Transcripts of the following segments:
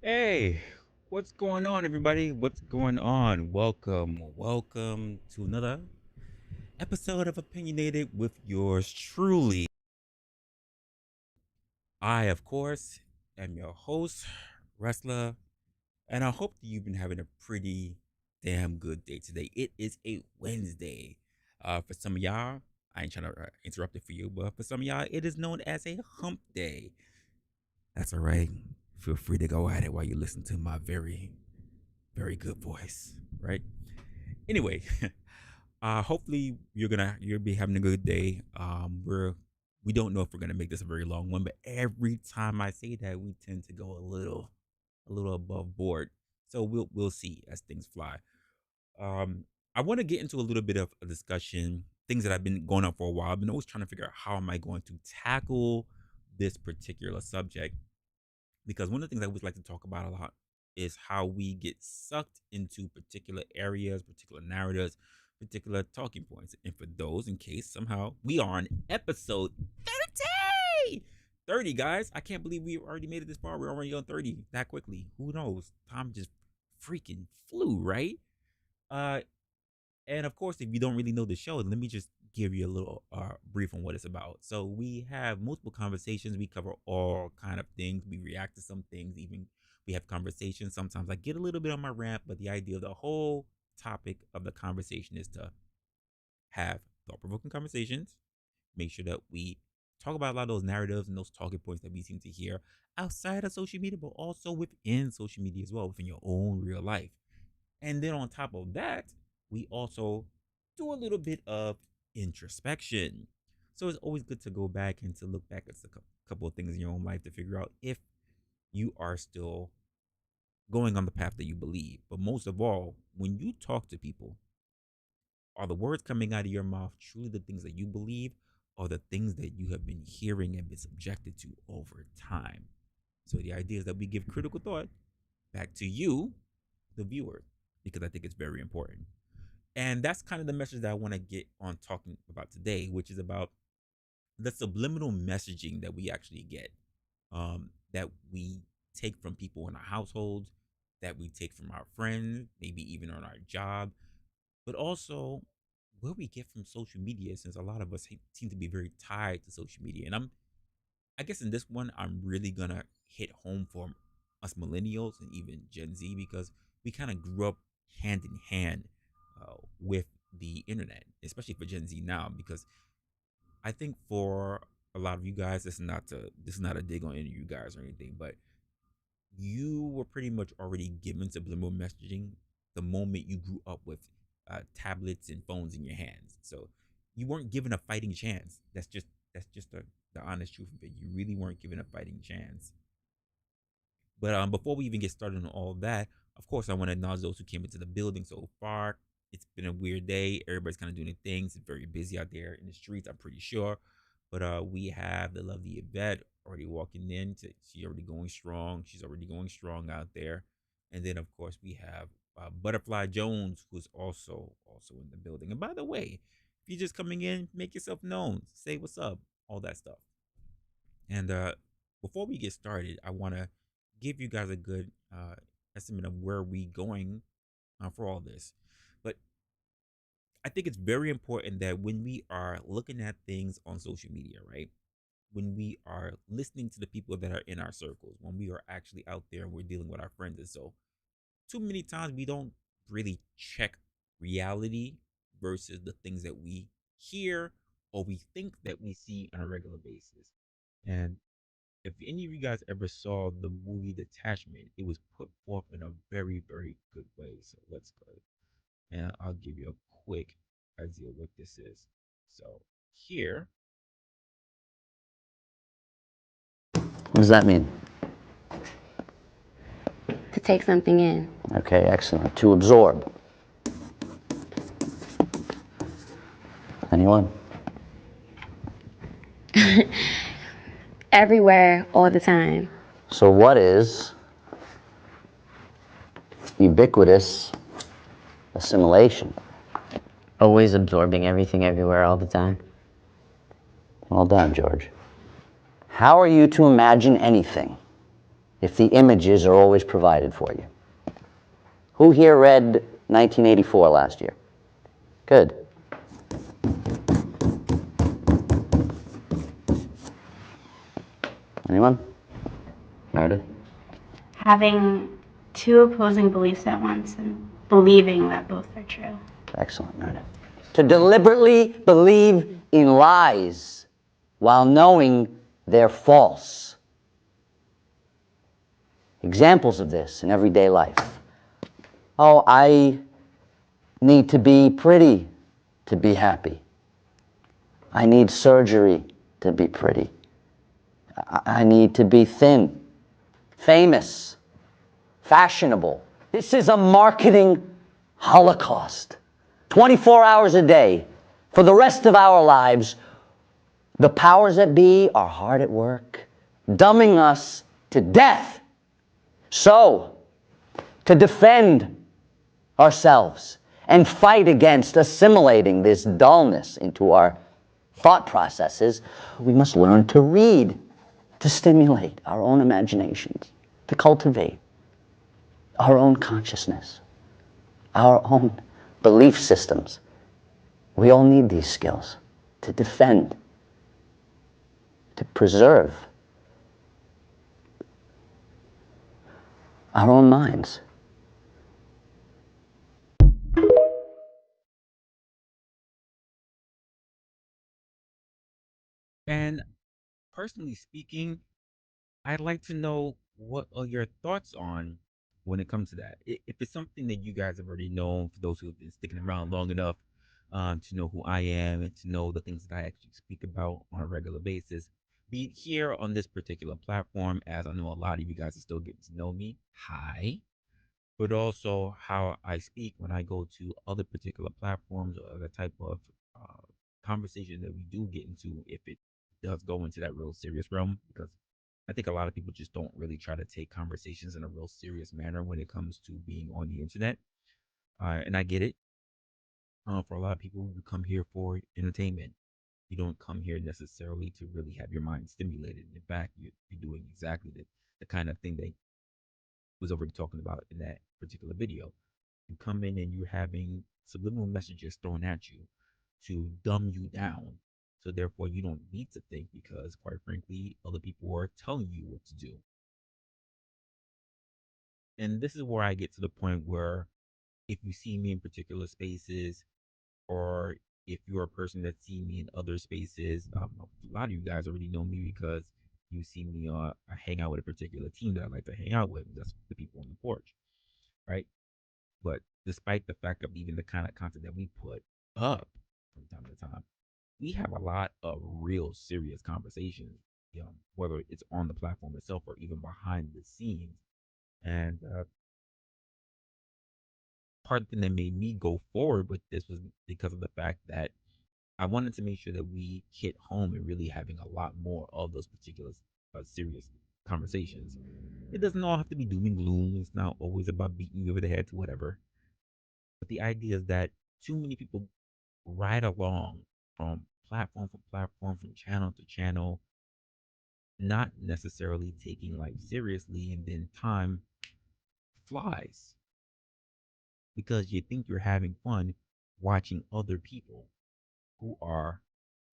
Hey, what's going on, everybody? What's going on? Welcome to another episode of Opinionated with yours truly. I, of course, am your host, Resla, and I hope that you've been having a pretty damn good day today. It is a Wednesday. For some of y'all, I ain't trying to interrupt it for you, but for some of y'all, it is known as a hump day. That's all right. Feel free to go at it while you listen to my very, very good voice, right? Anyway, hopefully you'll be having a good day. We don't know if we're gonna make this a very long one, but every time I say that, we tend to go a little above board. So we'll see as things fly. Um, I want to get into a little bit of a discussion, things that I've been going on for a while. I've been always trying to figure out how am I going to tackle this particular subject, because one of the things I always like to talk about a lot is how we get sucked into particular areas, particular narratives, particular talking points. And for those, in case somehow we are on episode 30. 30, guys. I can't believe we already made it this far. We're already on 30 that quickly. Who knows? Time just freaking flew, right? Uh, and of course, if you don't really know the show, let me just give you a little brief on what it's about. So we have multiple conversations. We cover all kind of things. We react to some things. Even we have conversations. Sometimes I get a little bit on my rant, but the idea of the whole topic of the conversation is to have thought-provoking conversations. Make sure that we talk about a lot of those narratives and those talking points that we seem to hear outside of social media, but also within social media as well, within your own real life. And then on top of that, we also do a little bit of introspection. So it's always good to go back and to look back at a couple of things in your own life to figure out if you are still going on the path that you believe. But most of all, when you talk to people, are the words coming out of your mouth truly the things that you believe, or the things that you have been hearing and been subjected to over time? So the idea is that we give critical thought back to you, the viewer, because I think it's very important. And that's kind of the message that I want to get on talking about today, which is about the subliminal messaging that we actually get, that we take from people in our households, that we take from our friends, maybe even on our job, but also what we get from social media, since a lot of us seem to be very tied to social media. And I guess in this one, I'm really gonna hit home for us millennials and even Gen Z, because we kind of grew up hand in hand with the internet, especially for Gen Z now. Because I think for a lot of you guys, this is not a dig on any of you guys or anything, but you were pretty much already given subliminal messaging the moment you grew up with tablets and phones in your hands. So you weren't given a fighting chance. That's just the honest truth of it. You really weren't given a fighting chance. But before we even get started on all that, of course, I want to acknowledge those who came into the building so far. It's been a weird day. Everybody's kind of doing their things. It's very busy out there in the streets, I'm pretty sure. But we have the lovely Yvette already walking in. She's already going strong. She's already going strong out there. And then, of course, we have Butterfly Jones, who's also in the building. And by the way, if you're just coming in, make yourself known. Say what's up, all that stuff. And before we get started, I want to give you guys a good estimate of where we going for all this. But I think it's very important that when we are looking at things on social media, right? When we are listening to the people that are in our circles, when we are actually out there and we're dealing with our friends, and so too many times we don't really check reality versus the things that we hear or we think that we see on a regular basis. And if any of you guys ever saw the movie Detachment, it was put forth in a very, very good way. So let's go. And I'll give you a quick idea what this is. So here, What does that mean? To take something in. Okay, excellent. To absorb. Anyone? Everywhere, all the time. So what is ubiquitous assimilation? Always absorbing everything everywhere all the time. Well done, George. How are you to imagine anything? if the images are always provided for you. Who here read 1984 last year? Good. Anyone? Meredith? Having two opposing beliefs at once and believing that both are true. Excellent, Meredith. To deliberately believe in lies while knowing they're false. Examples of this in everyday life. Oh, I need to be pretty to be happy. I need surgery to be pretty. I need to be thin, famous, fashionable. This is a marketing holocaust. 24 hours a day. For the rest of our lives, the powers that be are hard at work, dumbing us to death. So, to defend ourselves and fight against assimilating this dullness into our thought processes, we must learn to read, to stimulate our own imaginations, to cultivate our own consciousness, our own belief systems. We all need these skills to defend, to preserve our own minds. And personally speaking, I'd like to know what are your thoughts on when it comes to that. If it's something that you guys have already known, for those who have been sticking around long enough to know who I am and to know the things that I actually speak about on a regular basis, be it here on this particular platform, as I know a lot of you guys are still getting to know me. Hi. But also how I speak when I go to other particular platforms or other type of uh, conversation that we do get into, if it does go into that real serious realm, because I think a lot of people just don't really try to take conversations in a real serious manner when it comes to being on the internet. And I get it. For a lot of people, you come here for entertainment. You don't come here necessarily to really have your mind stimulated. In fact, you're doing exactly the kind of thing that was already talking about in that particular video. You come in and you're having subliminal messages thrown at you to dumb you down. So therefore, you don't need to think because, quite frankly, other people are telling you what to do. And this is where I get to the point where if you see me in particular spaces, or if you're a person that see me in other spaces, a lot of you guys already know me because you see me hang out with a particular team that I like to hang out with. That's the people on the porch, right? But despite the fact of even the kind of content that we put up from time to time, we have a lot of real serious conversations, whether it's on the platform itself or even behind the scenes. And part of the thing that made me go forward with this was because of the fact that I wanted to make sure that we hit home and really having a lot more of those particular serious conversations. It doesn't all have to be doom and gloom. It's not always about beating you over the head to whatever. But the idea is that too many people ride along from platform to platform, from channel to channel, not necessarily taking life seriously, and then time flies because you think you're having fun watching other people who are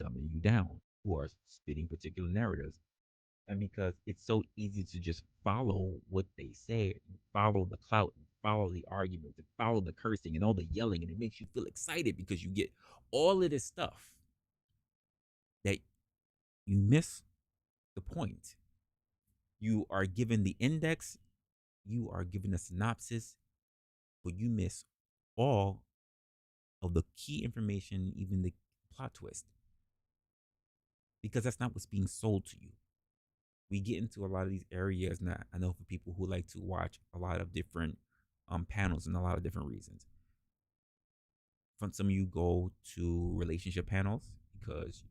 dumbing you down, who are spitting particular narratives. And because it's so easy to just follow what they say, and follow the clout, and follow the arguments, and follow the cursing and all the yelling, and it makes you feel excited because you get all of this stuff that you miss the point. You are given the index, you are given a synopsis, but you miss all of the key information, even the plot twist, because that's not what's being sold to you. We get into a lot of these areas, and I know for people who like to watch a lot of different panels and a lot of different reasons. From some of you go to relationship panels because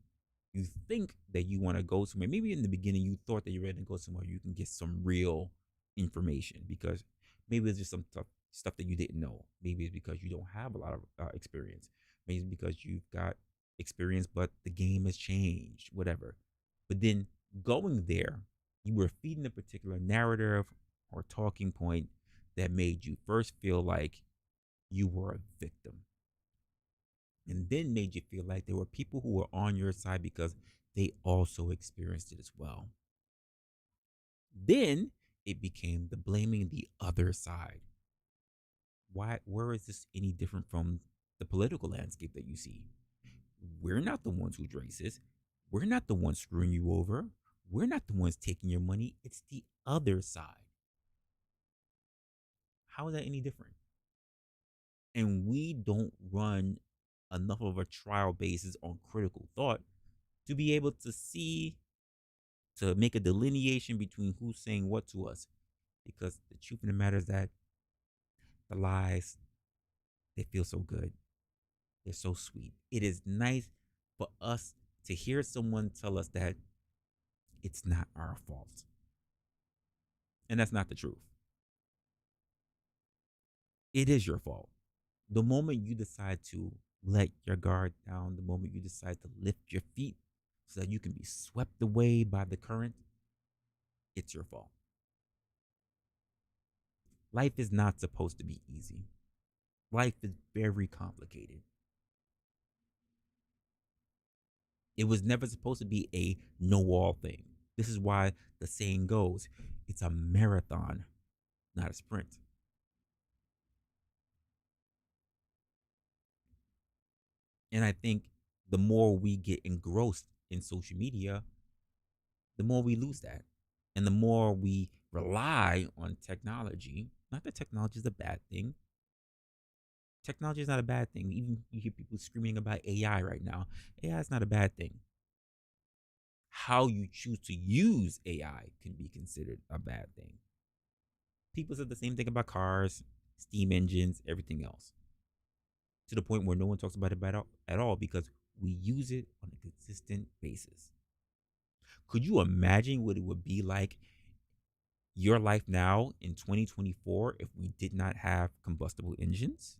you think that you want to go somewhere. Maybe in the beginning you thought that you were ready to go somewhere you can get some real information because maybe it's just some stuff that you didn't know. Maybe it's because you don't have a lot of experience. Maybe it's because you've got experience, but the game has changed, whatever. But then going there You were feeding a particular narrative or talking point that made you first feel like you were a victim, and then made you feel like there were people who were on your side because they also experienced it as well. Then it became the blaming the other side. Why? Where is this any different from the political landscape that you see? We're not the ones who's racist. We're not the ones screwing you over. We're not the ones taking your money. It's the other side. How is that any different? And we don't run enough of a trial basis on critical thought to be able to see, to make a delineation between who's saying what to us. Because the truth of the matter is that the lies, they feel so good. They're so sweet. It is nice for us to hear someone tell us that it's not our fault. And that's not the truth. It is your fault. The moment you decide to let your guard down, the moment you decide to lift your feet so that you can be swept away by the current, it's your fault. Life is not supposed to be easy. Life is very complicated. It was never supposed to be a know-all thing. This is why the saying goes, it's a marathon, not a sprint. And I think the more we get engrossed in social media, the more we lose that. And the more we rely on technology, not that technology is a bad thing. Technology is not a bad thing. Even you hear people screaming about AI right now. AI is not a bad thing. How you choose to use AI can be considered a bad thing. People said the same thing about cars, steam engines, everything else. To the point where no one talks about it at all because we use it on a consistent basis. Could you imagine what it would be like your life now in 2024 if we did not have combustible engines?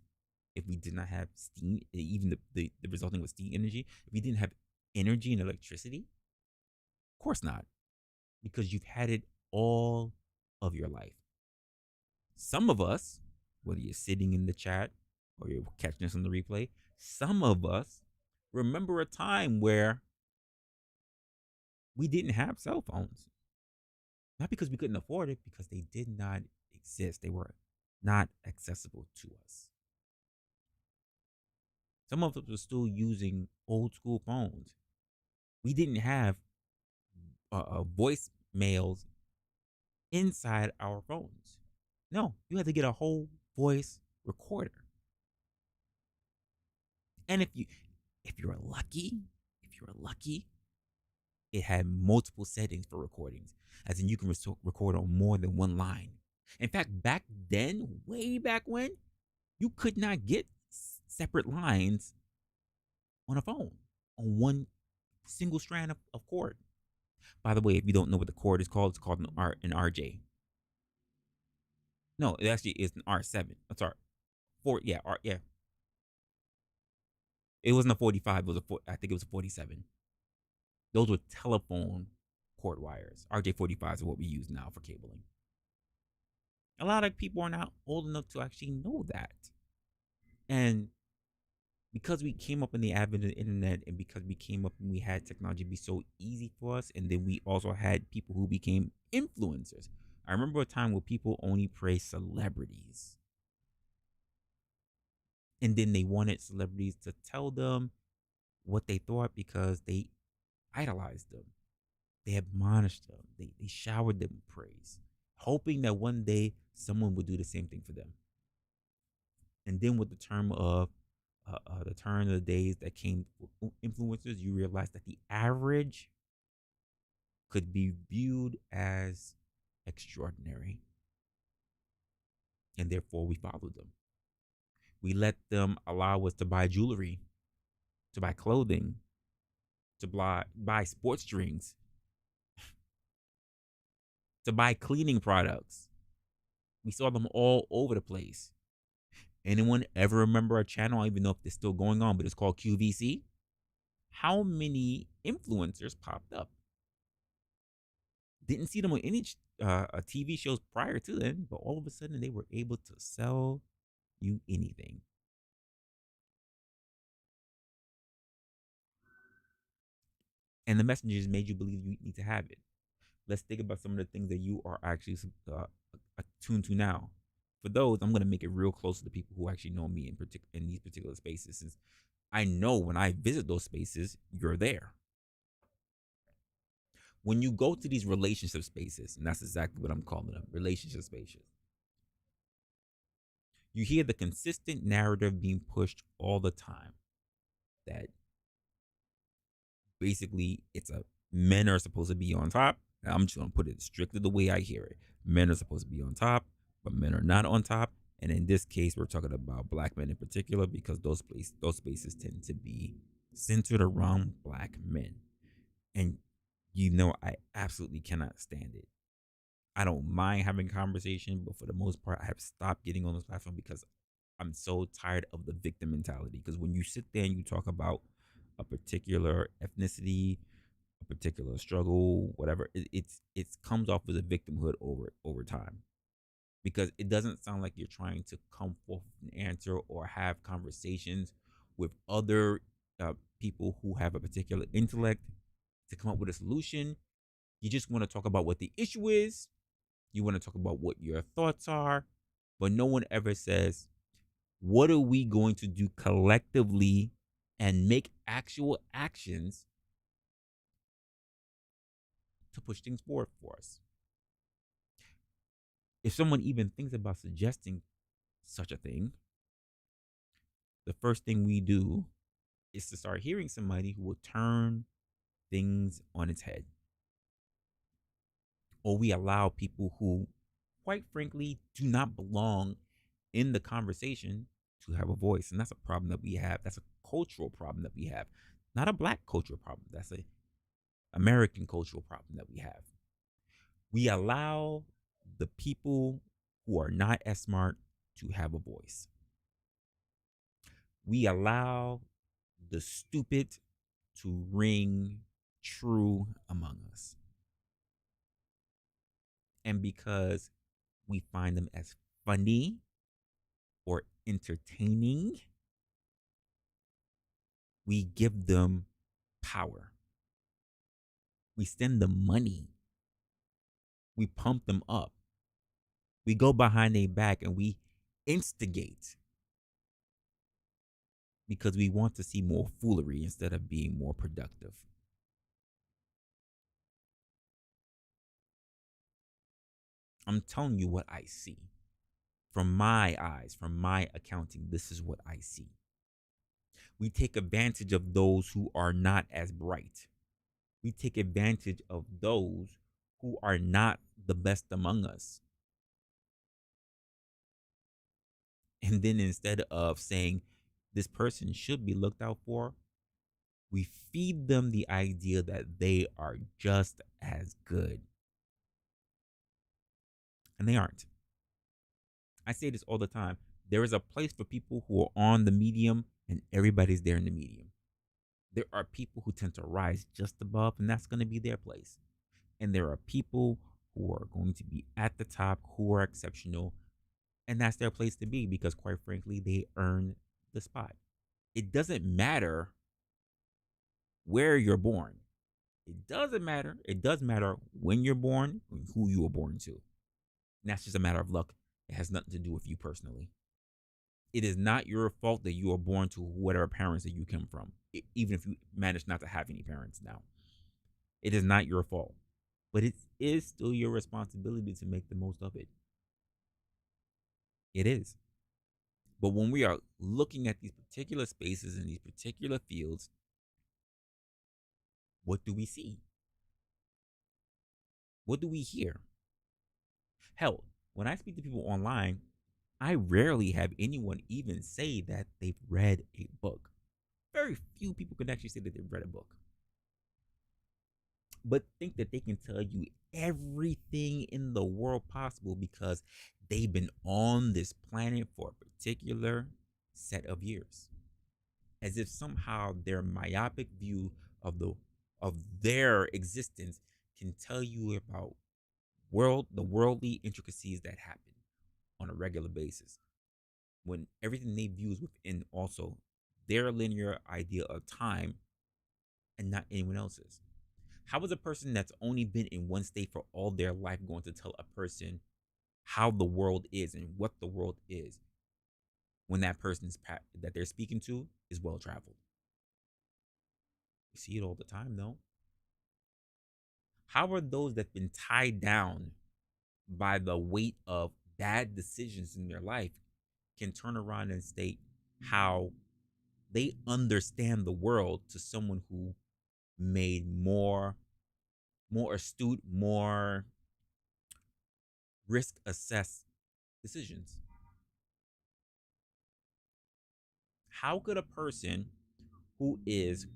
If we did not have steam, even the resulting with steam energy, if we didn't have energy and electricity? Of course not, because you've had it all of your life. Some of us, whether you're sitting in the chat or you're catching us on the replay, some of us remember a time where we didn't have cell phones. Not because we couldn't afford it, because they did not exist. They were not accessible to us. Some of us were still using old school phones. We didn't have voicemails inside our phones. No, you had to get a whole voice recorder. And if you're lucky, it had multiple settings for recordings, as in you can record on more than one line. In fact, back then, way back when, you could not get separate lines on a phone on one single strand of cord. By the way, if you don't know what the cord is called, it's called an RJ. No, it actually is an R7. I'm sorry, yeah. It wasn't a 45. It was I think it was a 47. Those were telephone cord wires. RJ45s are what we use now for cabling. A lot of people are not old enough to actually know that. And because we came up in the advent of the internet, and because we came up and we had technology be so easy for us, and then we also had people who became influencers. I remember a time where people only praised celebrities. And then they wanted celebrities to tell them what they thought because they idolized them. They admonished them. They showered them with praise, hoping that one day someone would do the same thing for them. And then with the turn of the days that came with influencers, you realize that the average could be viewed as extraordinary. And therefore we followed them. We let them allow us to buy jewelry, to buy clothing, to buy sports drinks, to buy cleaning products. We saw them all over the place. Anyone ever remember a channel? I don't even know if it's still going on, but it's called QVC. How many influencers popped up? Didn't see them on any TV shows prior to then, but all of a sudden they were able to sell you anything. And the messengers made you believe you need to have it. Let's think about some of the things that you are actually attuned to now. For those, I'm going to make it real close to the people who actually know me in these particular spaces, since I know when I visit those spaces, you're there. When you go to these relationship spaces, and that's exactly what I'm calling them, relationship spaces, you hear the consistent narrative being pushed all the time that basically it's a men are supposed to be on top. And I'm just gonna put it strictly the way I hear it. Men are supposed to be on top, but men are not on top. And in this case, we're talking about black men in particular because those spaces tend to be centered around black men. And I absolutely cannot stand it. I don't mind having a conversation, but for the most part, I have stopped getting on this platform because I'm so tired of the victim mentality. Because when you sit there and you talk about a particular ethnicity, a particular struggle, whatever, it comes off as a victimhood over time. Because it doesn't sound like you're trying to come forth with an answer or have conversations with other people who have a particular intellect to come up with a solution. You just want to talk about what the issue is. You want to talk about what your thoughts are, but no one ever says, what are we going to do collectively and make actual actions to push things forward for us? If someone even thinks about suggesting such a thing, the first thing we do is to start hearing somebody who will turn things on its head. Or we allow people who, quite frankly, do not belong in the conversation to have a voice. And that's a problem that we have. That's a cultural problem that we have. Not a black cultural problem. That's a American cultural problem that we have. We allow the people who are not as smart to have a voice. We allow the stupid to ring true among us. And because we find them as funny or entertaining, we give them power. We send them money. We pump them up. We go behind their back and we instigate because we want to see more foolery instead of being more productive. I'm telling you what I see. From my eyes, from my accounting, this is what I see. We take advantage of those who are not as bright. We take advantage of those who are not the best among us. And then instead of saying this person should be looked out for, we feed them the idea that they are just as good. And they aren't. I say this all the time. There is a place for people who are on the medium, and everybody's there in the medium. There are people who tend to rise just above, and that's going to be their place. And there are people who are going to be at the top, who are exceptional, and that's their place to be because, quite frankly, they earn the spot. It doesn't matter where you're born. It doesn't matter. It does matter when you're born and who you were born to. And that's just a matter of luck. It has nothing to do with you personally. It is not your fault that you are born to whatever parents that you come from, even if you manage not to have any parents now. It is not your fault. But it is still your responsibility to make the most of it. It is. But when we are looking at these particular spaces and these particular fields, what do we see? What do we hear? Hell, when I speak to people online, I rarely have anyone even say that they've read a book. Very few people can actually say that they've read a book. But think that they can tell you everything in the world possible because they've been on this planet for a particular set of years. As if somehow their myopic view of their existence can tell you about the worldly intricacies that happen on a regular basis when everything they view is within also their linear idea of time and not anyone else's. How is a person that's only been in one state for all their life going to tell a person how the world is and what the world is when that person's that they're speaking to is well traveled? You see it all the time, though. How are those that've been tied down by the weight of bad decisions in their life can turn around and state how they understand the world to someone who made more astute, more risk assessed decisions? How could a person who is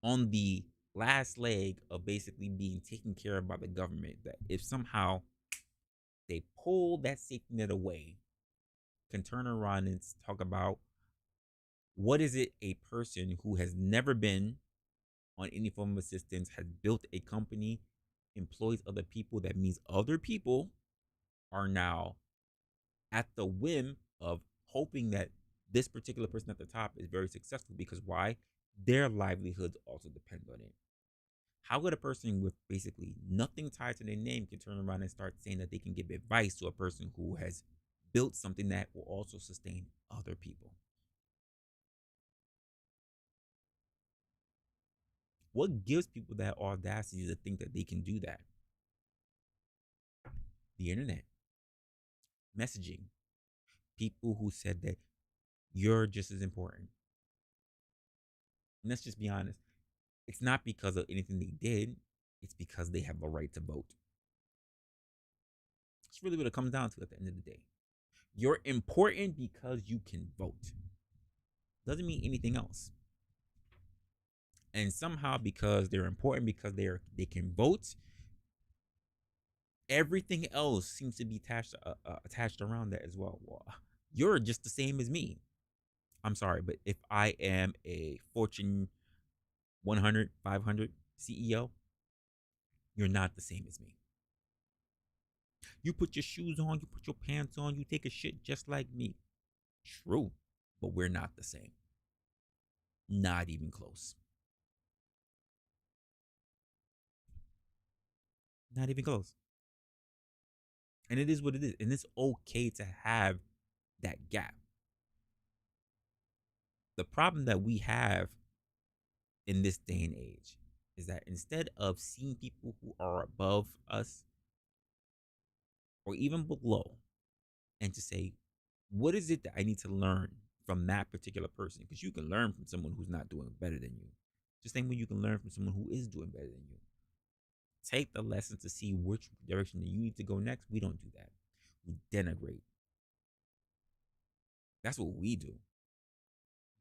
on the last leg of basically being taken care of by the government, that if somehow they pull that safety net away, can turn around and talk about what is it a person who has never been on any form of assistance, has built a company, employs other people, that means other people are now at the whim of hoping that this particular person at the top is very successful, because why? Their livelihoods also depend on it. How could a person with basically nothing tied to their name can turn around and start saying that they can give advice to a person who has built something that will also sustain other people? What gives people that audacity to think that they can do that? The internet, messaging, people who said that you're just as important. And let's just be honest, it's not because of anything they did, it's because they have the right to vote. That's really what it comes down to at the end of the day. You're important because you can vote. Doesn't mean anything else. And somehow, because they're important, because they can vote, everything else seems to be attached around that as well. Well, you're just the same as me. I'm sorry, but if I am a Fortune 100, 500 CEO, you're not the same as me. You put your shoes on, you put your pants on, you take a shit just like me. True, but we're not the same. Not even close. Not even close. And it is what it is. And it's okay to have that gap. The problem that we have in this day and age is that instead of seeing people who are above us or even below, and to say, what is it that I need to learn from that particular person? Because you can learn from someone who's not doing better than you. Just the same way you can learn from someone who is doing better than you. Take the lessons to see which direction that you need to go next. We don't do that. We denigrate. That's what we do.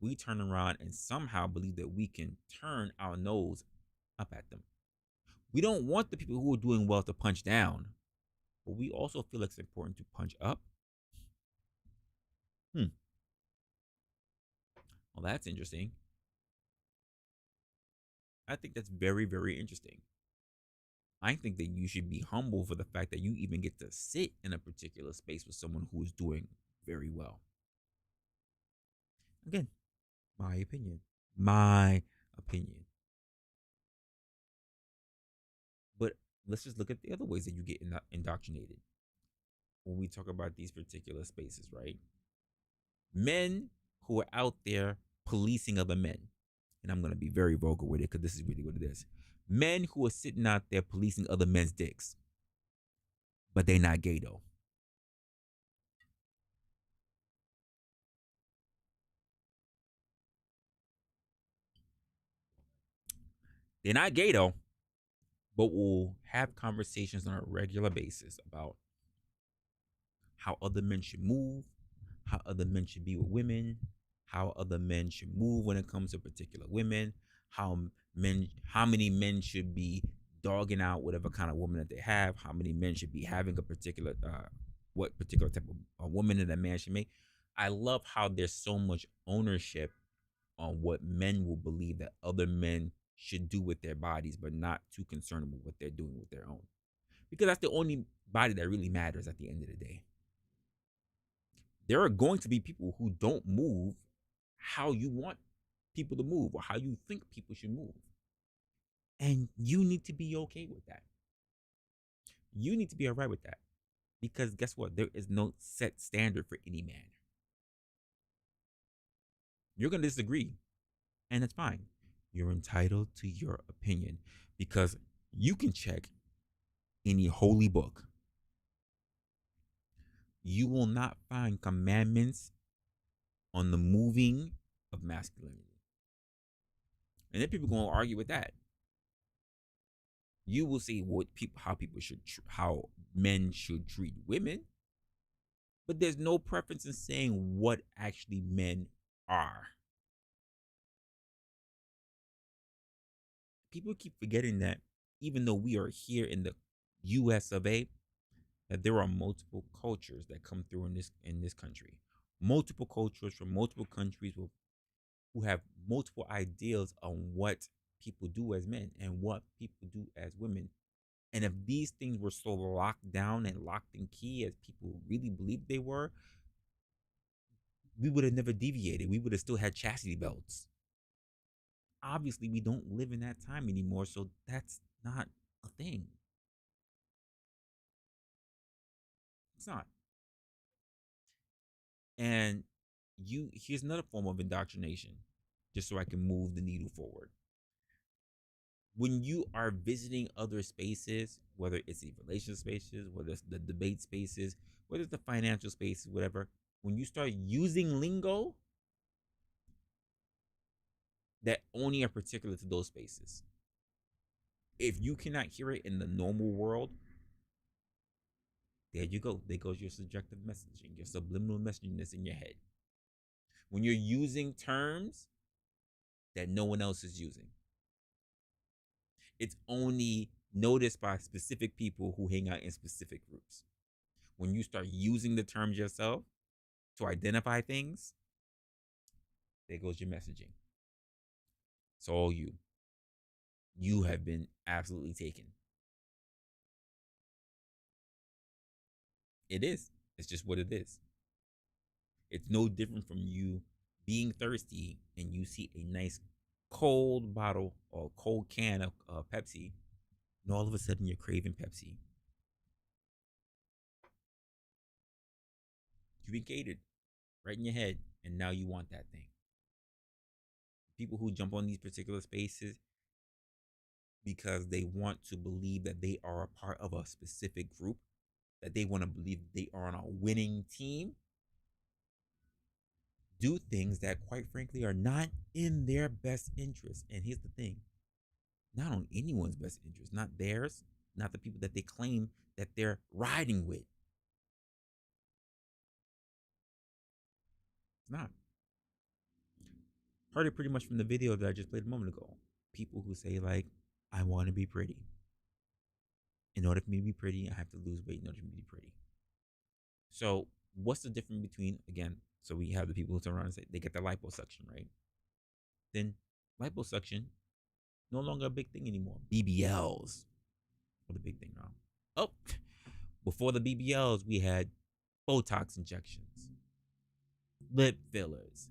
We turn around and somehow believe that we can turn our nose up at them. We don't want the people who are doing well to punch down, but we also feel it's important to punch up. Well, that's interesting. I think that's very, very interesting. I think that you should be humble for the fact that you even get to sit in a particular space with someone who is doing very well. Again, my opinion. My opinion. But let's just look at the other ways that you get indoctrinated when we talk about these particular spaces, right? Men who are out there policing other men. And I'm going to be very vocal with it because this is really what it is. Men who are sitting out there policing other men's dicks, but they're not gay though. They're not gay though, but will have conversations on a regular basis about how other men should move, how other men should be with women, how other men should move when it comes to particular women, how many men should be dogging out whatever kind of woman that they have, how many men should be having a particular what particular type of a woman that a man should make. I love how there's so much ownership on what men will believe that other men should do with their bodies, but not too concerned with what they're doing with their own. Because that's the only body that really matters at the end of the day. There are going to be people who don't move how you want people to move or how you think people should move. And you need to be okay with that. You need to be all right with that. Because guess what? There is no set standard for any man. You're going to disagree, and it's fine. You're entitled to your opinion because you can check any holy book. You will not find commandments on the moving of masculinity. And then people are going to argue with that. You will see how men should treat women, but there's no preference in saying what actually men are. People keep forgetting that even though we are here in the US of A, that there are multiple cultures that come through in this country. Multiple cultures from multiple countries who have multiple ideals on what people do as men and what people do as women. And if these things were so locked down and locked in key as people really believed they were, we would have never deviated. We would have still had chastity belts. Obviously, we don't live in that time anymore, so that's not a thing. It's not. And here's another form of indoctrination, just so I can move the needle forward. When you are visiting other spaces, whether it's the relationship spaces, whether it's the debate spaces, whether it's the financial spaces, whatever, when you start using lingo that only are particular to those spaces, if you cannot hear it in the normal world, there you go. There goes your subjective messaging, your subliminal messaging that's in your head. When you're using terms that no one else is using, it's only noticed by specific people who hang out in specific groups. When you start using the terms yourself to identify things, there goes your messaging. It's all you. You have been absolutely taken. It is. It's just what it is. It's no different from you being thirsty and you see a nice cold bottle or cold can of Pepsi, and all of a sudden you're craving Pepsi. You've been catered right in your head, and now you want that thing. People who jump on these particular spaces because they want to believe that they are a part of a specific group, that they want to believe they are on a winning team, do things that, quite frankly, are not in their best interest. And here's the thing, not on anyone's best interest, not theirs, not the people that they claim that they're riding with. It's not. Heard it pretty much from the video that I just played a moment ago. People who say, like, I want to be pretty. In order for me to be pretty, I have to lose weight in order for me to be pretty. So, what's the difference between, again, so we have the people who turn around and say they get the liposuction, right? Then liposuction, no longer a big thing anymore. BBLs are the big thing now. Oh, before the BBLs, we had Botox injections, lip fillers.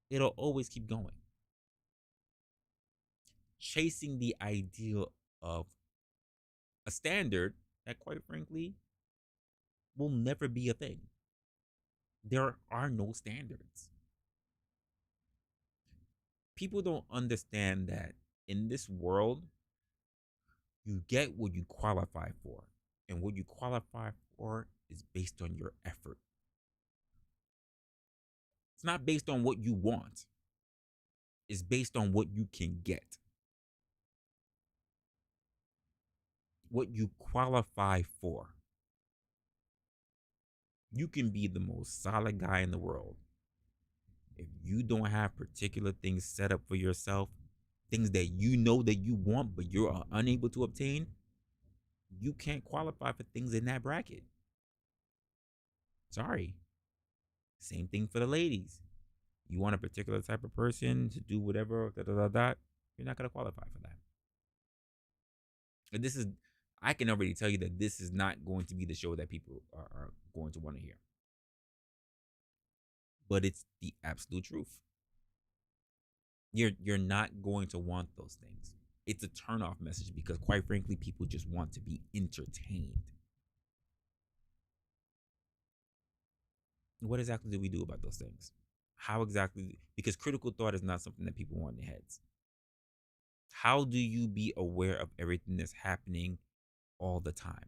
It'll always keep going. Chasing the ideal of a standard that, quite frankly, will never be a thing. There are no standards. People don't understand that in this world, you get what you qualify for. And what you qualify for is based on your effort. It's not based on what you want, it's based on what you can get. What you qualify for. You can be the most solid guy in the world. If you don't have particular things set up for yourself, things that you know that you want but you're unable to obtain, you can't qualify for things in that bracket. Sorry. Same thing for the ladies. You want a particular type of person to do whatever, da da da da. You're not going to qualify for that. And this is, I can already tell you that this is not going to be the show that people are going to want to hear. But it's the absolute truth. You're not going to want those things. It's a turnoff message because, quite frankly, people just want to be entertained. What exactly do we do about those things? How exactly? Because critical thought is not something that people want in their heads. How do you be aware of everything that's happening all the time?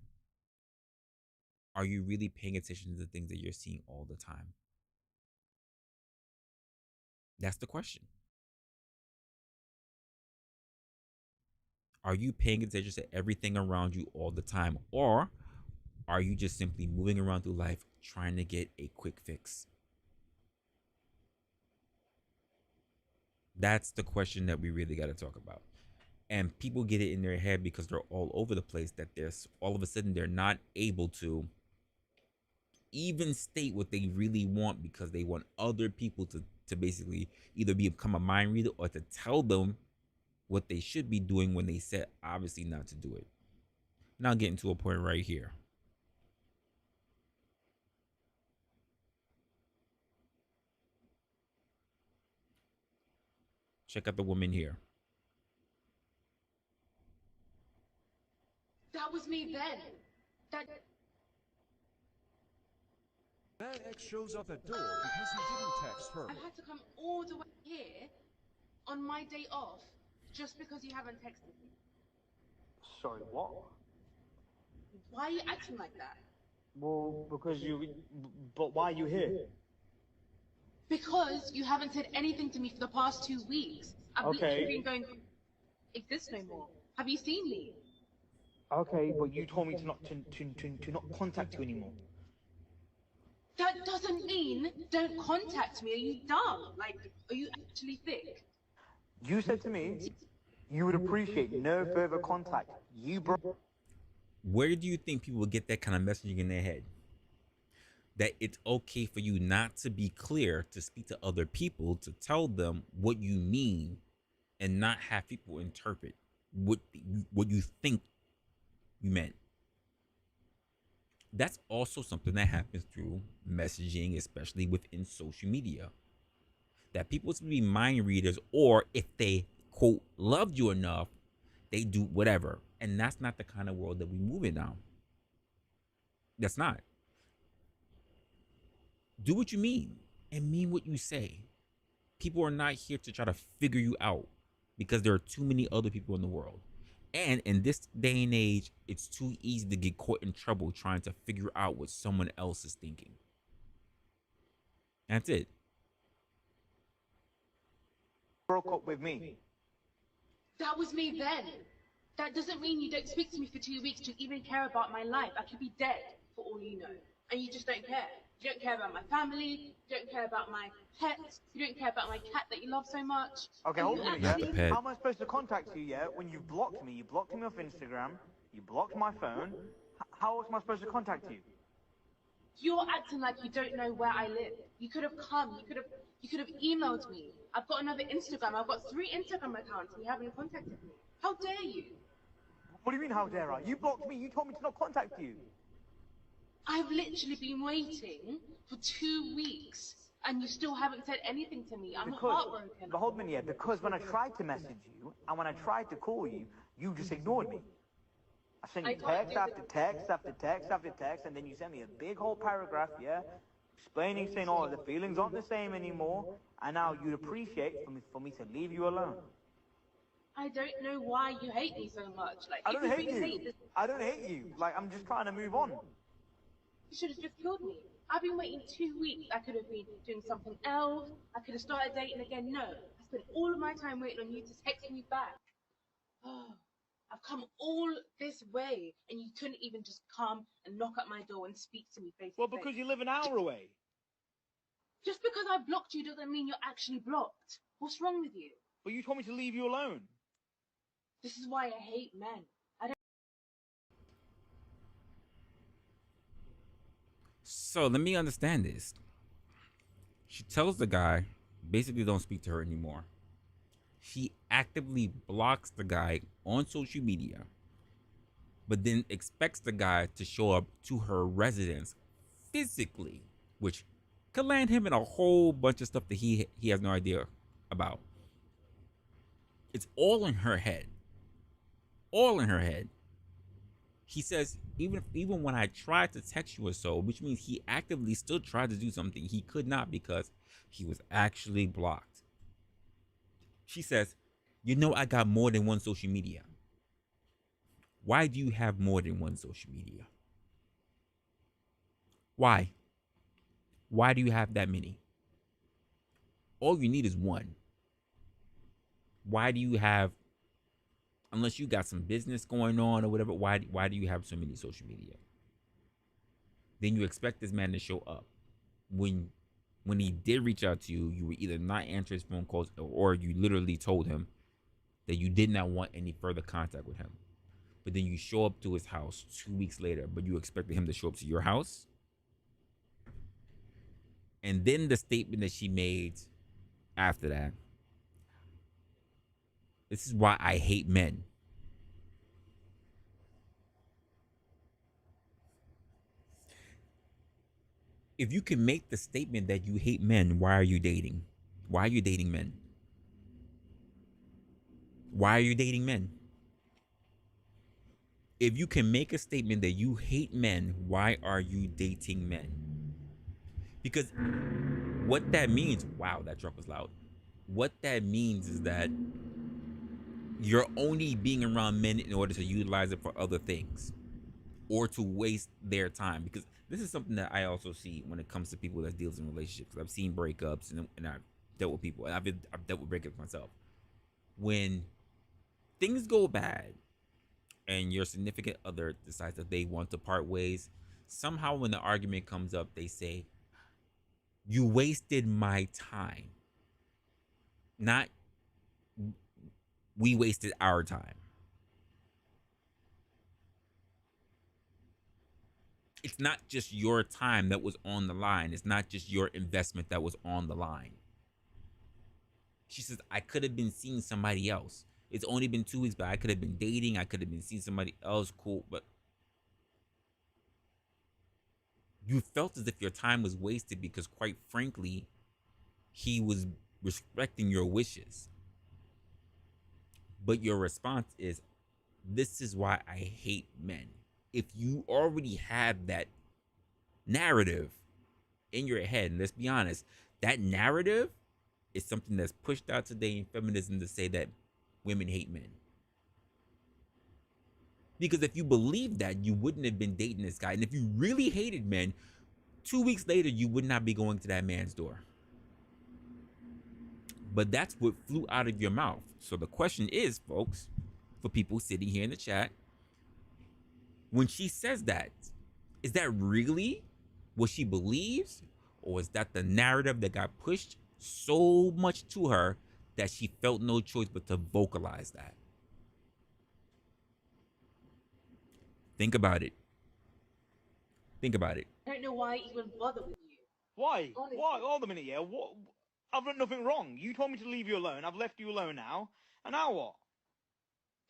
Are you really paying attention to the things that you're seeing all the time? That's the question. Are you paying attention to everything around you all the time? Or are you just simply moving around through life trying to get a quick fix? That's the question that we really got to talk about. And people get it in their head because they're all over the place that there's all of a sudden they're not able to even state what they really want because they want other people to basically either become a mind reader or to tell them what they should be doing when they said obviously not to do it. Now getting to a point right here. Check out the woman here. That was me then. That X shows up at door because you didn't text her. I had to come all the way here on my day off just because you haven't texted me. Sorry, what? Why are you acting like that? Well, because you. But why are you here? Because you haven't said anything to me for the past 2 weeks. I've literally been going, exist no more. Have you seen me? Okay, but you told me to not contact you anymore. That doesn't mean don't contact me. Are you dumb? Like, are you actually thick? You said to me you would appreciate no further contact. You broke. Where do you think people get that kind of messaging in their head? That it's okay for you not to be clear, to speak to other people, to tell them what you mean, and not have people interpret what you think you meant. That's also something that happens through messaging, especially within social media. That people to be mind readers, or if they quote loved you enough, they do whatever. And that's not the kind of world that we move in now. That's not. Do what you mean and mean what you say. People are not here to try to figure you out because there are too many other people in the world. And in this day and age, it's too easy to get caught in trouble trying to figure out what someone else is thinking. That's it. Broke up with me. That was me then. That doesn't mean you don't speak to me for 2 weeks to even care about my life. I could be dead for all you know. And you just don't care. You don't care about my family. You don't care about my pets. You don't care about my cat that you love so much. Okay, hold on a Not the minute. pet. How am I supposed to contact you? Yeah, when you blocked me, you blocked me off Instagram, you blocked my phone. How else am I supposed to contact you? You're acting like you don't know where I live. You could have come. You could have emailed me. I've got another Instagram. I've got 3 Instagram accounts, and you haven't contacted me. How dare you? What do you mean, how dare I? You blocked me. You told me to not contact you. I've literally been waiting for 2 weeks, and you still haven't said anything to me. I'm heartbroken. But hold on a minute, yeah, because when I tried to message you and when I tried to call you, you just ignored me. I sent you text after text after text after text, and then you sent me a big whole paragraph, yeah, explaining, saying, oh, the feelings aren't the same anymore, and now you'd appreciate for me to leave you alone. I don't know why you hate me so much. Like, I don't if hate you you. I don't hate you. Like, I'm just trying to move on. You should have just killed me. I've been waiting 2 weeks. I could have been doing something else. I could have started dating again. No. I spent all of my time waiting on you to text me back. Oh, I've come all this way, and you couldn't even just come and knock at my door and speak to me face to face. Well, because you live an hour away. Just because I blocked you doesn't mean you're actually blocked. What's wrong with you? But you told me to leave you alone. This is why I hate men. So let me understand this. She tells the guy, basically don't speak to her anymore. She actively blocks the guy on social media, but then expects the guy to show up to her residence physically, which could land him in a whole bunch of stuff that he has no idea about. It's all in her head. All in her head. He says, even when I tried to text you or so, which means he actively still tried to do something, he could not because he was actually blocked. She says, you know, I got more than one social media. Why do you have more than one social media? Why? Why do you have that many? All you need is one. Why do you have, unless you got some business going on or whatever, why do you have so many social media? Then you expect this man to show up. When he did reach out to you, you were either not answering his phone calls or you literally told him that you did not want any further contact with him. But then you show up to his house 2 weeks later, but you expected him to show up to your house. And then the statement that she made after that, this is why I hate men. If you can make the statement that you hate men, why are you dating? Why are you dating men? Why are you dating men? If you can make a statement that you hate men, why are you dating men? Because what that means, wow, that truck was loud. What that means is that you're only being around men in order to utilize it for other things or to waste their time. Because this is something that I also see when it comes to people that deals in relationships. I've seen breakups and I've dealt with people, and I've dealt with breakups myself. When things go bad and your significant other decides that they want to part ways, somehow when the argument comes up, they say, you wasted my time. Not we wasted our time. It's not just your time that was on the line. It's not just your investment that was on the line. She says, I could have been seeing somebody else. It's only been 2 weeks, but I could have been dating. I could have been seeing somebody else. Cool. But you felt as if your time was wasted because, quite frankly, he was respecting your wishes. But your response is, this is why I hate men. If you already have that narrative in your head, and let's be honest, that narrative is something that's pushed out today in feminism to say that women hate men. Because if you believe that, you wouldn't have been dating this guy. And if you really hated men, 2 weeks later, you would not be going to that man's door. But that's what flew out of your mouth. So the question is, folks, for people sitting here in the chat, when she says that, is that really what she believes? Or is that the narrative that got pushed so much to her that she felt no choice but to vocalize that? Think about it. Think about it. I don't know why I even bother with you. Why? Honestly. Why? Hold a minute, yeah. What? I've done nothing wrong. You told me to leave you alone. I've left you alone now. And now what?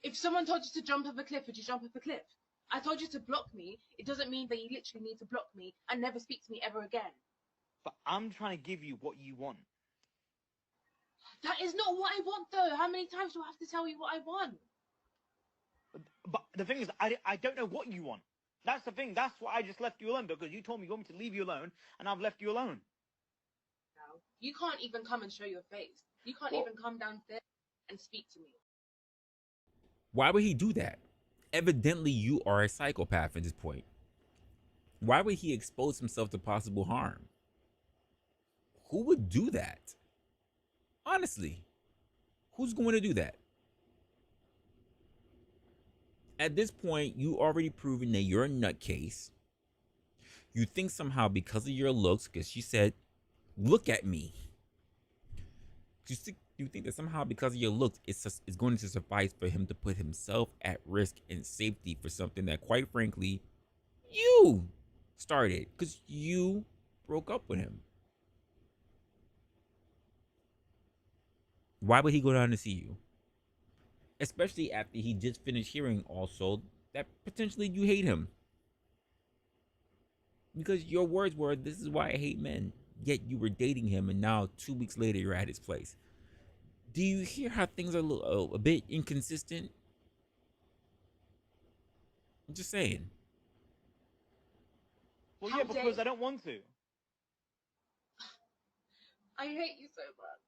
If someone told you to jump off a cliff, would you jump off a cliff? I told you to block me. It doesn't mean that you literally need to block me and never speak to me ever again. But I'm trying to give you what you want. That is not what I want, though. How many times do I have to tell you what I want? But the thing is, I don't know what you want. That's the thing. That's why I just left you alone, because you told me you want me to leave you alone, and I've left you alone. No. You can't even come and show your face. You can't even come downstairs and speak to me. Why would he do that? Evidently, you are a psychopath at this point. Why would he expose himself to possible harm? Who would do that? Honestly, who's going to do that? At this point, you already proven that you're a nutcase. You think somehow because of your looks, because she said, look at me. You think that somehow because of your looks, it's going to suffice for him to put himself at risk and safety for something that, quite frankly, you started because you broke up with him. Why would he go down to see you? especially after he just finished hearing also that potentially you hate him. Because your words were, "This is why I hate men." Yet you were dating him, and now 2 weeks later you're at his place. Do you hear how things are a bit inconsistent? I'm just saying. Well, yeah, because I don't want to. I hate you so much.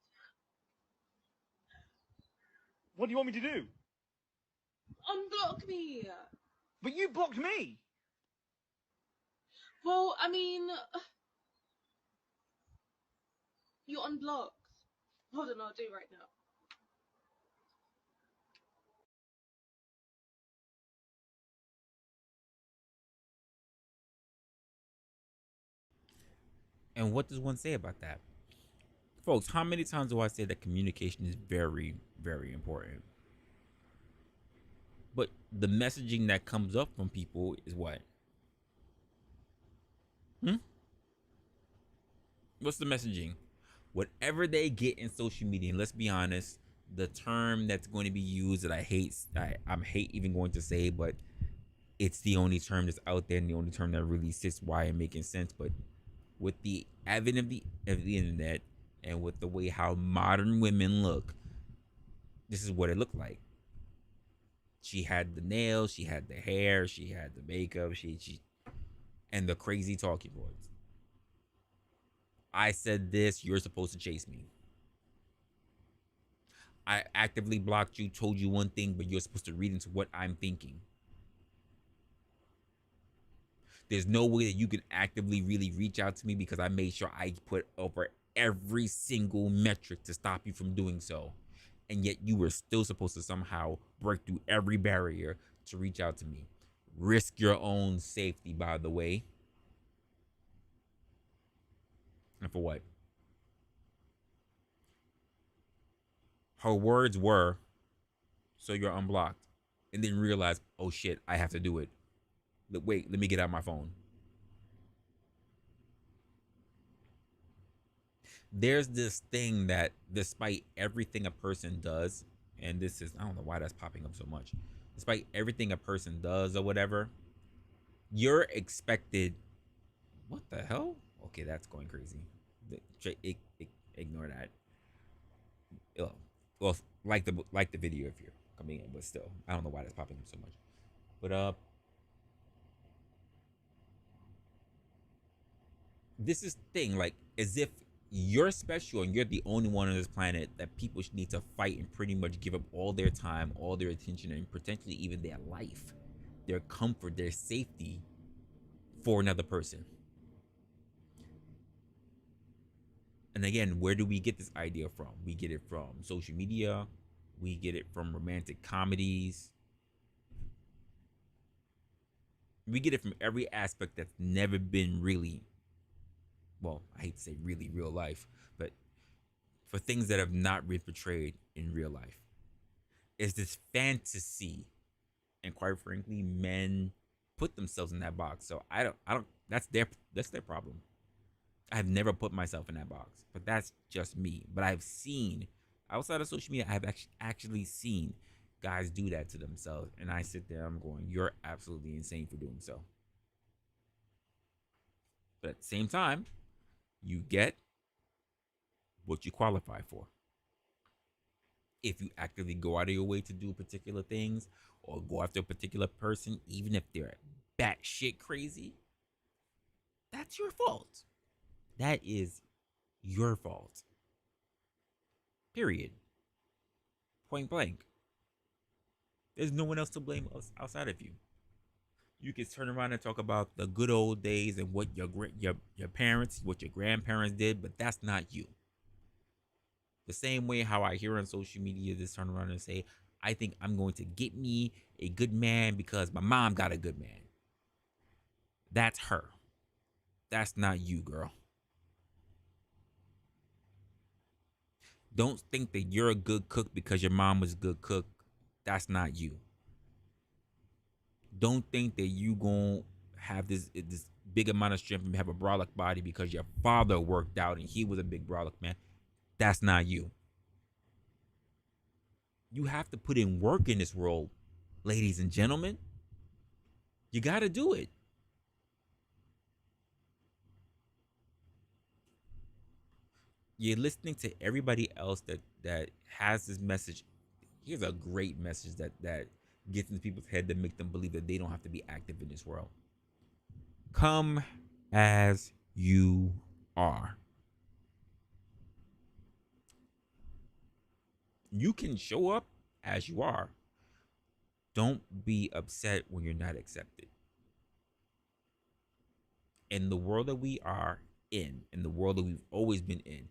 What do you want me to do? Unblock me. But you blocked me. Well, I mean, you're unblocked. Hold on, I'll do it right now. And what does one say about that? Folks, how many times do I say that communication is very, very important? But the messaging that comes up from people is what? What's the messaging? Whatever they get in social media, and let's be honest, the term that's going to be used that I hate, I hate even going to say, but it's the only term that's out there and the only term that really sits wide and making sense. But with the advent of the internet and with the way how modern women look, this is what it looked like. She had the nails, she had the hair, she had the makeup, she and the crazy talking points. I said this, you're supposed to chase me. I actively blocked you, told you one thing, but you're supposed to read into what I'm thinking. There's no way that you can actively really reach out to me because I made sure I put over every single metric to stop you from doing so. And yet you were still supposed to somehow break through every barrier to reach out to me. Risk your own safety, by the way. And for what? Her words were, "So you're unblocked." And then realize, "Oh shit, I have to do it. Wait, let me get out my phone." There's this thing that despite everything a person does, and this is, I don't know why that's popping up so much, despite everything a person does or whatever, you're expected, what the hell? Okay, that's going crazy. Ignore that. Well, like the video if you're coming in, but still, I don't know why that's popping up so much. But this is thing, like, as if you're special and you're the only one on this planet that people should need to fight and pretty much give up all their time, all their attention, and potentially even their life, their comfort, their safety for another person. And again, where do we get this idea from? We get it from social media, we get it from romantic comedies, we get it from every aspect that's never been really, well, I hate to say really real life, but for things that have not been portrayed in real life. Is this fantasy, and quite frankly, men put themselves in that box. So I don't. That's their problem. I've never put myself in that box, but that's just me. But I've seen outside of social media, I've actually seen guys do that to themselves, and I sit there, I'm going, "You're absolutely insane for doing so." But at the same time, you get what you qualify for. If you actively go out of your way to do particular things or go after a particular person, even if they're batshit crazy, that's your fault. That is your fault. Period. Point blank. There's no one else to blame outside of you. You can turn around and talk about the good old days and what your parents, what your grandparents did, but that's not you. The same way how I hear on social media this turn around and say, "I think I'm going to get me a good man because my mom got a good man." That's her. That's not you, girl. Don't think that you're a good cook because your mom was a good cook. That's not you. Don't think that you gonna have this big amount of strength and have a brolic body because your father worked out and he was a big brolic man. That's not you. You have to put in work in this world, ladies and gentlemen. You got to do it. You're listening to everybody else that has this message. Here's a great message that gets into people's head that make them believe that they don't have to be active in this world. Come as you are. You can show up as you are. Don't be upset when you're not accepted. In the world that we are in the world that we've always been in,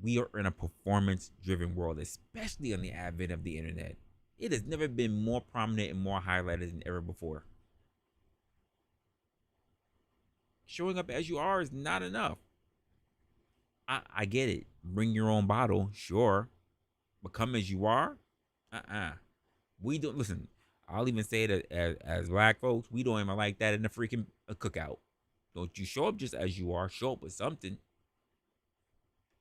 we are in a performance driven world, especially on the advent of the internet. It has never been more prominent and more highlighted than ever before. Showing up as you are is not enough. I get it. Bring your own bottle, sure. But come as you are? We don't listen. I'll even say that as black folks, we don't even like that in the freaking cookout. Don't you show up just as you are. Show up with something.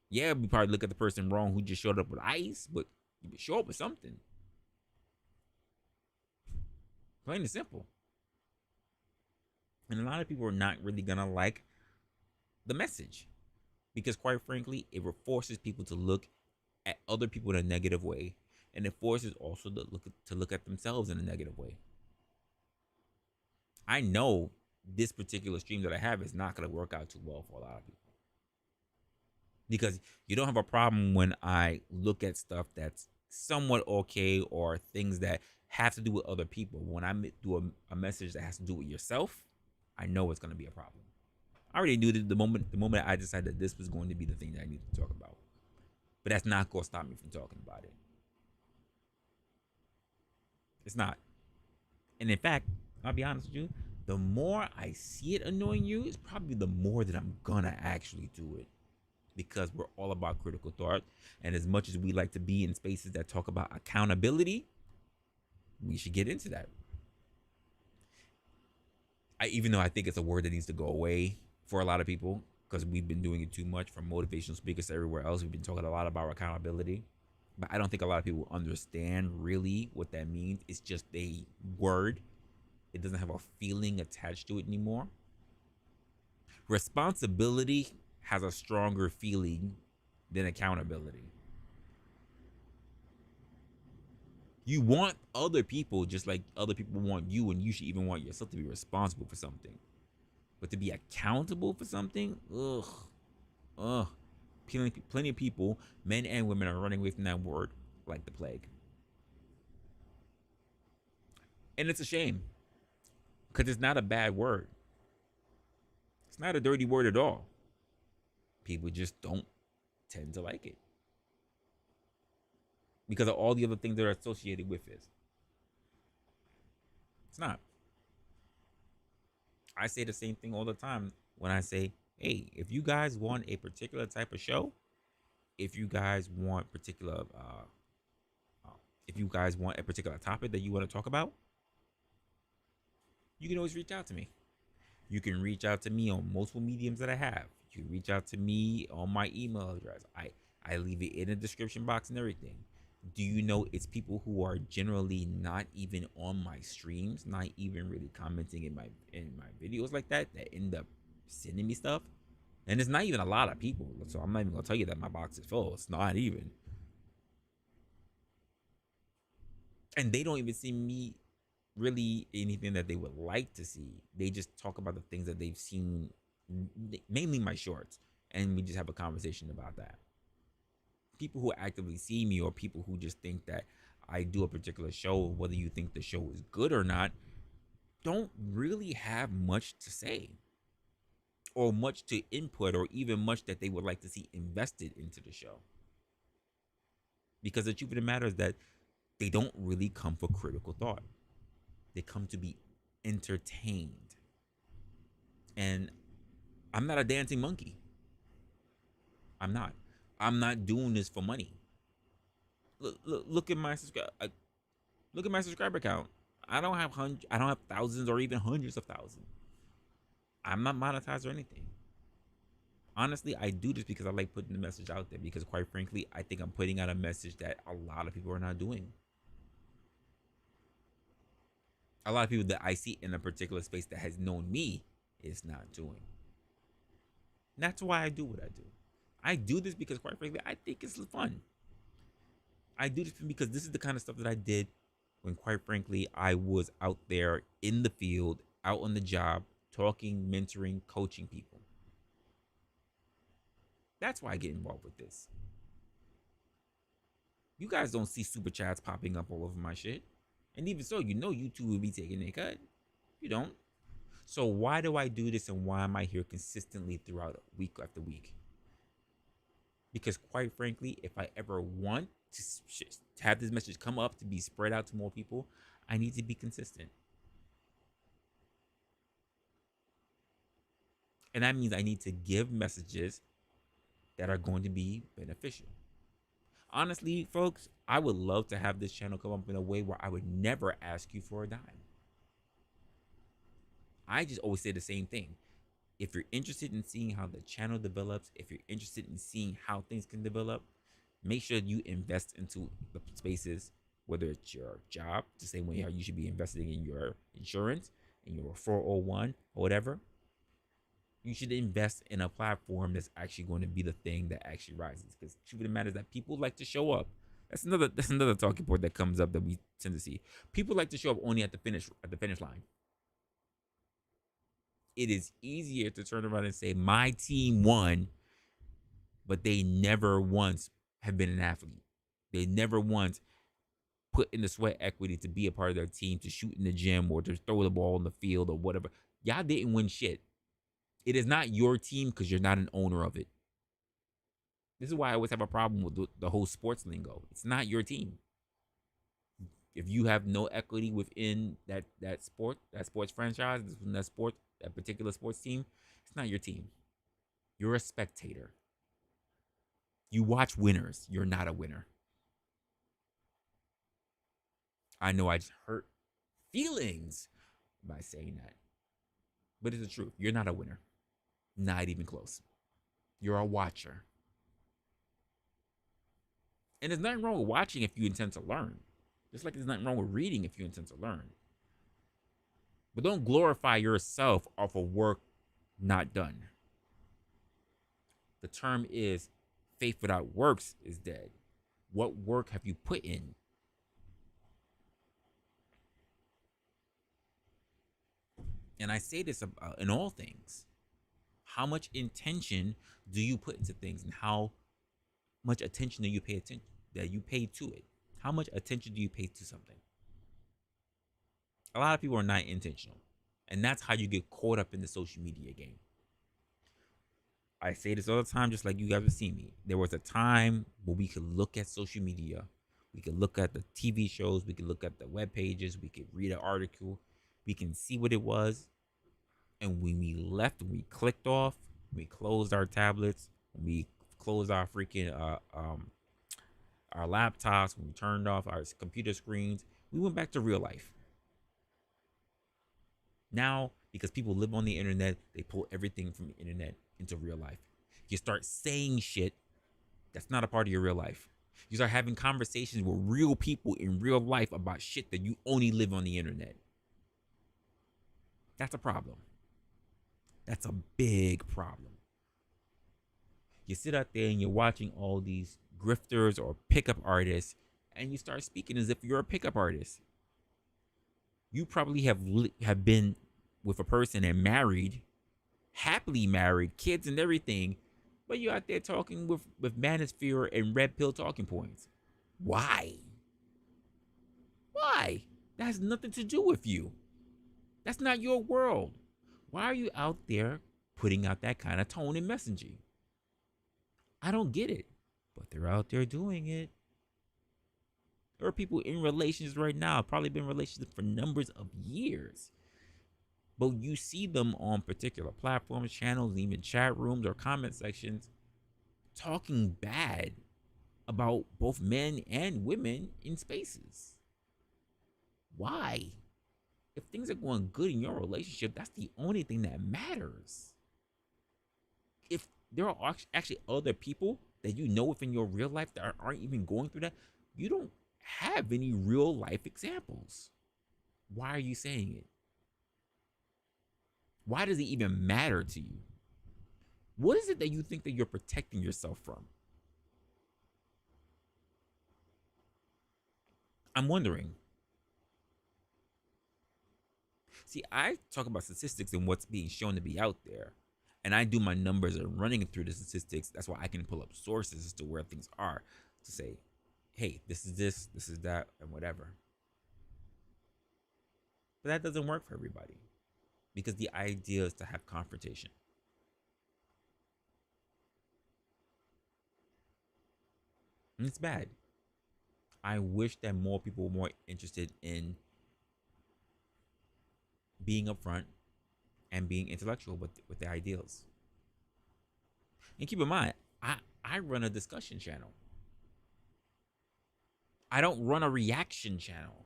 Yeah, we probably look at the person wrong who just showed up with ice, but you show up with something. Plain and simple. And a lot of people are not really gonna like the message because, quite frankly, it forces people to look at other people in a negative way, and it forces also to look at themselves in a negative way. I know this particular stream that I have is not gonna work out too well for a lot of people because you don't have a problem when I look at stuff that's somewhat okay or things that have to do with other people. When I do a message that has to do with yourself, I know it's going to be a problem. I already knew that the moment I decided that this was going to be the thing that I needed to talk about. But that's not going to stop me from talking about it. It's not. And in fact, I'll be honest with you, the more I see it annoying you, it's probably the more that I'm going to actually do it. Because we're all about critical thought. And as much as we like to be in spaces that talk about accountability, we should get into that. Even though I think it's a word that needs to go away for a lot of people because we've been doing it too much from motivational speakers to everywhere else. We've been talking a lot about accountability, but I don't think a lot of people understand really what that means. It's just a word. It doesn't have a feeling attached to it anymore. Responsibility has a stronger feeling than accountability. You want other people just like other people want you, and you should even want yourself to be responsible for something. But to be accountable for something, plenty of people, men and women, are running away from that word like the plague. And it's a shame because it's not a bad word. It's not a dirty word at all. People just don't tend to like it because of all the other things that are associated with it. It's not. I say the same thing all the time when I say, hey, if you guys want a particular type of show, if you guys want if you guys want a particular topic that you want to talk about, you can always reach out to me. You can reach out to me on multiple mediums that I have. You can reach out to me on my email address. I leave it in the description box and everything. Do you know it's people who are generally not even on my streams, not even really commenting in my videos like that end up sending me stuff? And it's not even a lot of people, so I'm not even gonna tell you that my box is full. It's not even. And they don't even see me really anything that they would like to see. They just talk about the things that they've seen, mainly my shorts, and we just have a conversation about that. People who actively see me or people who just think that I do a particular show, whether you think the show is good or not, don't really have much to say or much to input or even much that they would like to see invested into the show. Because the truth of the matter is that they don't really come for critical thought. They come to be entertained. And I'm not a dancing monkey. I'm not. I'm not doing this for money. Look at my subscriber count. I don't have thousands or even hundreds of thousands. I'm not monetized or anything. Honestly, I do this because I like putting the message out there because, quite frankly, I think I'm putting out a message that a lot of people are not doing. a lot of people that I see in a particular space that has known me is not doing. And that's why I do what I do. I do this because, quite frankly, I think it's fun. I do this because this is the kind of stuff that I did when, quite frankly, I was out there in the field, out on the job, talking, mentoring, coaching people. That's why I get involved with this. You guys don't see super chats popping up all over my shit. And even so, you know YouTube will be taking a cut. You don't. So why do I do this, and why am I here consistently throughout week after week? Because quite frankly, if I ever want to have this message come up to be spread out to more people, I need to be consistent. And that means I need to give messages that are going to be beneficial. Honestly, folks, I would love to have this channel come up in a way where I would never ask you for a dime. I just always say the same thing. If you're interested in seeing how the channel develops, if you're interested in seeing how things can develop, make sure you invest into the spaces, whether it's your job, the same way how you should be investing in your insurance, in your 401 or whatever. You should invest in a platform that's actually going to be the thing that actually rises. Because the truth of the matter is that people like to show up. That's another talking point that comes up that we tend to see. People like to show up only at the finish line. It is easier to turn around and say my team won, but they never once have been an athlete. They never once put in the sweat equity to be a part of their team, to shoot in the gym or to throw the ball in the field or whatever. Y'all didn't win shit. It is not your team because you're not an owner of it. This is why I always have a problem with the whole sports lingo. It's not your team. If you have no equity within that sports franchise, that particular sports team, it's not your team. You're a spectator. You watch winners. You're not a winner. I know I just hurt feelings by saying that, but it's the truth. You're not a winner. Not even close. You're a watcher. And there's nothing wrong with watching if you intend to learn. Just like there's nothing wrong with reading if you intend to learn. But don't glorify yourself off of work not done. The term is faith without works is dead. What work have you put in? And I say this about in all things. How much intention do you put into things, and how much attention do you pay to it? How much attention do you pay to something? A lot of people are not intentional, and that's how you get caught up in the social media game. I say this all the time, just like you guys have seen me. There was a time where we could look at social media, we could look at the TV shows, we could look at the web pages, we could read an article, we can see what it was. And when we left, we clicked off, we closed our tablets, we closed our freaking our laptops, we turned off our computer screens, we went back to real life. Now, because people live on the internet, they pull everything from the internet into real life. You start saying shit that's not a part of your real life. You start having conversations with real people in real life about shit that you only live on the internet. That's a problem. That's a big problem. You sit out there and you're watching all these grifters or pickup artists, and you start speaking as if you're a pickup artist. You probably have been with a person and married, happily married, kids and everything, but you're out there talking with manosphere and red pill talking points. Why? Why? That has nothing to do with you. That's not your world. Why are you out there putting out that kind of tone and messaging? I don't get it, but they're out there doing it. There are people in relationships right now, probably been in relationships for numbers of years, but you see them on particular platforms, channels, even chat rooms or comment sections talking bad about both men and women in spaces. Why? If things are going good in your relationship, that's the only thing that matters. If there are actually other people that you know within your real life that aren't even going through that, you don't have any real life examples. Why are you saying it? Why does it even matter to you? What is it that you think that you're protecting yourself from? I'm wondering. See, I talk about statistics and what's being shown to be out there. And I do my numbers and running through the statistics. That's why I can pull up sources as to where things are to say, hey, this is that, and whatever. But that doesn't work for everybody because the idea is to have confrontation. And it's bad. I wish that more people were more interested in being upfront and being intellectual with their ideals. And keep in mind, I run a discussion channel. I don't run a reaction channel.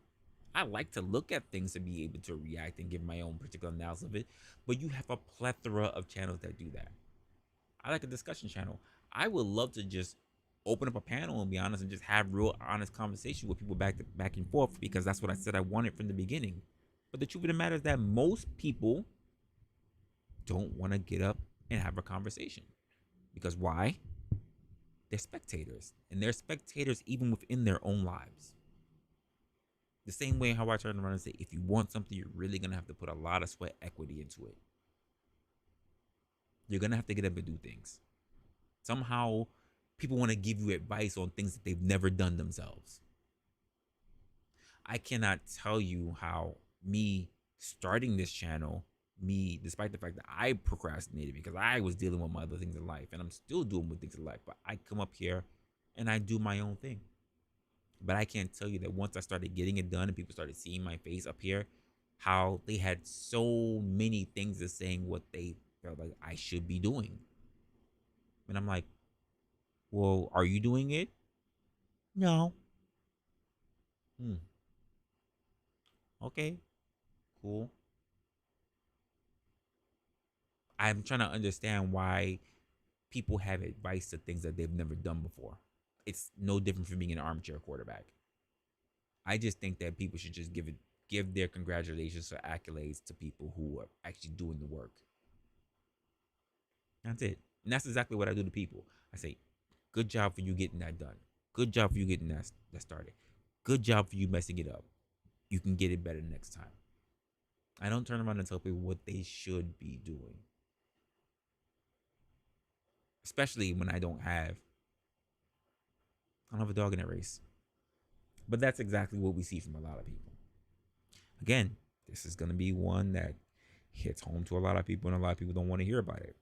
I like to look at things to be able to react and give my own particular analysis of it, but you have a plethora of channels that do that. I like a discussion channel. I would love to just open up a panel and be honest and just have real honest conversation with people back and forth because that's what I said I wanted from the beginning. But the truth of the matter is that most people don't want to get up and have a conversation. Because why? They're spectators. And they're spectators even within their own lives. The same way how I turn around and say, if you want something, you're really going to have to put a lot of sweat equity into it. You're going to have to get up and do things. Somehow, people want to give you advice on things that they've never done themselves. I cannot tell you how me starting this channel, me, despite the fact that I procrastinated because I was dealing with my other things in life, and I'm still doing with things in life, but I come up here and I do my own thing. But I can't tell you that once I started getting it done and people started seeing my face up here, how they had so many things as saying what they felt like I should be doing. And I'm like, well, are you doing it? No. Okay, cool. I'm trying to understand why people have advice to things that they've never done before. It's no different from being an armchair quarterback. I just think that people should just give their congratulations or accolades to people who are actually doing the work. That's it. And that's exactly what I do to people. I say, good job for you getting that done. Good job for you getting that started. Good job for you messing it up. You can get it better next time. I don't turn around and tell people what they should be doing. Especially when I don't have a dog in that race. But that's exactly what we see from a lot of people. Again, this is going to be one that hits home to a lot of people, and a lot of people don't want to hear about it.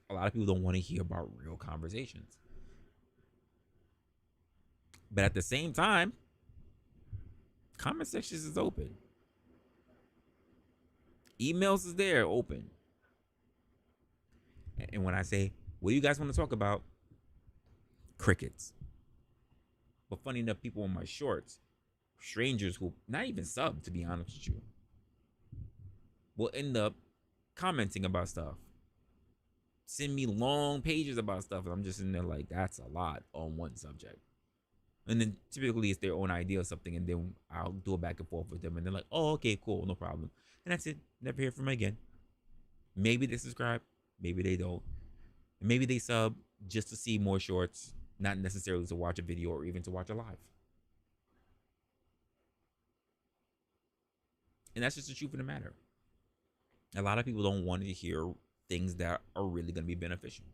A lot of people don't want to hear about real conversations. But at the same time, comment sections is open. Emails is there, open. And when I say, what do you guys want to talk about? Crickets. But funny enough, people on my shorts, strangers who not even sub, to be honest with you, will end up commenting about stuff. Send me long pages about stuff, and I'm just in there like, that's a lot on one subject. And then typically it's their own idea or something, and then I'll do a back and forth with them, and they're like, oh, okay, cool, no problem. And that's it. Never hear from them again. Maybe they subscribe, maybe they don't. And maybe they sub just to see more shorts, not necessarily to watch a video or even to watch a live. And that's just the truth of the matter. A lot of people don't want to hear things that are really going to be beneficial.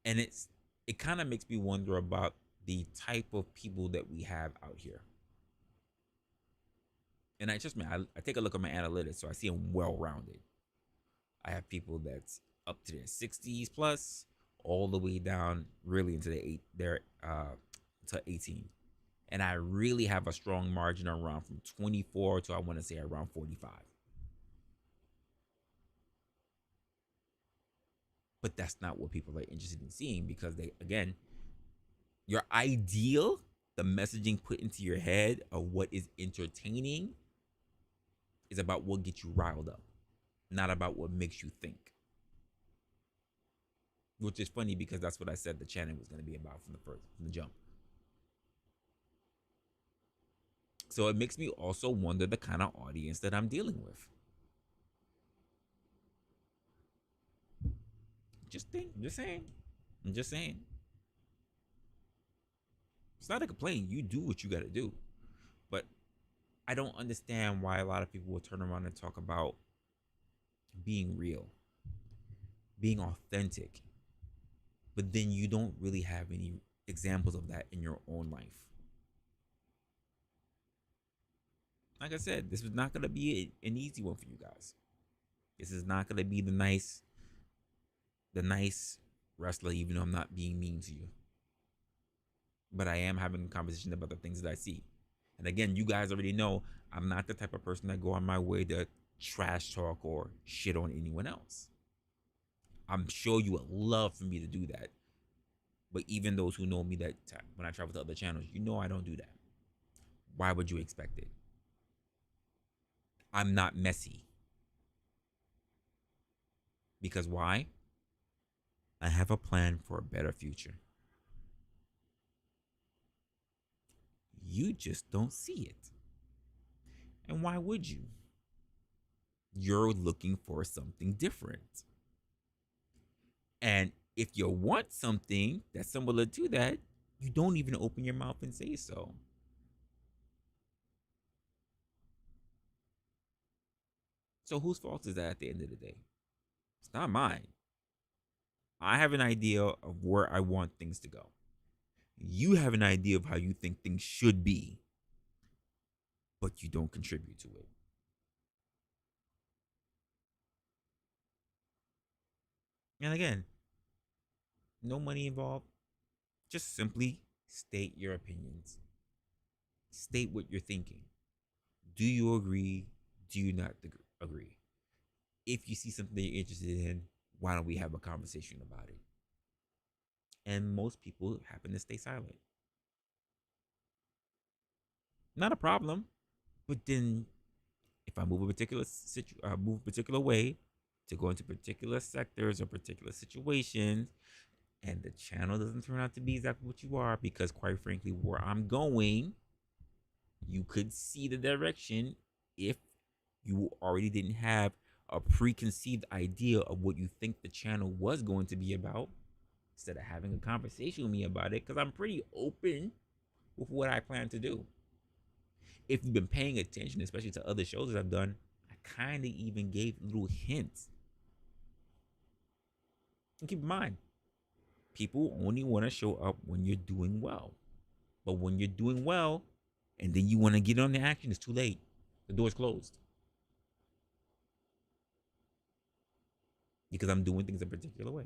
And it kind of makes me wonder about the type of people that we have out here. And I take a look at my analytics, so I see them well-rounded. I have people that's up to their 60s plus, all the way down really into to 18. And I really have a strong margin around from 24 to I want to say around 45. But that's not what people are interested in seeing because your ideal, the messaging put into your head of what is entertaining is about what gets you riled up, not about what makes you think. Which is funny because that's what I said the channel was going to be about from the jump. So it makes me also wonder the kind of audience that I'm dealing with. Just saying. I'm just saying. It's not a complaint. You do what you got to do. But I don't understand why a lot of people will turn around and talk about being real, being authentic, but then you don't really have any examples of that in your own life. Like I said, this is not going to be an easy one for you guys. This is not going to be the nice wrestler, even though I'm not being mean to you. But I am having a conversation about the things that I see. And again, you guys already know I'm not the type of person that go on my way to trash talk or shit on anyone else. I'm sure you would love for me to do that. But even those who know me, that when I travel to other channels, you know I don't do that. Why would you expect it? I'm not messy. Because why? I have a plan for a better future. You just don't see it. And why would you? You're looking for something different. And if you want something that's similar to that, you don't even open your mouth and say so. So whose fault is that at the end of the day? It's not mine. I have an idea of where I want things to go. You have an idea of how you think things should be, but you don't contribute to it. And again, no money involved. Just simply state your opinions. State what you're thinking. Do you agree? Do you not agree? If you see something that you're interested in, why don't we have a conversation about it? And most people happen to stay silent. Not a problem, but then if I move a particular way to go into particular sectors or particular situations, and the channel doesn't turn out to be exactly what you are, because quite frankly, where I'm going, you could see the direction if you already didn't have a preconceived idea of what you think the channel was going to be about, instead of having a conversation with me about it, because I'm pretty open with what I plan to do. If you've been paying attention, especially to other shows that I've done, I kind of even gave little hints. And keep in mind, people only want to show up when you're doing well. But when you're doing well and then you want to get on the action, it's too late. The door's closed. Because I'm doing things a particular way.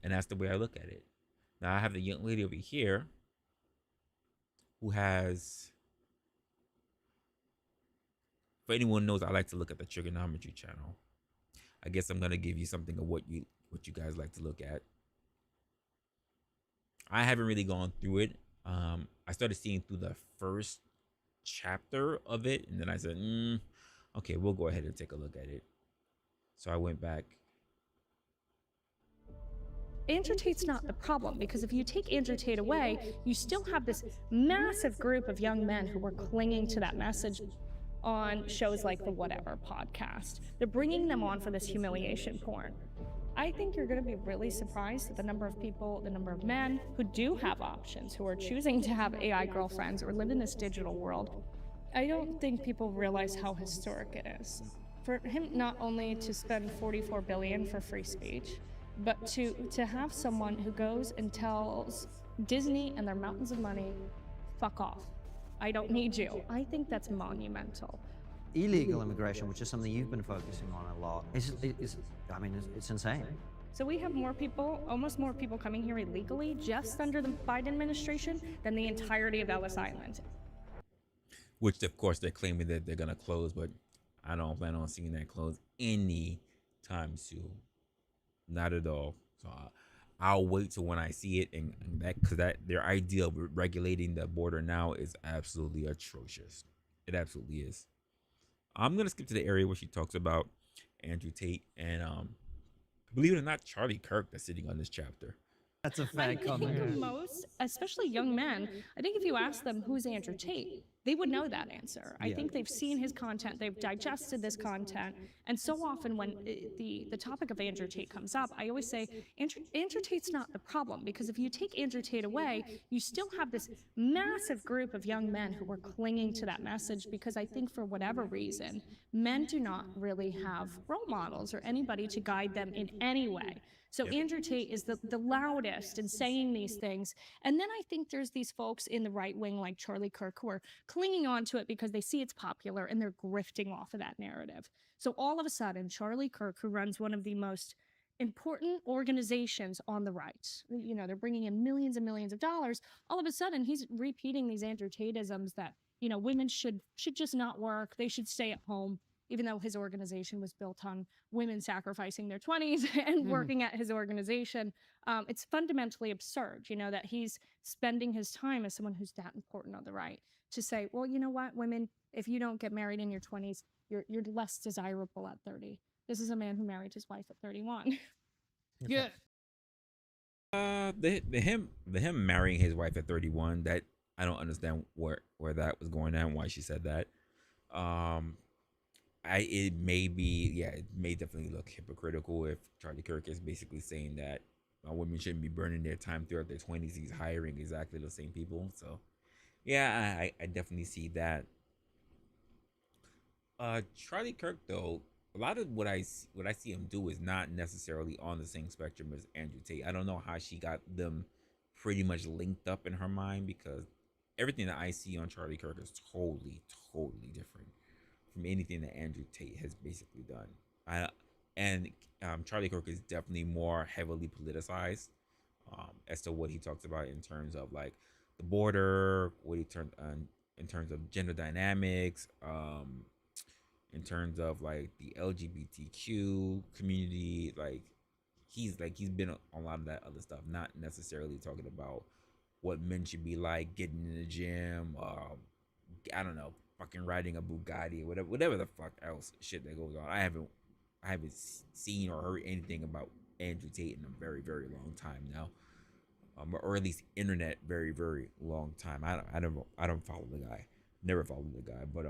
And that's the way I look at it. Now I have the young lady over here who has, for anyone who knows, I like to look at the trigonometry channel. I guess I'm gonna give you something of what you guys like to look at. I haven't really gone through it. I started seeing through the first chapter of it, and then I said, okay, we'll go ahead and take a look at it. So I went back. Andrew Tate's not the problem, because if you take Andrew Tate away, you still have this massive group of young men who were clinging to that message on shows like the Whatever podcast. They're bringing them on for this humiliation porn. I think you're going to be really surprised at the number of people, the number of men who do have options, who are choosing to have AI girlfriends or live in this digital world. I don't think people realize how historic it is. For him not only to spend $44 billion for free speech, but to have someone who goes and tells Disney and their mountains of money, fuck off. I don't need you. I think that's monumental. Illegal immigration, which is something you've been focusing on a lot, it's insane. So we have more people, almost more people coming here illegally just under the Biden administration than the entirety of Ellis Island. Which, of course, they're claiming that they're going to close, but I don't plan on seeing that close any time soon. Not at all. So I'll wait till when I see it, and that, because that their idea of regulating the border now is absolutely atrocious. It absolutely is. I'm gonna skip to the area where she talks about Andrew Tate and believe it or not, Charlie Kirk that's sitting on this chapter. That's a I fair think comment. most, especially young men, I think if you ask them who's Andrew Tate, they would know that answer. I Yeah. think they've seen his content, they've digested this content, and so often when the topic of Andrew Tate comes up, I always say Andrew Tate's not the problem, because if you take Andrew Tate away, you still have this massive group of young men who are clinging to that message, because I think for whatever reason, men do not really have role models or anybody to guide them in any way. So Andrew Tate is the loudest in saying these things. And then I think there's these folks in the right wing like Charlie Kirk who are clinging on to it because they see it's popular and they're grifting off of that narrative. So all of a sudden, Charlie Kirk, who runs one of the most important organizations on the right, you know, they're bringing in millions and millions of dollars, all of a sudden he's repeating these Andrew Tate-isms that, you know, women should just not work, they should stay at home, even though his organization was built on women sacrificing their 20s and working at his organization. It's fundamentally absurd, you know, that he's spending his time as someone who's that important on the right to say, well, you know what, women, if you don't get married in your 20s, you're less desirable at 30. This is a man who married his wife at 31. Yeah. The him marrying his wife at 31, that I don't understand where that was going at and why she said that. It may be, yeah, it may definitely look hypocritical if Charlie Kirk is basically saying that women shouldn't be burning their time throughout their 20s. He's hiring exactly the same people. So yeah, I definitely see that. Charlie Kirk, though, a lot of what I see him do is not necessarily on the same spectrum as Andrew Tate. I don't know how she got them pretty much linked up in her mind, because everything that I see on Charlie Kirk is totally different from anything that Andrew Tate has basically done. And Charlie Kirk is definitely more heavily politicized as to what he talks about in terms of like the border, what he turned on in terms of gender dynamics, in terms of like the LGBTQ community. He's been on a lot of that other stuff, not necessarily talking about what men should be like, getting in the gym, I don't know, fucking riding a Bugatti, or whatever the fuck else shit that goes on. I haven't seen or heard anything about Andrew Tate in a very long time now, or at least internet very long time. I don't follow the guy, never followed the guy, but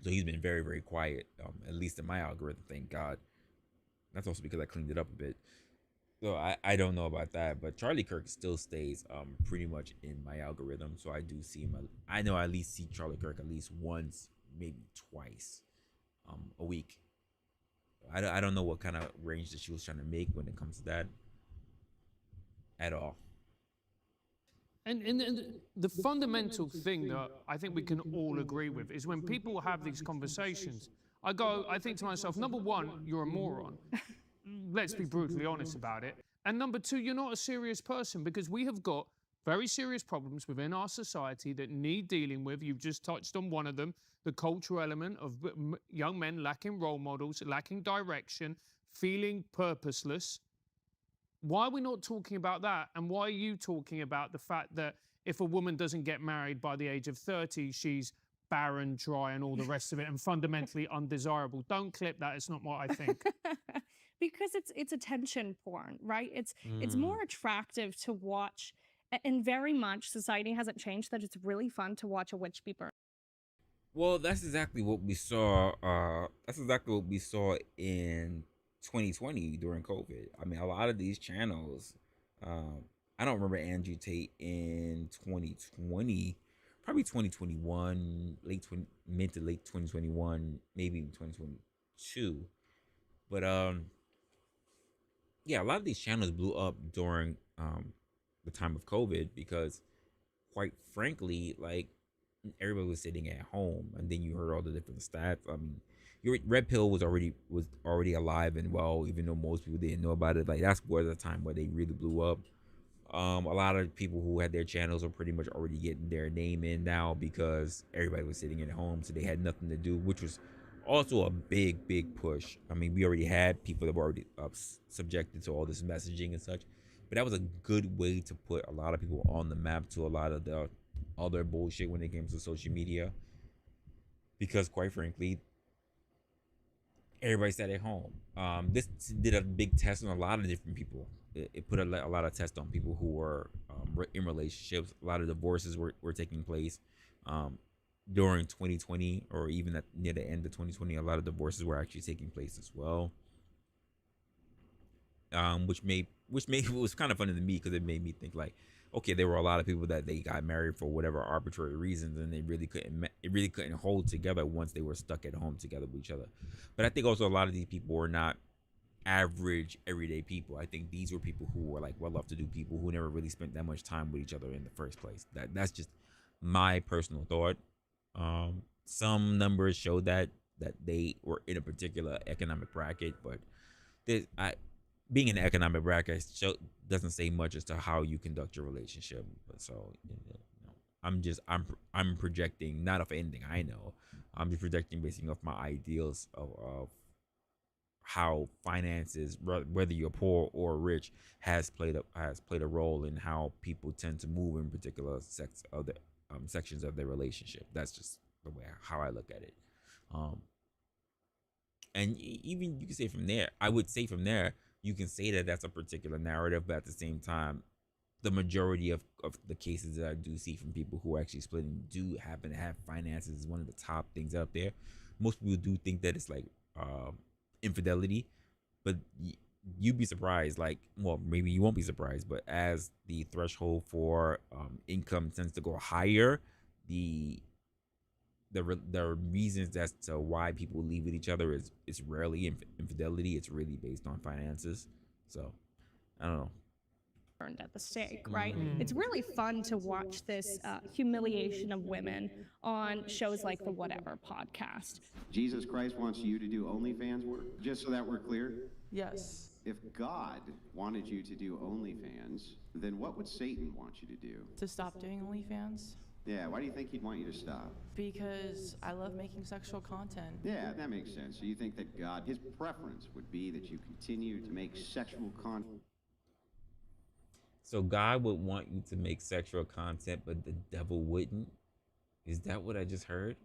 so he's been very quiet, at least in my algorithm. Thank God. That's also because I cleaned it up a bit. So I don't know about that, but Charlie Kirk still stays pretty much in my algorithm. So I do see him. I know I at least see Charlie Kirk at least once, maybe twice, a week. I don't know what kind of range that she was trying to make when it comes to that at all. And the fundamental thing that I think we can all agree with is when people have these conversations, I think to myself, number one, you're a moron. Let's be brutally honest about it. And number two, you're not a serious person, because we have got very serious problems within our society that need dealing with. You've just touched on one of them, the cultural element of young men lacking role models, lacking direction, feeling purposeless. Why are we not talking about that? And why are you talking about the fact that if a woman doesn't get married by the age of 30, she's barren, dry, and all the rest of it, and fundamentally undesirable? Don't clip that. It's not what I think. Because it's attention porn, right? It's more attractive to watch, and very much society hasn't changed that it's really fun to watch a witch be burned. Well, that's exactly what we saw. That's exactly what we saw in 2020 during COVID. I mean, a lot of these channels. I don't remember Andrew Tate in 2020, probably 2021, mid to late 2021, maybe even 2022. But yeah, a lot of these channels blew up during the time of COVID because, quite frankly, like everybody was sitting at home, and then you heard all the different stats. I mean, your Red Pill was already alive and well, even though most people didn't know about it. Like that's where the time where they really blew up. A lot of people who had their channels are pretty much already getting their name in now because everybody was sitting at home, so they had nothing to do, which was also a big push. I mean, we already had people that were already subjected to all this messaging and such, but that was a good way to put a lot of people on the map to a lot of the other bullshit when it came to social media, because quite frankly, everybody sat at home. This did a big test on a lot of different people. it put a lot of tests on people who were in relationships. A lot of divorces were taking place during 2020, or even near the end of 2020. A lot of divorces were actually taking place as well, which made it was kind of funny to me because it made me think like, okay, there were a lot of people that they got married for whatever arbitrary reasons, and they really couldn't hold together once they were stuck at home together with each other. But I think also a lot of these people were not average everyday people. I think these were people who were like well-off-to-do people who never really spent that much time with each other in the first place. That's just my personal thought. Some numbers show that they were in a particular economic bracket, but I being in an economic bracket doesn't say much as to how you conduct your relationship. But so I'm projecting not of anything I know. I'm just projecting basing off my ideals of how finances, whether you're poor or rich, has played a role in how people tend to move in particular sections of their relationship. That's just the way how I look at it. And even you can say from there, I would say from there, you can say that that's a particular narrative, but at the same time, the majority of the cases that I do see from people who are actually splitting do happen to have finances as one of the top things out there. Most people do think that it's like infidelity, but you'd be surprised. Like, well, maybe you won't be surprised, but as the threshold for income tends to go higher, the reasons as to why people leave with each other is rarely infidelity. It's really based on finances. So I don't know. At the stake, right? It's really fun to watch this humiliation of women on shows like the Whatever podcast. Jesus Christ wants you to do OnlyFans work? Just so that we're clear? Yes. If God wanted you to do OnlyFans, then what would Satan want you to do? To stop doing OnlyFans? Yeah, why do you think he'd want you to stop? Because I love making sexual content. Yeah, that makes sense. So you think that God, his preference would be that you continue to make sexual content? So God would want you to make sexual content, but the devil wouldn't? Is that what I just heard?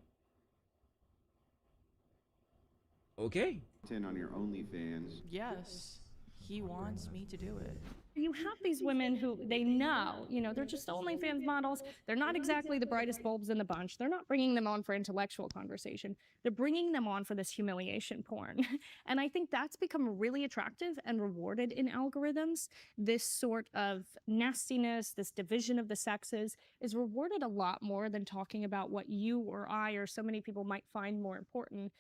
Okay. On your OnlyFans. Yes, he wants me to do it. You have these women who they know, they're just OnlyFans models. They're not exactly the brightest bulbs in the bunch. They're not bringing them on for intellectual conversation. They're bringing them on for this humiliation porn. And I think that's become really attractive and rewarded in algorithms. This sort of nastiness, this division of the sexes is rewarded a lot more than talking about what you or I or so many people might find more important.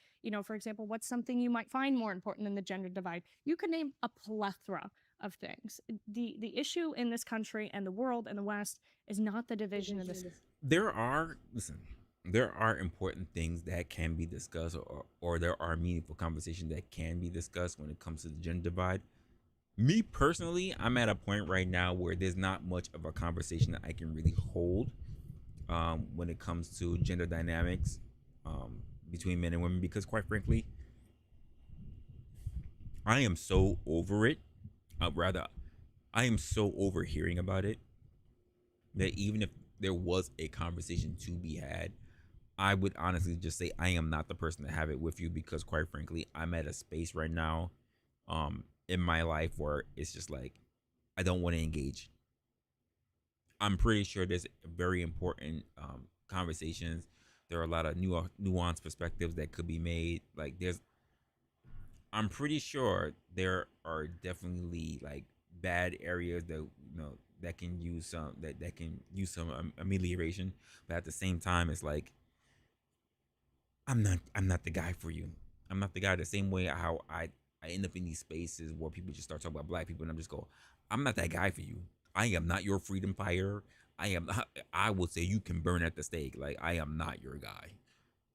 For example, what's something you might find more important than the gender divide? You could name a plethora of things. The issue in this country and the world and the West is not the division of this. There are important things that can be discussed, or there are meaningful conversations that can be discussed when it comes to the gender divide. Me personally, I'm at a point right now where there's not much of a conversation that I can really hold when it comes to gender dynamics between men and women, because quite frankly, I am so over it. I am so over hearing about it that even if there was a conversation to be had, I would honestly just say I am not the person to have it with you, because quite frankly, I'm at a space right now in my life where it's just like I don't want to engage. I'm pretty sure there's very important conversations. There are a lot of nuanced perspectives that could be made. Like I'm pretty sure there are definitely like bad areas that that can use some amelioration, but at the same time, it's like I'm not the guy for you. I'm not the guy. The same way how I end up in these spaces where people just start talking about black people, and I'm just go, I'm not that guy for you. I am not your freedom fighter. I will say you can burn at the stake. Like, I am not your guy.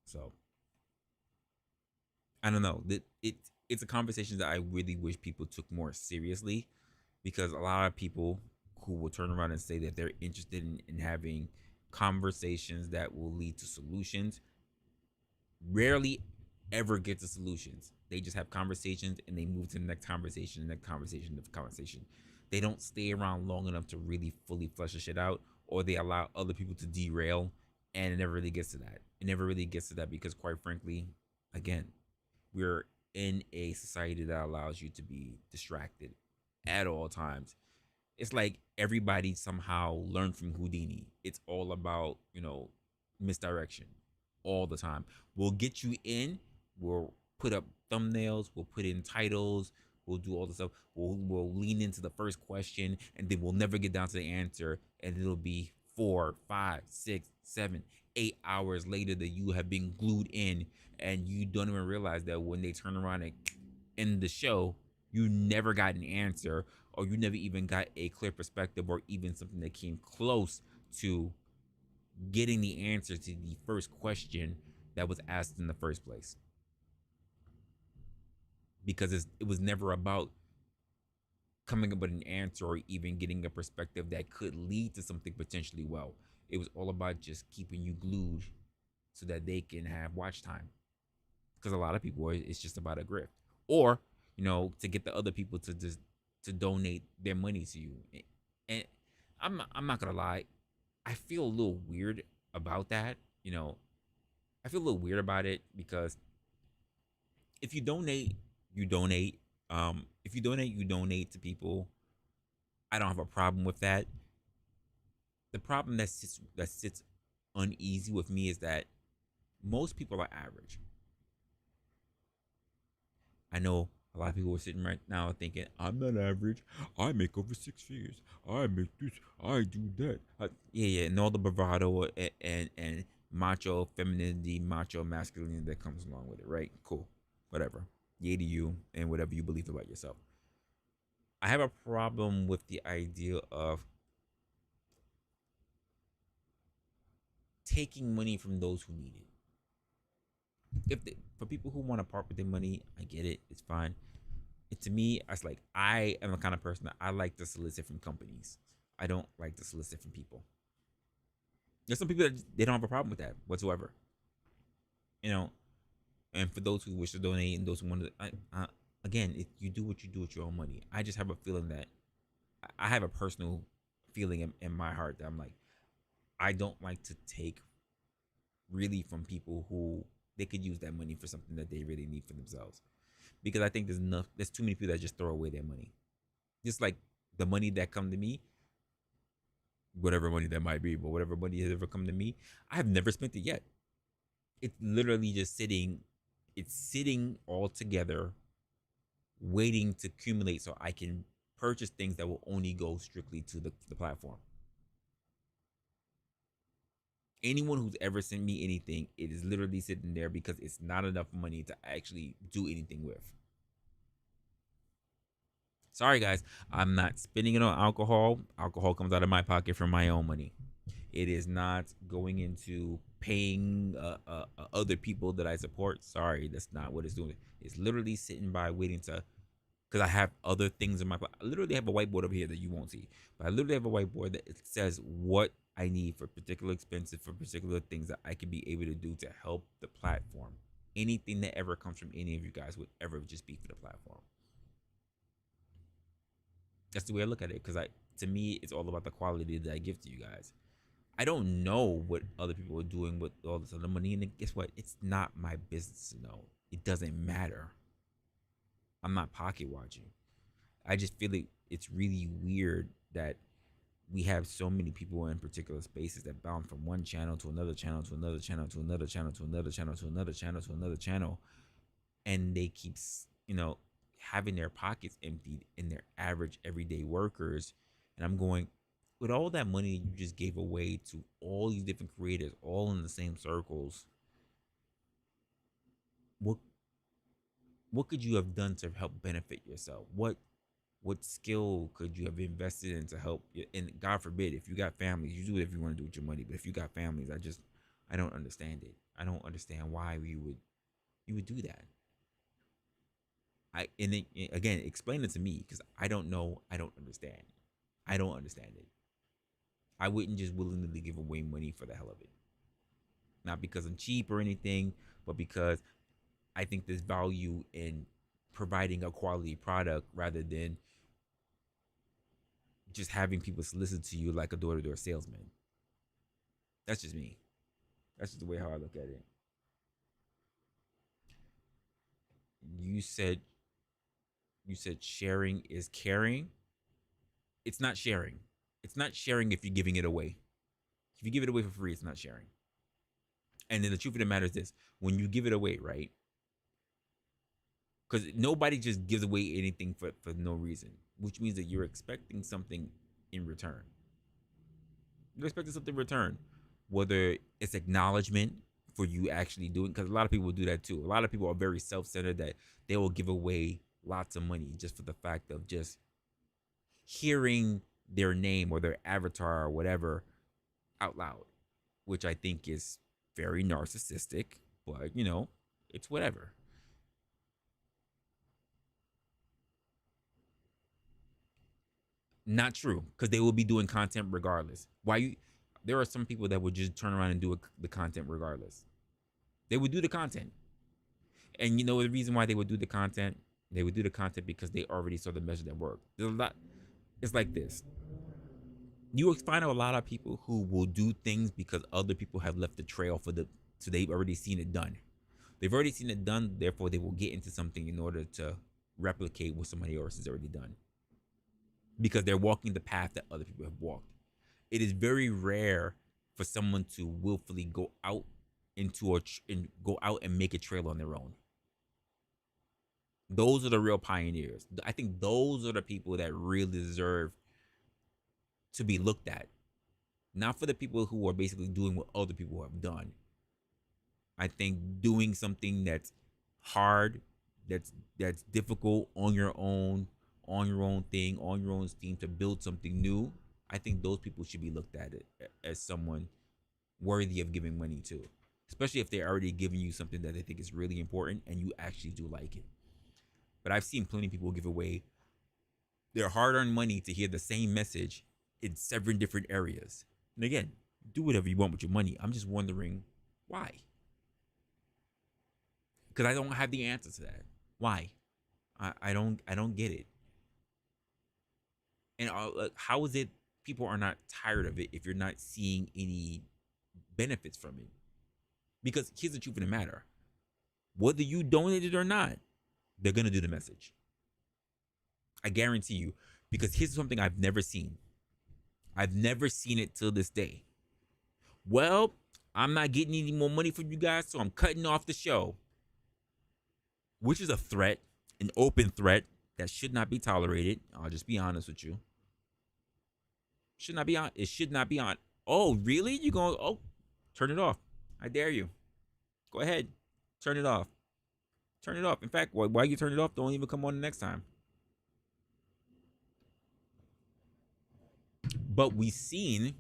So I don't know. It's a conversation that I really wish people took more seriously, because a lot of people who will turn around and say that they're interested in having conversations that will lead to solutions rarely ever get to solutions. They just have conversations and they move to the next conversation, the next conversation, the conversation. They don't stay around long enough to really fully flesh the shit out, or they allow other people to derail, and it never really gets to that. It never really gets to that because, quite frankly, again, we're in a society that allows you to be distracted at all times. It's like everybody somehow learned from Houdini. It's all about, misdirection all the time. We'll get you in, we'll put up thumbnails, we'll put in titles, we'll do all the stuff. We'll lean into the first question, and then we'll never get down to the answer, and it'll be 4, 5, 6, 7, 8 hours later that you have been glued in, and you don't even realize that when they turn around and end the show, you never got an answer, or you never even got a clear perspective, or even something that came close to getting the answer to the first question that was asked in the first place. Because it was never about coming up with an answer or even getting a perspective that could lead to something potentially well. It was all about just keeping you glued so that they can have watch time. Because a lot of people, it's just about a grift, or to get the other people to donate their money to you. And I'm not gonna lie, I feel a little weird about that. I feel a little weird about it because if you donate, you donate. If you donate, you donate to people. I don't have a problem with that. The problem that sits uneasy with me is that most people are average. I know a lot of people are sitting right now thinking, I'm not average. I make over 6 figures. I make this. I do that. Yeah, and all the bravado and macho femininity, macho masculinity that comes along with it, right? Cool. Whatever. Yay to you and whatever you believe about yourself. I have a problem with the idea of taking money from those who need it. For people who want to part with their money, I get it. It's fine. To me, I am the kind of person that I like to solicit from companies. I don't like to solicit from people. There's some people that they don't have a problem with that whatsoever. And for those who wish to donate and those who want to, again, you do what you do with your own money. I just have a feeling that I have a personal feeling in my heart that I'm like, I don't like to take really from people who they could use that money for something that they really need for themselves. Because I think there's too many people that just throw away their money. Just like the money that come to me, whatever money that might be, but whatever money has ever come to me, I have never spent it yet. It's literally just sitting. It's sitting all together, waiting to accumulate so I can purchase things that will only go strictly to the platform. Anyone who's ever sent me anything, it is literally sitting there because it's not enough money to actually do anything with. Sorry, guys, I'm not spending it on alcohol. Alcohol comes out of my pocket from my own money. It is not going into paying other people that I support. Sorry, that's not what it's doing. It's literally sitting by waiting to, because I have other things in my pocket. I literally have a whiteboard over here that you won't see, but I literally have a whiteboard that it says what I need for particular expenses, for particular things that I could be able to do to help the platform. Anything that ever comes from any of you guys would ever just be for the platform. That's the way I look at it, because to me, it's all about the quality that I give to you guys. I don't know what other people are doing with all this other money, and guess what? It's not my business to know. It doesn't matter. I'm not pocket watching. I just feel like it's really weird that we have so many people in particular spaces that bounce from one channel to another channel to another channel to another channel to another channel to another channel to another channel, and they keep having their pockets emptied in their average everyday workers. And I'm going, with all that money you just gave away to all these different creators, all in the same circles, what could you have done to help benefit yourself? What skill could you have invested in to help? And God forbid, if you got families, you do whatever you want to do with your money. But if you got families, I don't understand it. I don't understand why you would do that. Again, explain it to me, because I don't know. I don't understand. I don't understand it. I wouldn't just willingly give away money for the hell of it. Not because I'm cheap or anything, but because I think there's value in providing a quality product rather than just having people solicit to you like a door-to-door salesman. That's just me. That's just the way how I look at it. You said sharing is caring. it's not sharing. It's not sharing if you're giving it away. If you give it away for free, it's not sharing. And then the truth of the matter is this: when you give it away, right? Because nobody just gives away anything for no reason, which means that you're expecting something in return. You're expecting something in return, whether it's acknowledgement for you actually doing, because a lot of people do that too. A lot of people are very self-centered that they will give away lots of money just for the fact of just hearing their name or their avatar or whatever out loud, which I think is very narcissistic, but it's whatever. Not true, because they will be doing content regardless. Why you? There are some people that would just turn around and do the content regardless. They would do the content, and the reason why they would do the content, they would do the content because they already saw the message that worked. There's a lot. It's like this. You will find out a lot of people who will do things because other people have left the trail so they've already seen it done. They've already seen it done, therefore they will get into something in order to replicate what somebody else has already done, because they're walking the path that other people have walked. It is very rare for someone to willfully go out and make a trail on their own. Those are the real pioneers. I think those are the people that really deserve to be looked at, not for the people who are basically doing what other people have done. I think doing something that's hard, that's difficult on your own thing, on your own steam, to build something new, I think those people should be looked at as someone worthy of giving money to, especially if they're already giving you something that they think is really important and you actually do like it. But I've seen plenty of people give away their hard-earned money to hear the same message in 7 different areas. And again, do whatever you want with your money. I'm just wondering why. Because I don't have the answer to that. Why? I don't get it. And how is it people are not tired of it if you're not seeing any benefits from it? Because here's the truth of the matter: whether you donate it or not, they're gonna do the message. I guarantee you. Because here's something I've never seen. I've never seen it till this day. Well, I'm not getting any more money from you guys, so I'm cutting off the show. Which is a threat, an open threat that should not be tolerated. I'll just be honest with you. Should not be on. It should not be on. Oh, really? You going? Oh, turn it off. I dare you. Go ahead. Turn it off. Turn it off. In fact, why you turn it off? Don't even come on the next time. But we've seen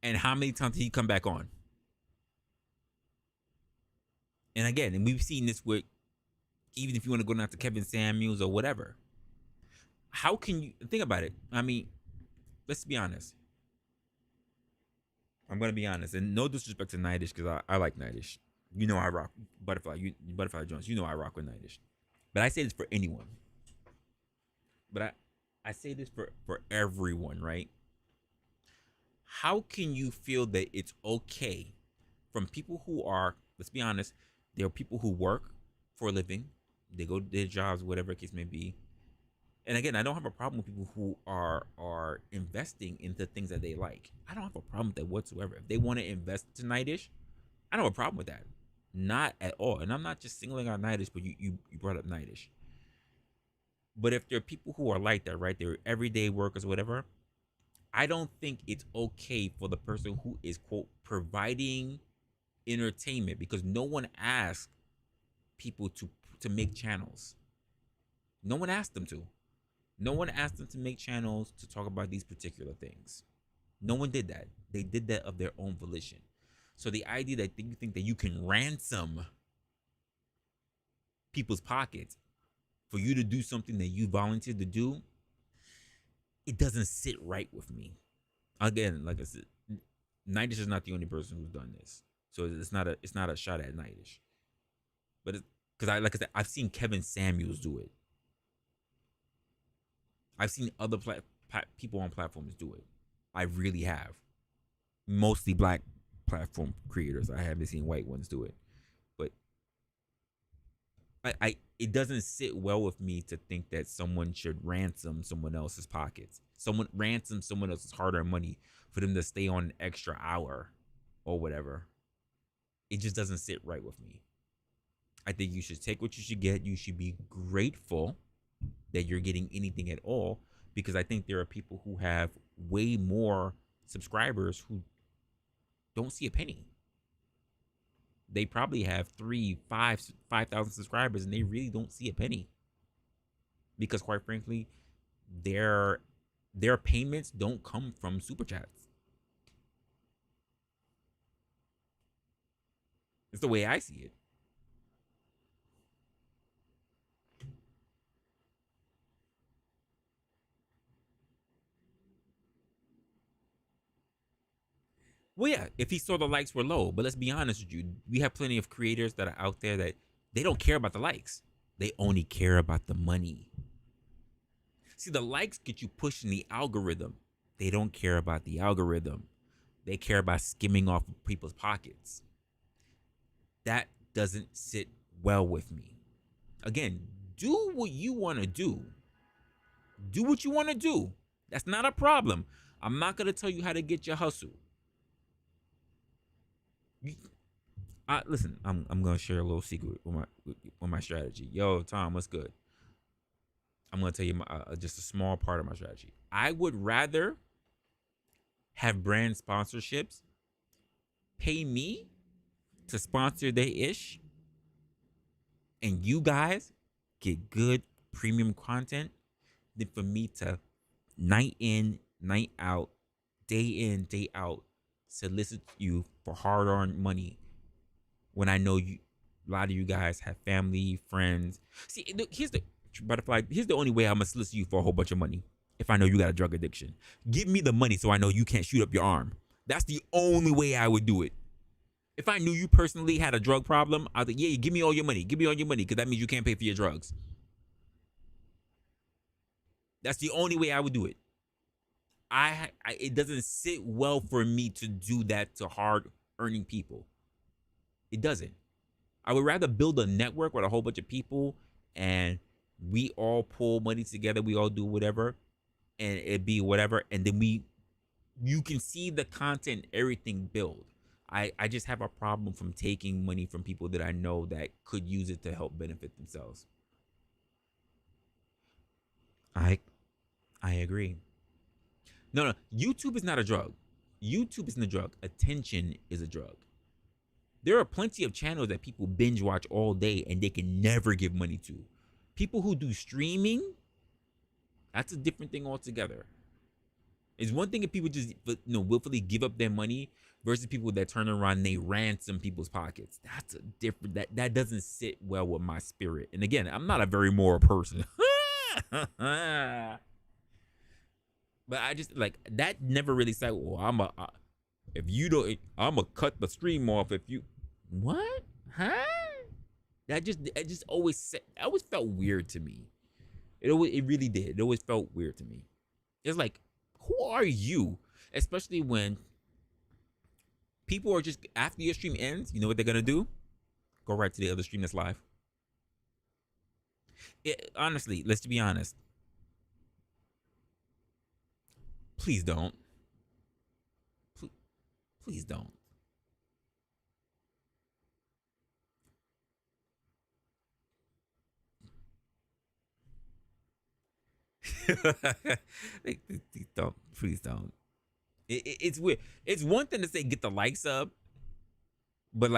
and how many times did he come back on? And again, and we've seen this with, even if you want to go down to Kevin Samuels or whatever. How can you think about it? I mean, let's be honest. I'm gonna be honest, and no disrespect to Nightish, because I like Nightish. You know I rock Butterfly Jones. You know I rock with Nightish. But I say this for anyone. But I say this for everyone, right? How can you feel that it's okay from people who are, let's be honest, there are people who work for a living, they go to their jobs, whatever the case may be. And again, I don't have a problem with people who are investing into things that they like. I don't have a problem with that whatsoever. If they want to invest to Nightish, I don't have a problem with that. Not at all. And I'm not just singling out Nightish, but you brought up Nightish. But if there are people who are like that, right? They're everyday workers, whatever. I don't think it's okay for the person who is, quote, providing entertainment, because no one asked people to make channels. No one asked them to. No one asked them to make channels to talk about these particular things. No one did that. They did that of their own volition. So the idea that you think that you can ransom people's pockets for you to do something that you volunteered to do, it doesn't sit right with me. Again, like I said, Nightish is not the only person who's done this, so it's not a shot at Nightish. But because like I said, I've seen Kevin Samuels do it. I've seen other people on platforms do it. I really have. Mostly black platform creators. I haven't seen white ones do it. But it doesn't sit well with me to think that someone should ransom someone else's pockets. Someone ransom someone else's hard-earned money for them to stay on an extra hour or whatever. It just doesn't sit right with me. I think you should take what you should get. You should be grateful that you're getting anything at all, because I think there are people who have way more subscribers who don't see a penny. They probably have 5,000 subscribers and they really don't see a penny, because quite frankly, their payments don't come from super chats. It's the way I see it. Well, yeah, if he saw the likes were low, but let's be honest with you, we have plenty of creators that are out there that they don't care about the likes. They only care about the money. See, the likes get you pushed in the algorithm. They don't care about the algorithm. They care about skimming off of people's pockets. That doesn't sit well with me. Again, do what you want to do. Do what you want to do. That's not a problem. I'm not going to tell you how to get your hustle. Listen, I'm gonna share a little secret with my strategy. Yo, Tom, what's good? I'm gonna tell you just a small part of my strategy. I would rather have brand sponsorships pay me to sponsor their ish, and you guys get good premium content, than for me to night in, night out, day in, day out, solicit you for hard-earned money when I know a lot of you guys have family, friends. See, here's the butterfly. Here's the only way I'm gonna solicit you for a whole bunch of money. If I know you got a drug addiction, give me the money so I know you can't shoot up your arm. That's the only way I would do it. If I knew you personally had a drug problem, I'd be like, yeah, give me all your money. Give me all your money, because that means you can't pay for your drugs. That's the only way I would do it. It doesn't sit well for me to do that to hard-earning people. It doesn't. I would rather build a network with a whole bunch of people and we all pull money together, we all do whatever, and it be whatever, and then you can see the content, everything build. I just have a problem from taking money from people that I know that could use it to help benefit themselves. I agree. No, YouTube is not a drug. YouTube isn't a drug. Attention is a drug. There are plenty of channels that people binge watch all day and they can never give money to. People who do streaming, that's a different thing altogether. It's one thing if people just willfully give up their money versus people that turn around and they ransom people's pockets. That's a different, that doesn't sit well with my spirit. And again, I'm not a very moral person. But I just like that never really said, well, if you don't, I'm gonna cut the stream off if you, what? Huh? It just always felt weird to me. It really did. It always felt weird to me. It's like, who are you? Especially when people are just, after your stream ends, you know what they're gonna do? Go right to the other stream that's live. Honestly, let's be honest. Please don't. Please don't. Don't. Please don't. It's weird. It's one thing to say get the likes up, but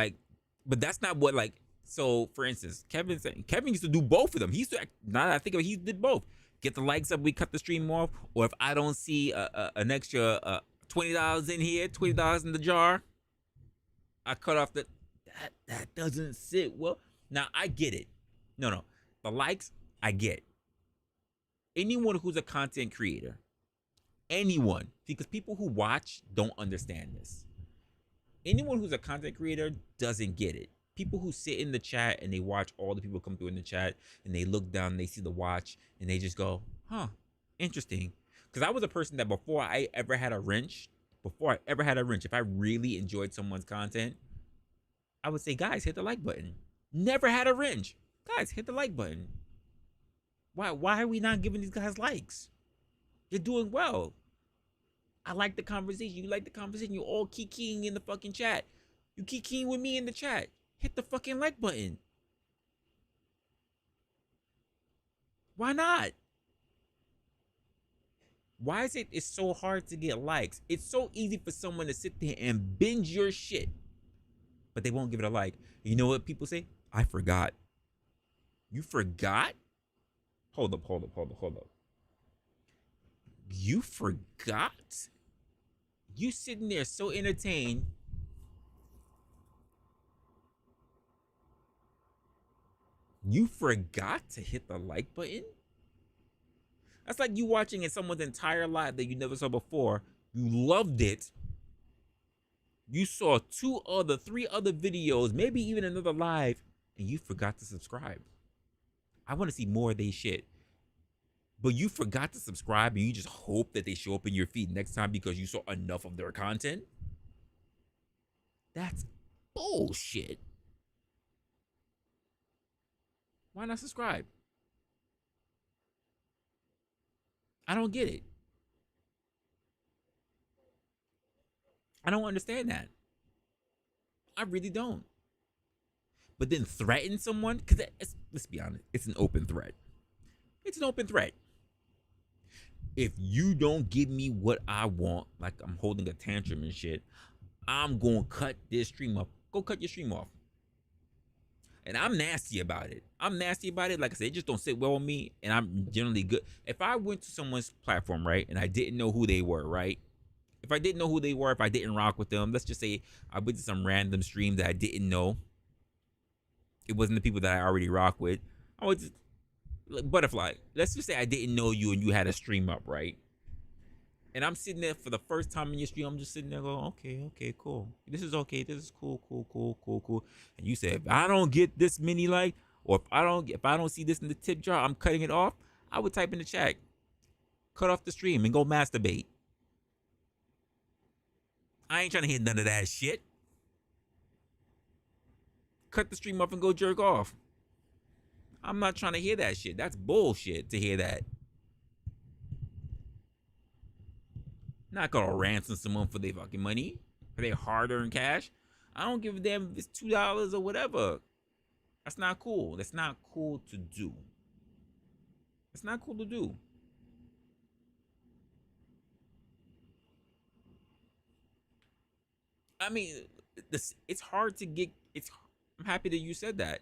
that's not what like. So for instance, Kevin used to do both of them. He used to, now that I think of it, he did both. Get the likes up, we cut the stream off, or if I don't see an extra $20 in here, $20 in the jar, I cut off that doesn't sit well. Now I get it. No. The likes, I get. Anyone who's a content creator, anyone, because people who watch don't understand this. Anyone who's a content creator doesn't get it. People who sit in the chat and they watch all the people come through in the chat and they look down and they see the watch and they just go, huh, interesting. Because I was a person that before I ever had a wrench, if I really enjoyed someone's content, I would say, guys, hit the like button. Never had a wrench. Guys, hit the like button. Why are we not giving these guys likes? You're doing well. I like the conversation. You like the conversation. You all kikiing in the fucking chat. You kikiing with me in the chat. Hit the fucking like button. Why not? Why is it's so hard to get likes? It's so easy for someone to sit there and binge your shit, but they won't give it a like. You know what people say? I forgot. You forgot? Hold up. You forgot? You sitting there so entertained. You forgot to hit the like button? That's like you watching in someone's entire life that you never saw before. You loved it. You saw 3 other videos, maybe even another live, and you forgot to subscribe. I want to see more of their shit. But you forgot to subscribe and you just hope that they show up in your feed next time because you saw enough of their content? That's bullshit. Why not subscribe? I don't get it. I don't understand that. I really don't. But then threaten someone? Because let's be honest, it's an open threat. It's an open threat. If you don't give me what I want, like I'm holding a tantrum and shit, I'm going to cut this stream off. Go cut your stream off. And I'm nasty about it. Like I said, it just don't sit well with me, and I'm generally good. If I went to someone's platform, right, and I didn't know who they were, right? If I didn't know who they were, if I didn't rock with them, let's just say I went to some random stream that I didn't know. It wasn't the people that I already rock with. I was just, like, Butterfly, let's just say I didn't know you and you had a stream up, right? And I'm sitting there for the first time in your stream. I'm just sitting there going, okay, cool. This is okay. This is cool. And you said, if I don't get this many likes, or if I don't see this in the tip jar, I'm cutting it off. I would type in the chat, cut off the stream and go masturbate. I ain't trying to hear none of that shit. Cut the stream off and go jerk off. I'm not trying to hear that shit. That's bullshit to hear that. Not gonna ransom someone for their fucking money, for their hard-earned cash. I don't give a damn if it's $2 or whatever. That's not cool. That's not cool to do. It's not cool to do. I mean, it's hard to get. I'm happy that you said that.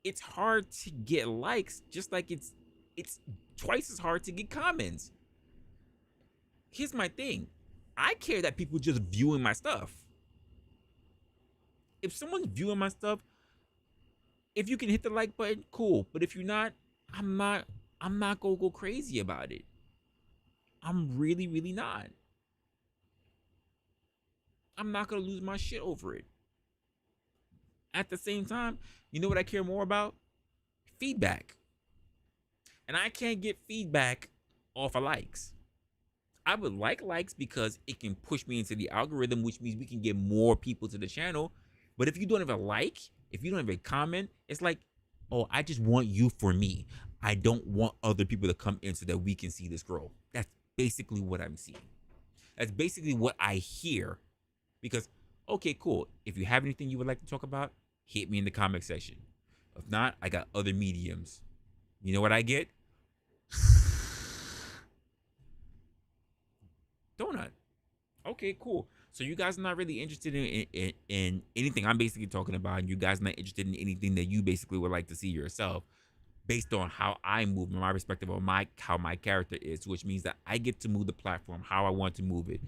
It's hard to get likes, just like it's twice as hard to get comments. Here's my thing. I care that people just viewing my stuff. If someone's viewing my stuff, if you can hit the like button, cool. But if you're not, I'm not gonna go crazy about it. I'm really, really not. I'm not gonna lose my shit over it. At the same time, you know what I care more about? Feedback. And I can't get feedback off of likes. I would like likes because it can push me into the algorithm, which means we can get more people to the channel. But if you don't have a like, if you don't have a comment, it's like, oh, I just want you for me. I don't want other people to come in so that we can see this grow. That's basically what I'm seeing. That's basically what I hear. Because, okay, cool. If you have anything you would like to talk about, hit me in the comment section. If not, I got other mediums. You know what I get? Donut. Okay, cool. So you guys are not really interested in anything I'm basically talking about, and you guys are not interested in anything that you basically would like to see yourself, based on how I move, and my perspective on how my character is, which means that I get to move the platform how I want to move it.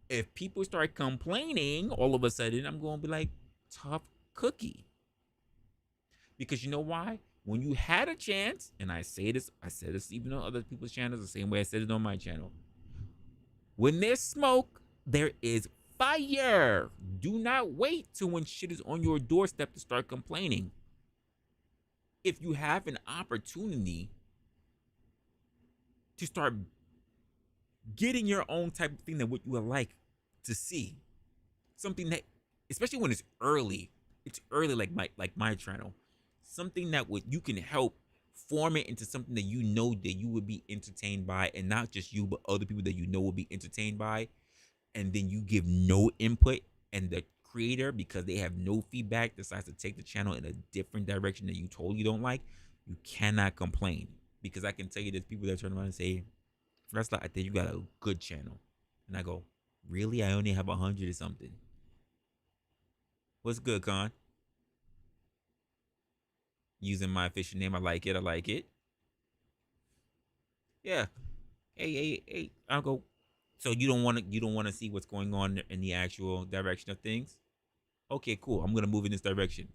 If people start complaining, all of a sudden I'm going to be like, tough cookie. Because you know why? When you had a chance, and I said this even on other people's channels, the same way I said it on my channel. When there's smoke, there is fire. Do not wait till when shit is on your doorstep to start complaining. If you have an opportunity to start getting your own type of thing that what you would like to see, something that, especially when it's early like my channel, something that would you can help form it into something that you know that you would be entertained by, and not just you, but other people that you know will be entertained by, and then you give no input, and the creator, because they have no feedback, decides to take the channel in a different direction that you totally don't like, you cannot complain. Because I can tell you there's people that turn around and say, Resla, I think you got a good channel. And I go, really? I only have 100 or something. What's good, Con? Using my official name, I like it. I like it. Yeah. Hey. I'll go. So you don't want to see what's going on in the actual direction of things? Okay, cool. I'm gonna move in this direction.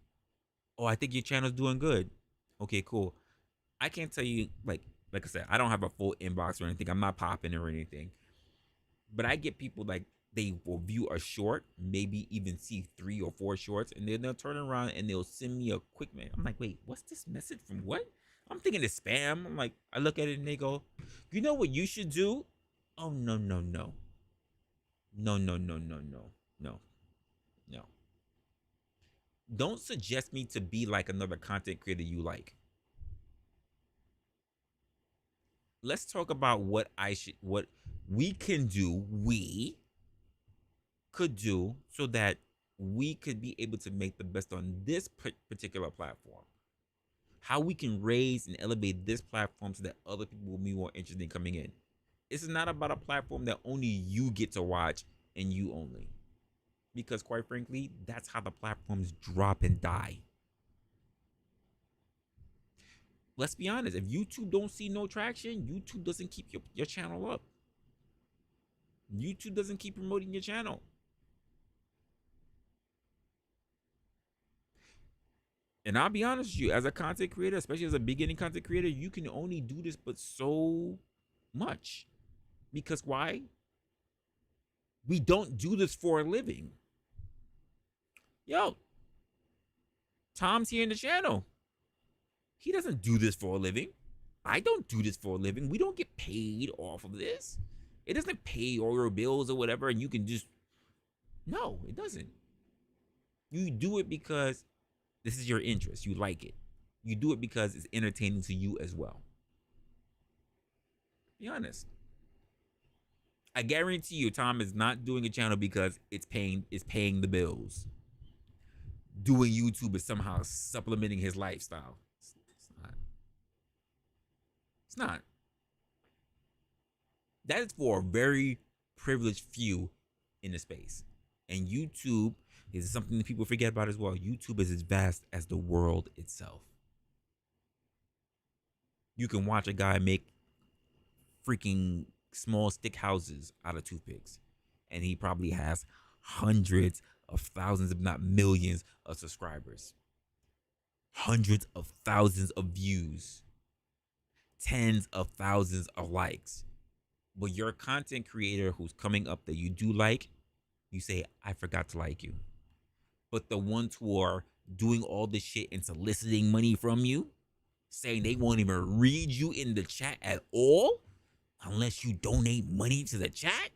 Oh, I think your channel's doing good. Okay, cool. I can't tell you like I said, I don't have a full inbox or anything. I'm not popping or anything. But I get people like they will view a short, maybe even see 3 or 4 shorts, and then they'll turn around and they'll send me a quick man. I'm like, wait, what's this message from what? I'm thinking it's spam. I'm like, I look at it and they go, you know what you should do? Oh no. No. Don't suggest me to be like another content creator you like. Let's talk about what we could do so that we could be able to make the best on this particular platform. How we can raise and elevate this platform so that other people will be more interested in coming in. This is not about a platform that only you get to watch and you only. Because quite frankly, that's how the platforms drop and die. Let's be honest, if YouTube don't see no traction, YouTube doesn't keep your channel up. YouTube doesn't keep promoting your channel. And I'll be honest with you, as a content creator, especially as a beginning content creator, you can only do this but so much. Because why? We don't do this for a living. Yo, Tom's here in the channel. He doesn't do this for a living. I don't do this for a living. We don't get paid off of this. It doesn't pay all your bills or whatever, and you can just... No, it doesn't. You do it because this is your interest. You like it. You do it because it's entertaining to you as well. Be honest. I guarantee you, Tom is not doing a channel because it's paying the bills. Doing YouTube is somehow supplementing his lifestyle. It's not. That is for a very privileged few in the space. And YouTube is something that people forget about as well. YouTube is as vast as the world itself. You can watch a guy make freaking small stick houses out of toothpicks, and he probably has hundreds of thousands, if not millions, of subscribers, hundreds of thousands of views, tens of thousands of likes. But you're a content creator who's coming up that you do like, you say, I forgot to like you. But the ones who are doing all this shit and soliciting money from you, saying they won't even read you in the chat at all unless you donate money to the chat,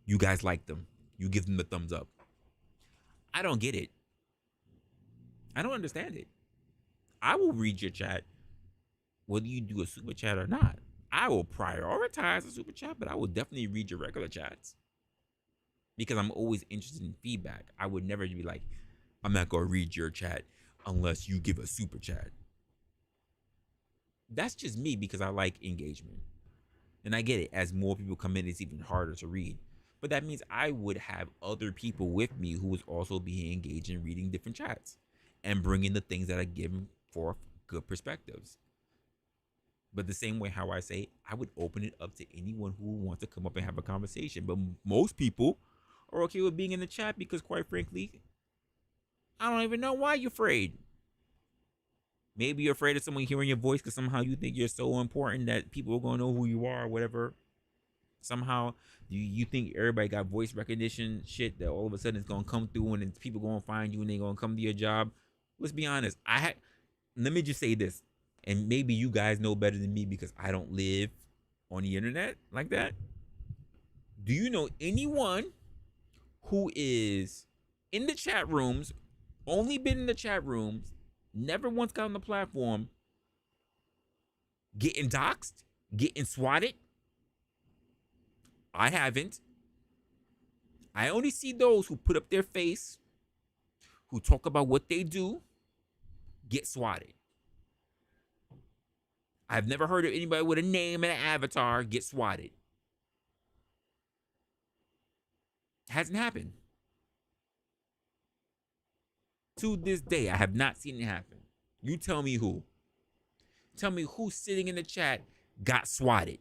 you guys like them. You give them the thumbs up. I don't get it. I don't understand it. I will read your chat whether you do a super chat or not. I will prioritize a super chat, but I will definitely read your regular chats because I'm always interested in feedback. I would never be like, I'm not going to read your chat unless you give a super chat. That's just me because I like engagement. And I get it. As more people come in, it's even harder to read. But that means I would have other people with me who was also being engaged in reading different chats and bringing the things that I give forth good perspectives. But the same way how I say, I would open it up to anyone who wants to come up and have a conversation. But most people are okay with being in the chat because, quite frankly, I don't even know why you're afraid. Maybe you're afraid of someone hearing your voice because somehow you think you're so important that people are going to know who you are or whatever. Somehow you think everybody got voice recognition shit that all of a sudden it's going to come through and then people going to find you and they're going to come to your job. Let's be honest. Let me just say this. And maybe you guys know better than me because I don't live on the internet like that. Do you know anyone who is in the chat rooms only been in the chat rooms, never once got on the platform, getting doxxed, getting swatted. I haven't. I only see those who put up their face, who talk about what they do, get swatted. I've never heard of anybody with a name and an avatar get swatted. Hasn't happened. To this day, I have not seen it happen. You tell me who. Tell me who's sitting in the chat got swatted.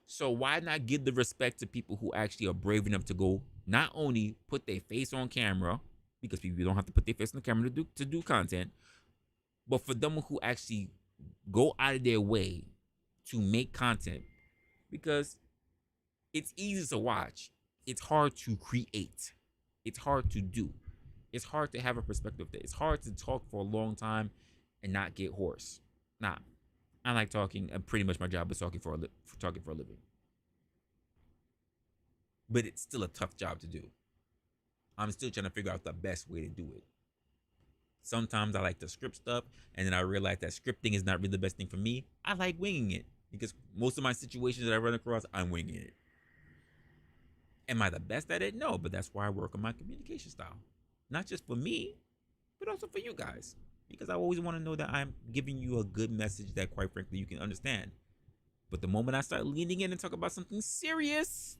So why not give the respect to people who actually are brave enough to go not only put their face on camera, because people don't have to put their face on the camera to do content, but for them who actually go out of their way to make content, because it's easy to watch. It's hard to create. It's hard to do. It's hard to have a perspective there. It's hard to talk for a long time and not get hoarse. Nah, I like talking, and pretty much my job is talking for a living. But it's still a tough job to do. I'm still trying to figure out the best way to do it. Sometimes I like to script stuff, and then I realize that scripting is not really the best thing for me. I like winging it, because most of my situations that I run across, I'm winging it. Am I the best at it? No, but that's why I work on my communication style. Not just for me, but also for you guys. Because I always want to know that I'm giving you a good message that, quite frankly, you can understand. But the moment I start leaning in and talk about something serious,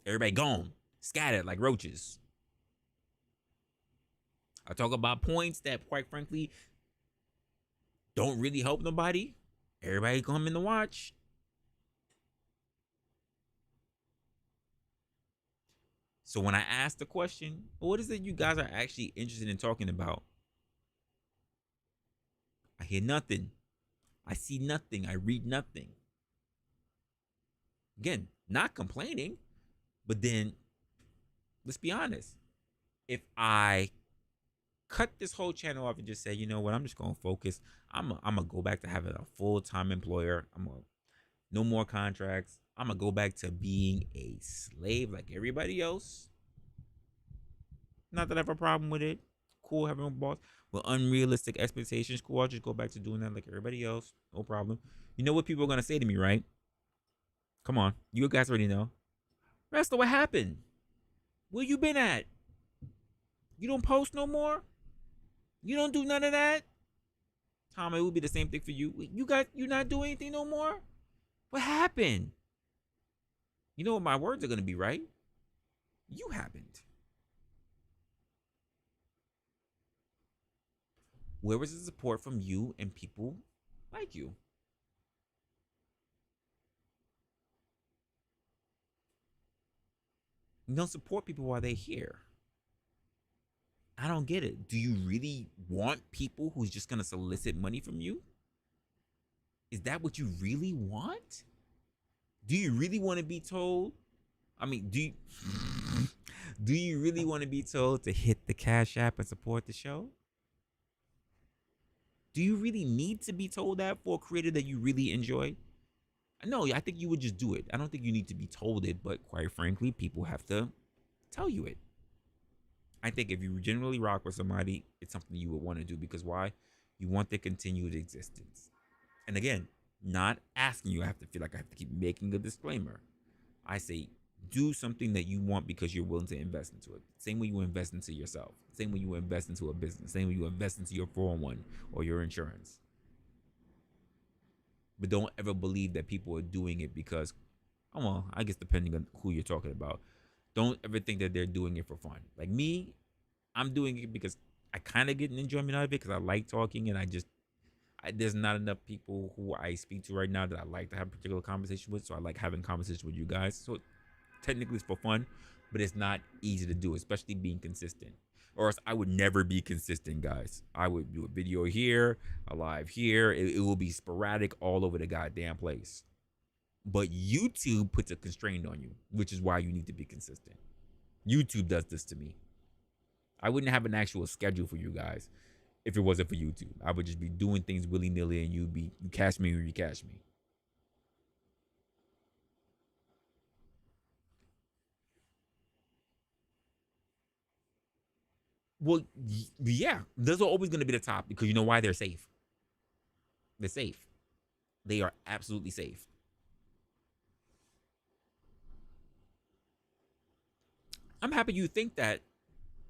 everybody gone, scattered like roaches. I talk about points that, quite frankly, don't really help nobody. Everybody come in to watch. So when I ask the question, what is it you guys are actually interested in talking about? I hear nothing. I see nothing. I read nothing. Again, not complaining, but then let's be honest. If I cut this whole channel off and just say, you know what, I'm just gonna focus. I'm gonna go back to having a full-time employer. No more contracts. I'm gonna go back to being a slave like everybody else. Not that I have a problem with it. Cool having a boss with unrealistic expectations. Cool, I'll just go back to doing that like everybody else. No problem. You know what people are gonna say to me, right? Come on, you guys already know. Resla, what happened? Where you been at? You don't post no more? You don't do none of that? Tom, it would be the same thing for you. You not doing anything no more? What happened? You know what my words are gonna be, right? You happened. Where was the support from you and people like you? You don't support people while they're here. I don't get it. Do you really want people who's just gonna solicit money from you? Is that what you really want? Do you really want to be told? I mean, do you really want to be told to hit the Cash App and support the show? Do you really need to be told that for a creator that you really enjoy? No, I think you would just do it. I don't think you need to be told it, but quite frankly, people have to tell you it. I think if you generally rock with somebody, it's something you would want to do, because why? You want their continued existence. And again, not asking you, I have to feel like I have to keep making a disclaimer. I say, do something that you want because you're willing to invest into it. Same way you invest into yourself. Same way you invest into a business. Same way you invest into your 401 or your insurance. But don't ever believe that people are doing it because, oh, well, I guess depending on who you're talking about, don't ever think that they're doing it for fun. Like me, I'm doing it because I kind of get an enjoyment out of it because I like talking, and there's not enough people who I speak to right now that I like to have a particular conversation with. So I like having conversations with you guys. So technically it's for fun, but it's not easy to do, especially being consistent. Or else I would never be consistent, guys. I would do a video here, a live here. It will be sporadic all over the goddamn place. But YouTube puts a constraint on you, which is why you need to be consistent. YouTube does this to me. I wouldn't have an actual schedule for you guys if it wasn't for YouTube. I would just be doing things willy-nilly, and you catch me or you catch me. Well, yeah, those are always going to be the top because you know why? They're safe. They're safe. They are absolutely safe. I'm happy you think that,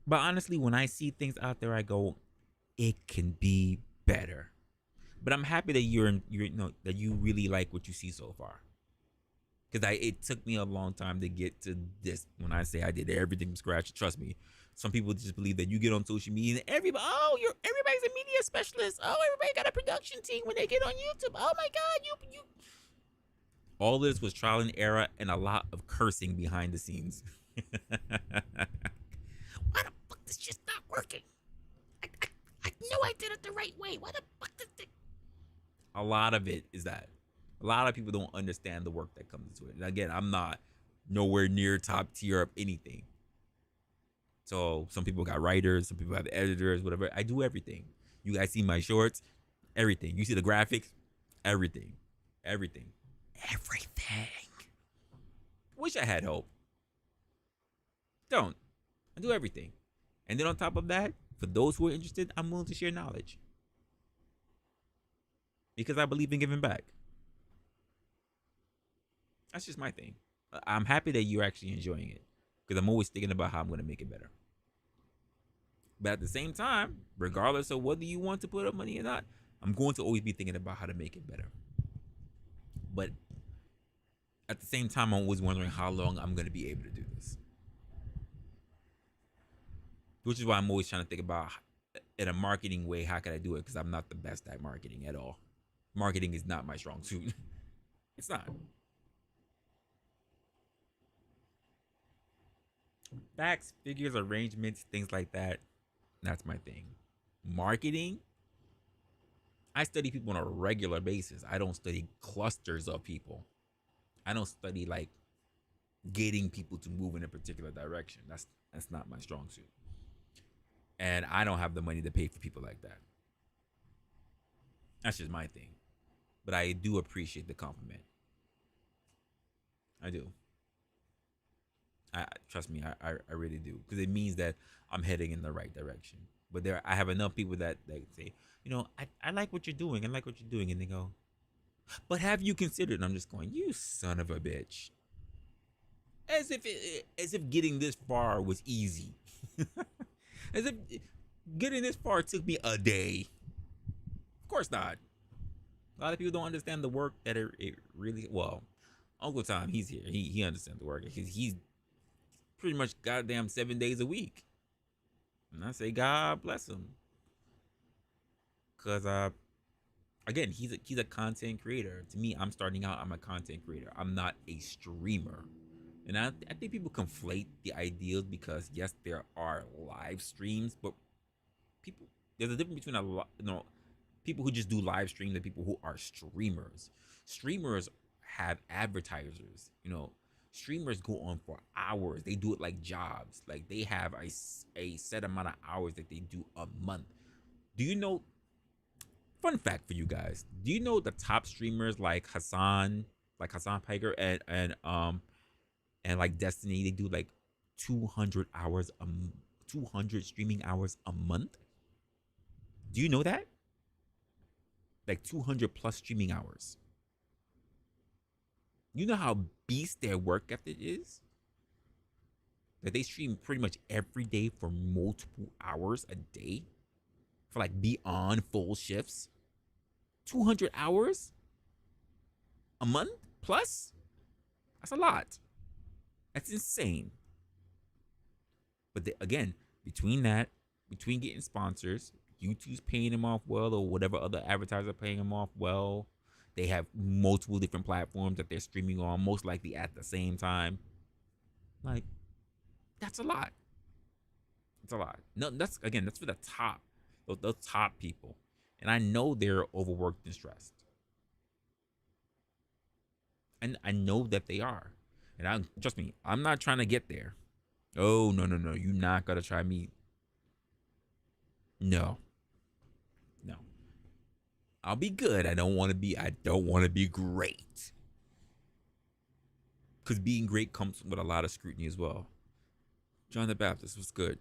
but honestly, when I see things out there, I go, it can be better. But I'm happy that you're that you really like what you see so far. Because it took me a long time to get to this. When I say I did everything from scratch, trust me. Some people just believe that you get on social media and everybody's a media specialist. Oh, everybody got a production team when they get on YouTube. Oh my God, you. All this was trial and error and a lot of cursing behind the scenes. Why the fuck this shit's not working? I know I did it the right way. Why the fuck this thing? A lot of it is that. A lot of people don't understand the work that comes into it. And again, I'm not nowhere near top tier of anything. So some people got writers, some people have editors, whatever. I do everything. You guys see my shorts, everything. You see the graphics, everything. Everything. Wish I had hope. Don't. I do everything. And then on top of that, for those who are interested, I'm willing to share knowledge. Because I believe in giving back. That's just my thing. I'm happy that you're actually enjoying it. Because I'm always thinking about how I'm going to make it better. But at the same time, regardless of whether you want to put up money or not, I'm going to always be thinking about how to make it better. But at the same time, I'm always wondering how long I'm going to be able to do this. Which is why I'm always trying to think about, in a marketing way, how can I do it? Because I'm not the best at marketing at all. Marketing is not my strong suit. It's not. Facts, figures, arrangements, things like that. That's my thing. Marketing, I study people on a regular basis. I don't study clusters of people. I don't study like getting people to move in a particular direction. That's not my strong suit. And I don't have the money to pay for people like that. That's just my thing. But I do appreciate the compliment. I do. Trust me, I really do. Because it means that I'm heading in the right direction. But I have enough people that say, I like what you're doing. I like what you're doing. And they go, but have you considered? And I'm just going, you son of a bitch. As if getting this far was easy. As if getting this far took me a day. Of course not. A lot of people don't understand the work that it really. Well, Uncle Tom, he's here. He understands the work. He's pretty much goddamn 7 days a week. And I say, God bless him. Cause again, he's a content creator. To me, I'm starting out. I'm a content creator. I'm not a streamer. And I think people conflate the ideas because yes, there are live streams, but there's a difference between people who just do live streams and people who are streamers. Streamers have advertisers. Streamers go on for hours. They do it like jobs. Like they have a set amount of hours that they do a month. Do you know? Fun fact for you guys. Do you know the top streamers like Hassan Piker and like Destiny? They do like 200 streaming hours a month. Do you know that? Like 200 plus streaming hours. You know how beast their work ethic is? That they stream pretty much every day for multiple hours a day. For like beyond full shifts. 200 hours a month plus? That's a lot. That's insane. But again, between getting sponsors, YouTube's paying them off well, or whatever other advertisers are paying them off well. They have multiple different platforms that they're streaming on, most likely at the same time. Like, that's a lot. It's a lot. No, that's for the top, those top people. And I know they're overworked and stressed. And I know that they are. And trust me, I'm not trying to get there. Oh, no. You're not going to try me. No. I'll be good. I don't want to be great. Because being great comes with a lot of scrutiny as well. John the Baptist was good.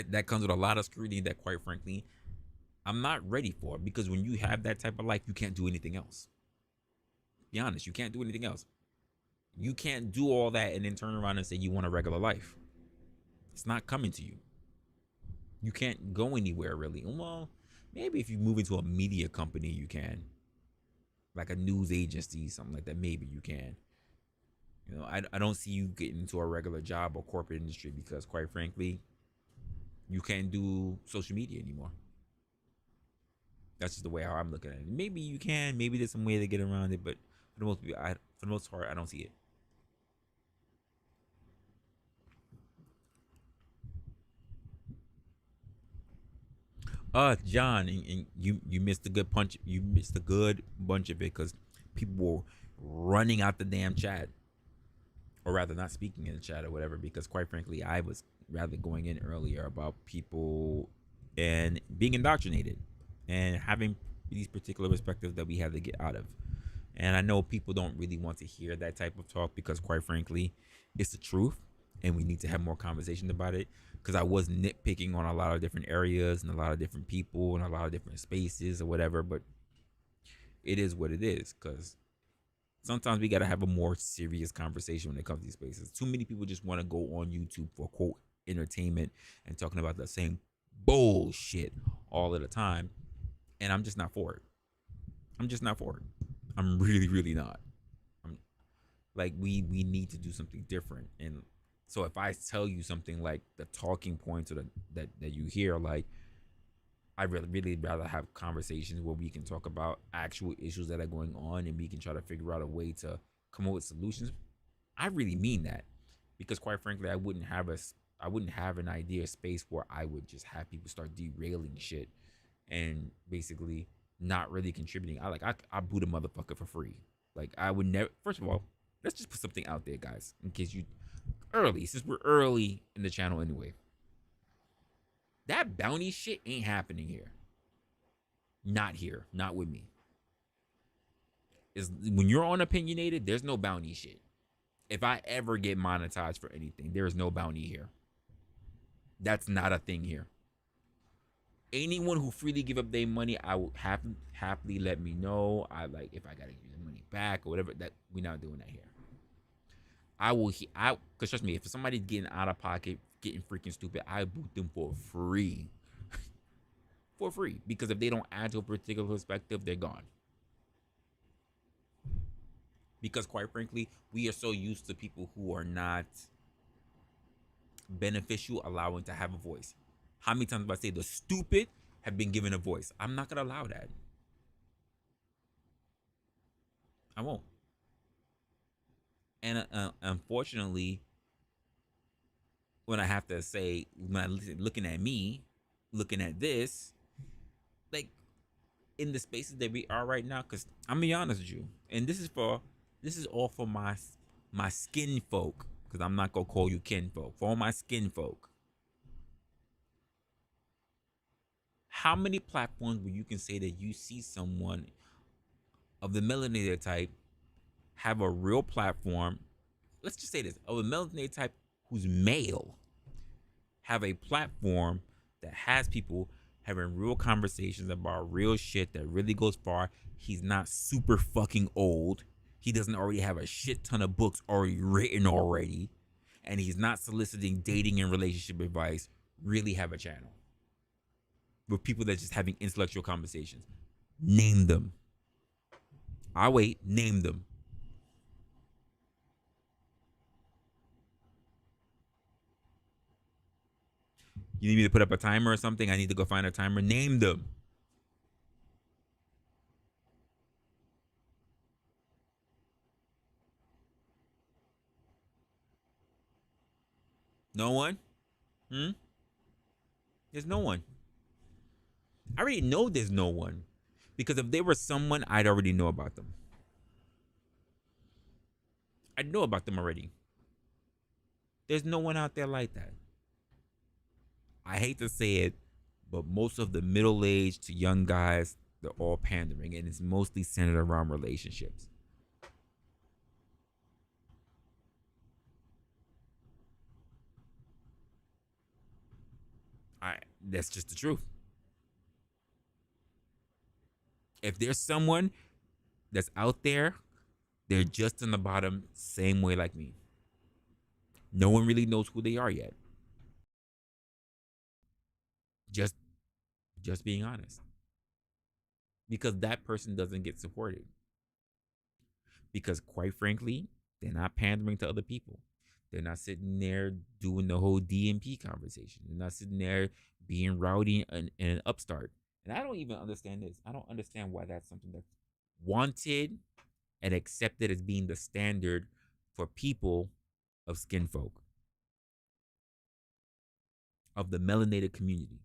That comes with a lot of scrutiny that, quite frankly, I'm not ready for, because when you have that type of life, you can't do anything else. Be honest, you can't do anything else. You can't do all that and then turn around and say you want a regular life. It's not coming to you. You can't go anywhere really. Well, maybe if you move into a media company, you can. Like a news agency, something like that, maybe you can. You know, I don't see you getting into a regular job or corporate industry because, quite frankly, you can't do social media anymore. That's just the way how I'm looking at it. Maybe you can. Maybe there's some way to get around it, but for the most part, I don't see it. John, and you missed a good punch. You missed a good bunch of it because people were running out the damn chat, or rather, not speaking in the chat or whatever. Because quite frankly, I was rather going in earlier about people and being indoctrinated and having these particular perspectives that we had to get out of. And I know people don't really want to hear that type of talk because, quite frankly, it's the truth, and we need to have more conversation about it. Because I was nitpicking on a lot of different areas and a lot of different people and a lot of different spaces or whatever, but it is what it is. Because sometimes we got to have a more serious conversation when it comes to these spaces. Too many people just want to go on YouTube for quote entertainment and talking about the same bullshit all of the time, and I'm just not for it. I'm just not for it. I'm really, really not. I'm like, we need to do something different. And so if I tell you something like the talking points or that you hear, like, I really rather have conversations where we can talk about actual issues that are going on and we can try to figure out a way to come up with solutions. I really mean that, because quite frankly, I wouldn't have an idea space where I would just have people start derailing shit and basically not really contributing. I boot a motherfucker for free. Like, I would never. First of all, let's just put something out there, guys, in case you since we're early in the channel anyway. That bounty shit ain't happening here. Not here. Not with me. Is when you're on Opinionated, there's no bounty shit. If I ever get monetized for anything, there is no bounty here. That's not a thing here. Anyone who freely give up their money, I will happily let me know. If I gotta give the money back or whatever. That we're not doing that here. Cause trust me, if somebody's getting out of pocket, getting freaking stupid, I boot them for free. For free. Because if they don't add to a particular perspective, they're gone. Because quite frankly, we are so used to people who are not beneficial allowing to have a voice. How many times have I say the stupid have been given a voice? I'm not gonna allow that. I won't. And unfortunately, when I have to say, when I looking at me, looking at this, like in the spaces that we are right now, because I'm gonna be honest with you, and this is all for my skin folk, because I'm not gonna call you kin folk. For all my skin folk, how many platforms where you can say that you see someone of the melanated type have a real platform? Let's just say this: of a melanated type who's male, have a platform that has people having real conversations about real shit that really goes far. He's not super fucking old. He doesn't already have a shit ton of books already written already. And he's not soliciting dating and relationship advice. Really have a channel with people that just having intellectual conversations. Name them. I'll wait. Name them. You need me to put up a timer or something? I need to go find a timer. Name them. No one? There's no one. I already know there's no one. Because if there was someone, I'd already know about them. I'd know about them already. There's no one out there like that. I hate to say it, but most of the middle-aged to young guys, they're all pandering, and it's mostly centered around relationships. That's just the truth. If there's someone that's out there, they're just on the bottom, same way like me. No one really knows who they are yet. Just just being honest. Because that person doesn't get supported. Because quite frankly, they're not pandering to other people. They're not sitting there doing the whole DMP conversation. They're not sitting there being rowdy and an upstart. And I don't even understand this. I don't understand why that's something that's wanted and accepted as being the standard for people of skin folk, of the melanated community.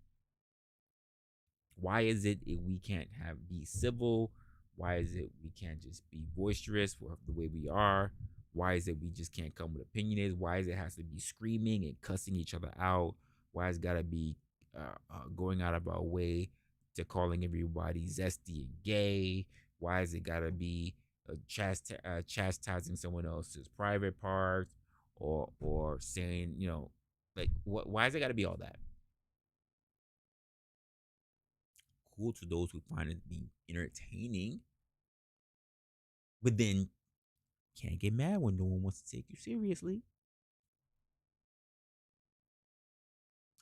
Why is it we can't be civil? Why is it we can't just be boisterous for the way we are? Why is it we just can't come with opinionated? Why is it has to be screaming and cussing each other out? Why is it gotta be going out of our way to calling everybody zesty and gay? Why is it gotta be chastising someone else's private parts, or saying, like, why is it gotta be all that? Cool to those who find it to be entertaining, but then can't get mad when no one wants to take you seriously.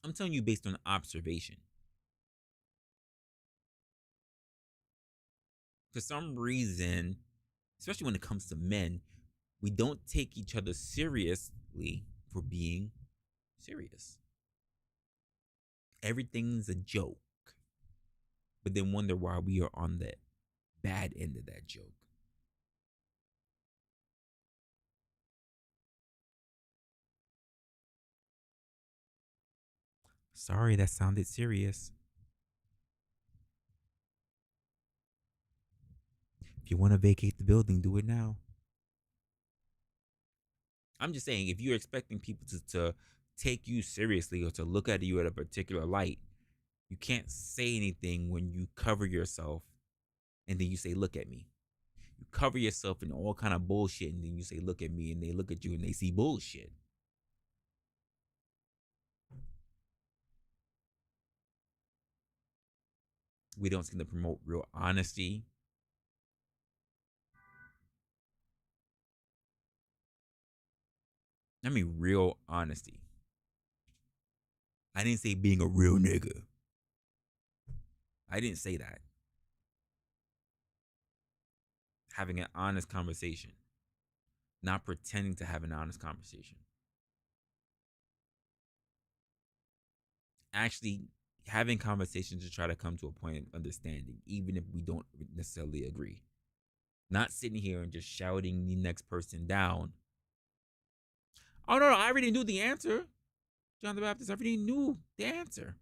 I'm telling you based on observation. For some reason, especially when it comes to men, we don't take each other seriously for being serious. Everything's a joke, but then wonder why we are on the bad end of that joke. Sorry, that sounded serious. If you want to vacate the building, do it now. I'm just saying, if you're expecting people to take you seriously or to look at you at a particular light, you can't say anything when you cover yourself and then you say, look at me. You cover yourself in all kind of bullshit and then you say, look at me, and they look at you and they see bullshit. We don't seem to promote real honesty. I mean, real honesty. I didn't say being a real nigga. I didn't say that. Having an honest conversation. Not pretending to have an honest conversation. Actually having conversations to try to come to a point of understanding, even if we don't necessarily agree. Not sitting here and just shouting the next person down. Oh, no, I already knew the answer. John the Baptist, I already knew the answer.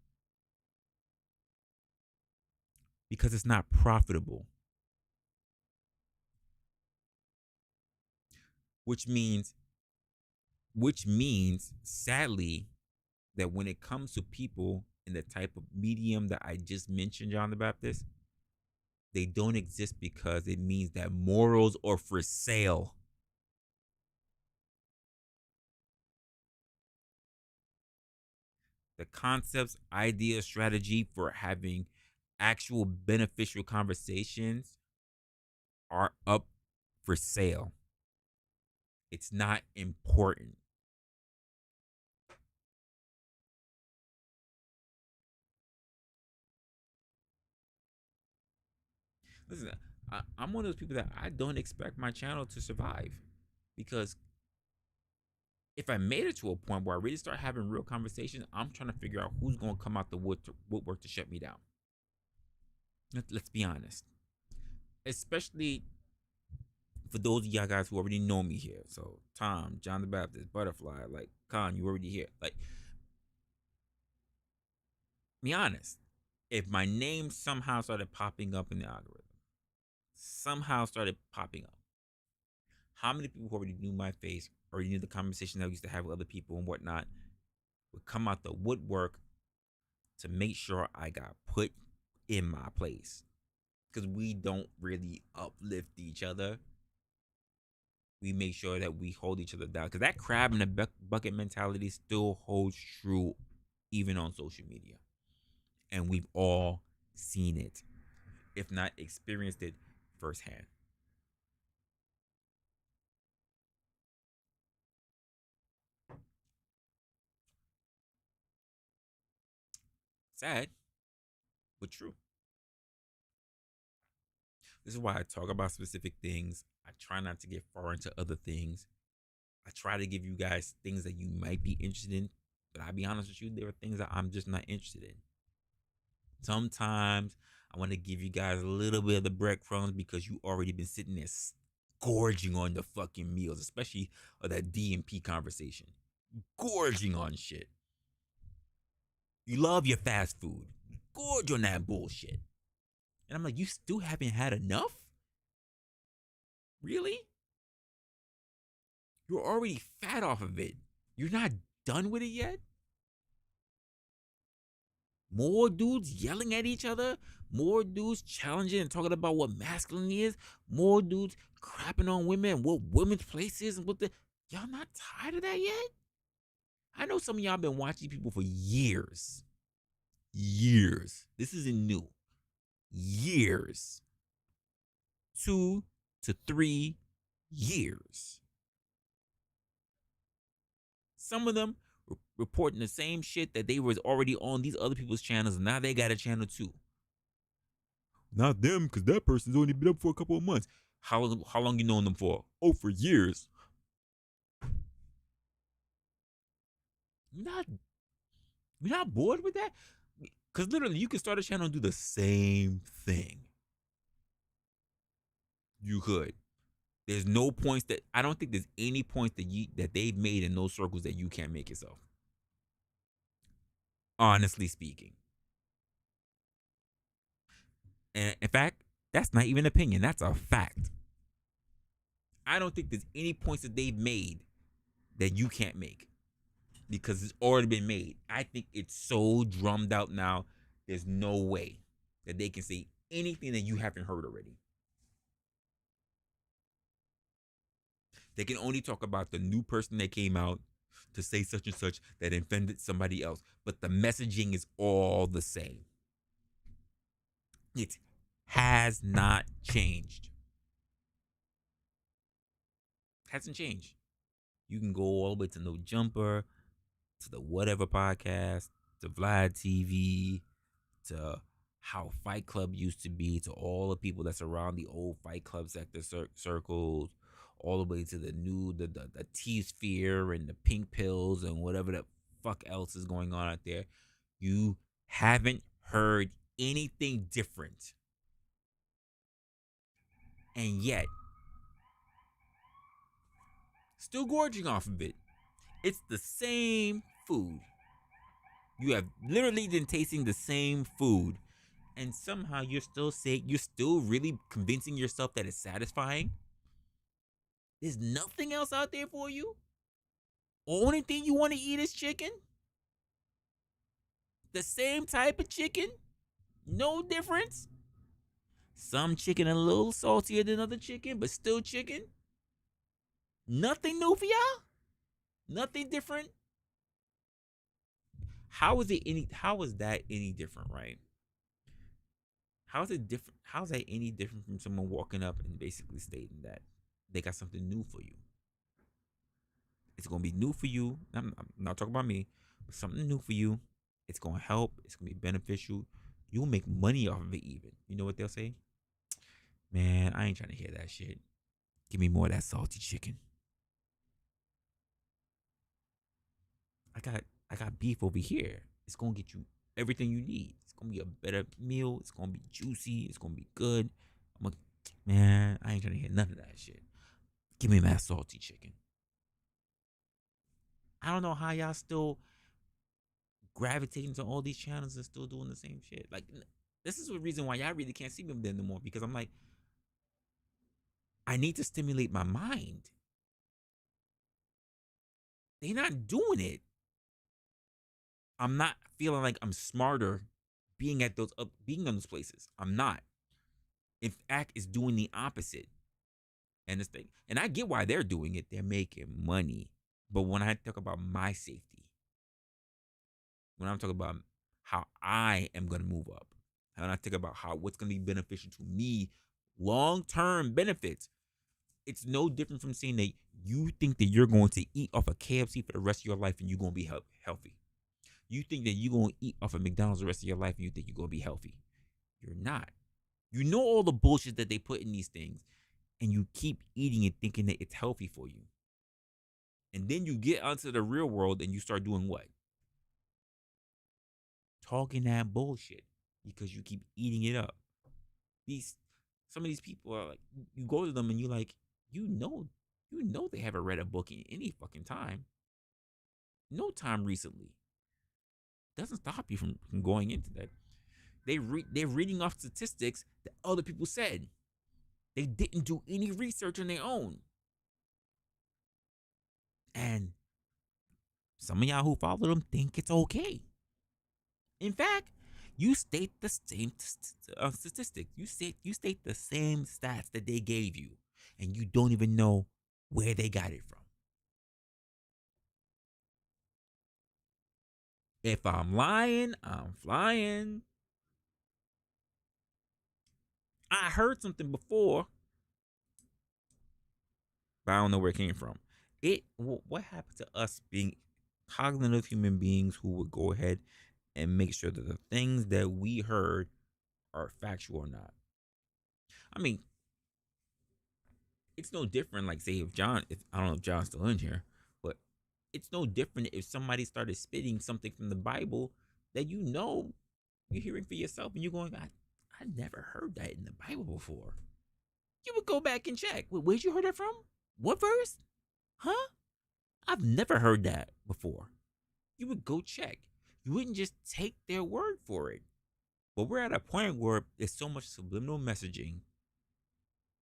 Because it's not profitable. Which means, sadly, that when it comes to people in the type of medium that I just mentioned, John the Baptist, they don't exist because it means that morals are for sale. The concepts, idea, strategy for having actual beneficial conversations are up for sale. It's not important. Listen, I'm one of those people that I don't expect my channel to survive, because if I made it to a point where I really start having real conversations, I'm trying to figure out who's going to come out the woodwork to shut me down. Let's be honest. Especially for those of y'all guys who already know me here. So Tom, John the Baptist, Butterfly, like Khan, you already here. Like, be honest. If my name somehow started popping up in the algorithm, somehow started popping up, how many people who already knew my face, already knew the conversation I used to have with other people and whatnot, would come out the woodwork to make sure I got put in my place? Because we don't really uplift each other. We make sure that we hold each other down. Because that crab in the bucket mentality still holds true even on social media. And we've all seen it, if not experienced it firsthand. Sad, but true. This is why I talk about specific things. I try not to get far into other things. I try to give you guys things that you might be interested in, but I'll be honest with you, there are things that I'm just not interested in. Sometimes I want to give you guys a little bit of the breadcrumbs because you already been sitting there gorging on the fucking meals, especially of that DMP conversation. Gorging on shit. You love your fast food. Gorge on that bullshit. And I'm like, you still haven't had enough? Really? You're already fat off of it. You're not done with it yet? More dudes yelling at each other, more dudes challenging and talking about what masculine is, more dudes crapping on women and what women's place is and what the y'all not tired of that yet? I know some of y'all been watching people for years. Years. This isn't new. Years. 2 to 3 years. Some of them reporting the same shit that they was already on these other people's channels, and now they got a channel too. Not them, because that person's only been up for a couple of months. How long you known them for? Oh, for years. You're not bored with that? Because literally, you can start a channel and do the same thing. You could. There's no points that I don't think there's any points that they've made in those circles that you can't make yourself. Honestly speaking. And in fact, that's not even an opinion. That's a fact. I don't think there's any points that they've made that you can't make because it's already been made. I think it's so drummed out now, there's no way that they can say anything that you haven't heard already. They can only talk about the new person that came out to say such and such that offended somebody else, but the messaging is all the same. It has not changed. Hasn't changed. You can go all the way to No Jumper, to the Whatever Podcast, to Vlad TV, to how Fight Club used to be, to all the people that's around the old Fight Club sector circles, all the way to the new, the T-Sphere and the pink pills and whatever the fuck else is going on out there. You haven't heard anything different. And yet, still gorging off of it. It's the same food. You have literally been tasting the same food, and somehow you're still really convincing yourself that it's satisfying. There's nothing else out there for you. Only thing you want to eat is chicken. The same type of chicken. No difference. Some chicken a little saltier than other chicken, but still chicken. Nothing new for y'all. Nothing different. How is that any different, right? How is it different? How is that any different from someone walking up and basically stating that they got something new for you? It's gonna be new for you. I'm not talking about me, but something new for you. It's gonna help. It's gonna be beneficial. You'll make money off of it even. You know what they'll say? Man, I ain't trying to hear that shit. Give me more of that salty chicken. I got beef over here. It's gonna get you everything you need. It's gonna be a better meal. It's gonna be juicy. It's gonna be good. Man, I ain't trying to hear none of that shit. Give me that salty chicken. I don't know how y'all still gravitating to all these channels and still doing the same shit. Like, this is the reason why y'all really can't see me there no more, because I'm like, I need to stimulate my mind. They're not doing it. I'm not feeling like I'm smarter being at being in those places. I'm not. In fact, it's doing the opposite. And this thing, and I get why they're doing it. They're making money. But when I talk about my safety, when I'm talking about how I am going to move up. And I think about how what's going to be beneficial to me, long-term benefits. It's no different from saying that you think that you're going to eat off of KFC for the rest of your life and you're going to be healthy. You think that you're going to eat off of McDonald's the rest of your life and you think you're going to be healthy. You're not. You know all the bullshit that they put in these things, and you keep eating it thinking that it's healthy for you. And then you get onto the real world and you start doing what? Talking that bullshit because you keep eating it up. Some of these people are like, you go to them and you're like, you know they haven't read a book in any fucking time. No time recently. Doesn't stop you from going into that. They're reading off statistics that other people said. They didn't do any research on their own. And some of y'all who follow them think it's okay. In fact, you state the same statistics. You state the same stats that they gave you, and you don't even know where they got it from. If I'm lying, I'm flying. I heard something before, but I don't know where it came from. What happened to us being cognitive human beings who would go ahead and make sure that the things that we heard are factual or not? I mean, it's no different. Like, say, if I don't know if John's still in here, but it's no different if somebody started spitting something from the Bible that you're hearing for yourself, and you're going, I never heard that in the Bible before. You would go back and check. Where'd you heard that from? What verse? Huh? I've never heard that before. You would go check. You wouldn't just take their word for it. But we're at a point where there's so much subliminal messaging.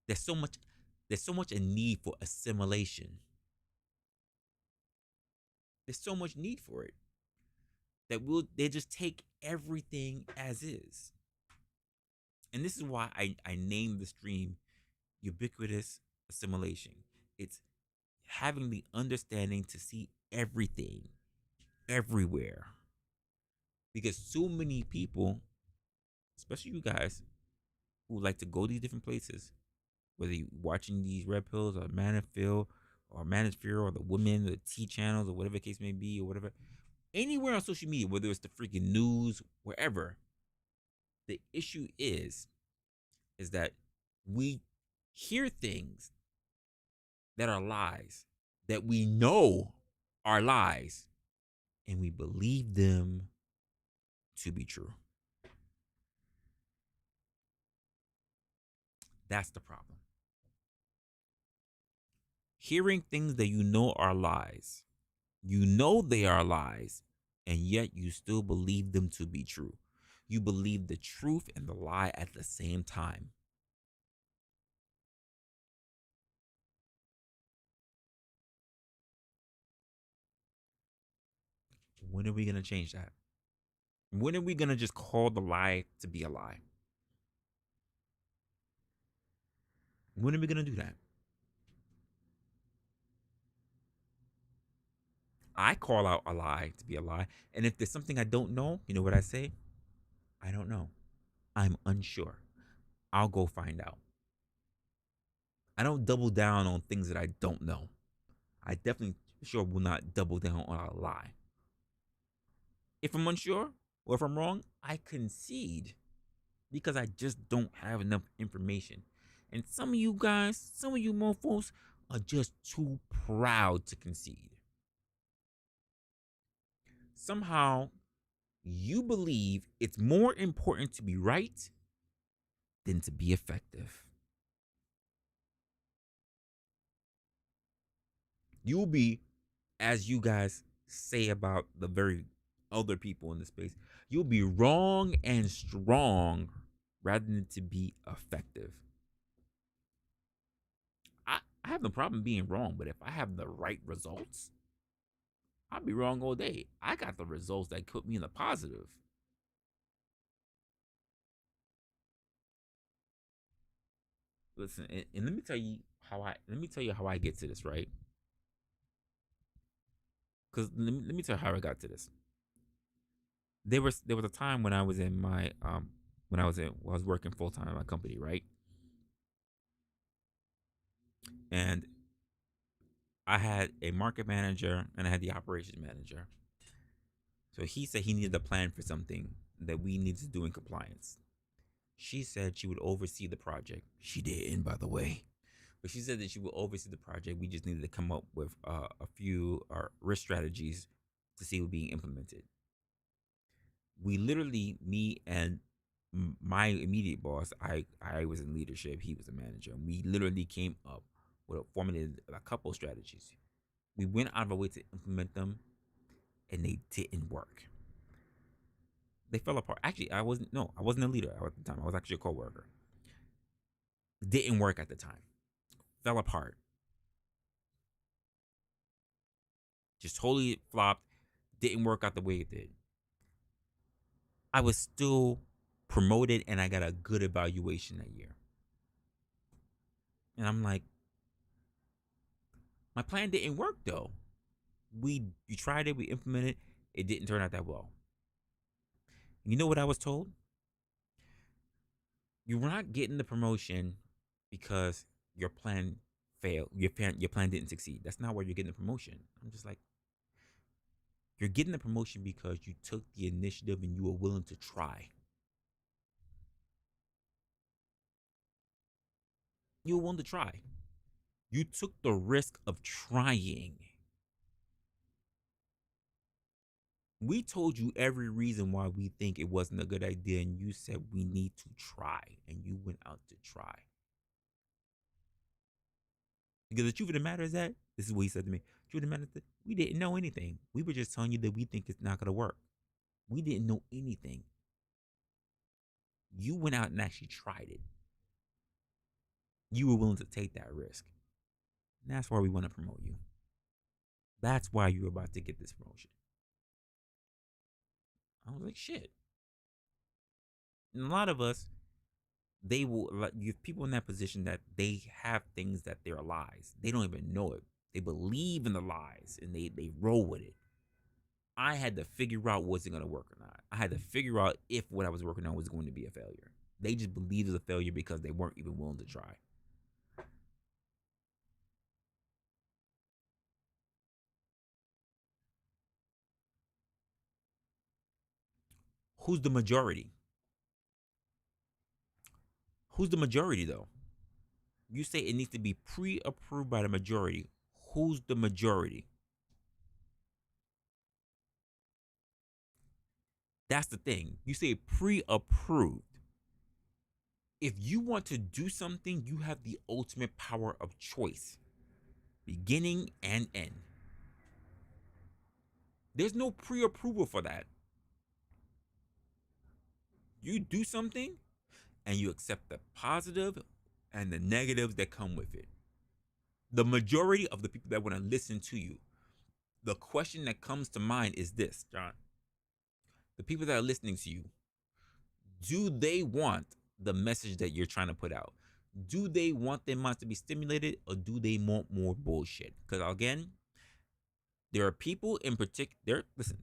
There's so much a need for assimilation. There's so much need for it that they just take everything as is. And this is why I named the stream Ubiquitous Assimilation. It's having the understanding to see everything everywhere. Because so many people, especially you guys, who like to go these different places, whether you're watching these Red Pills or Manosphere or the women, or the T channels, or whatever the case may be, or whatever, anywhere on social media, whether it's the freaking news, wherever, the issue is that we hear things that are lies, that we know are lies, and we believe them to be true. That's the problem. Hearing things that you know are lies. You know they are lies, and yet you still believe them to be true. You believe the truth and the lie at the same time. When are we going to change that? When are we going to just call the lie to be a lie? When are we going to do that? I call out a lie to be a lie. And if there's something I don't know, you know what I say? I don't know. I'm unsure. I'll go find out. I don't double down on things that I don't know. I definitely sure will not double down on a lie. If I'm unsure or if I'm wrong, I concede because I just don't have enough information. And some of you guys, some of you mofos are just too proud to concede. Somehow, you believe it's more important to be right than to be effective. You'll be, as you guys say about the very other people in the space, you'll be wrong and strong rather than to be effective. I have no problem being wrong, but if I have the right results, I'll be wrong all day. I got the results that put me in the positive. Listen, and let me tell you how I get to this, right? Because let me tell you how I got to this. there was a time when I was in my when I was working full time at my company, right? And I had a market manager and I had the operations manager. So he said he needed a plan for something that we needed to do in compliance. She said she would oversee the project. She didn't, by the way. But she said that she would oversee the project. We just needed to come up with a few risk strategies to see what being implemented. We literally, me and my immediate boss, I was in leadership, he was a manager, and we literally came up with formulated a couple strategies. We went out of our way to implement them, and they didn't work. They fell apart. Actually, I wasn't a leader at the time. I was actually a coworker. Didn't work at the time. Fell apart. Just totally flopped. Didn't work out the way it did. I was still promoted and I got a good evaluation that year. And I'm like, my plan didn't work though. We tried it, we implemented it didn't turn out that well. You know what I was told? You're not getting the promotion because your plan failed. Your plan didn't succeed. That's not where you're getting the promotion. I'm just like, you're getting the promotion because you took the initiative and you were willing to try. You were willing to try. You took the risk of trying. We told you every reason why we think it wasn't a good idea, and you said we need to try, and you went out to try. Because the truth of the matter is that, this is what he said to me, the truth of the matter is that we didn't know anything. We were just telling you that we think it's not going to work. We didn't know anything. You went out and actually tried it. You were willing to take that risk. And that's why we want to promote you. That's why you're about to get this promotion. I was like, shit. And a lot of us, they will, like, you have people in that position that they have things that they're lies. They don't even know it. They believe in the lies and they roll with it. I had to figure out was it going to work or not. I had to figure out if what I was working on was going to be a failure. They just believed it was a failure because they weren't even willing to try. Who's the majority? Who's the majority though? You say it needs to be pre-approved by the majority. Who's the majority? That's the thing. You say pre-approved. If you want to do something, you have the ultimate power of choice, beginning and end. There's no pre-approval for that. You do something and you accept the positive and the negatives that come with it. The majority of the people that want to listen to you, the question that comes to mind is this, John. The people that are listening to you, do they want the message that you're trying to put out? Do they want their minds to be stimulated, or do they want more bullshit? Because again, there are people in particular. Listen,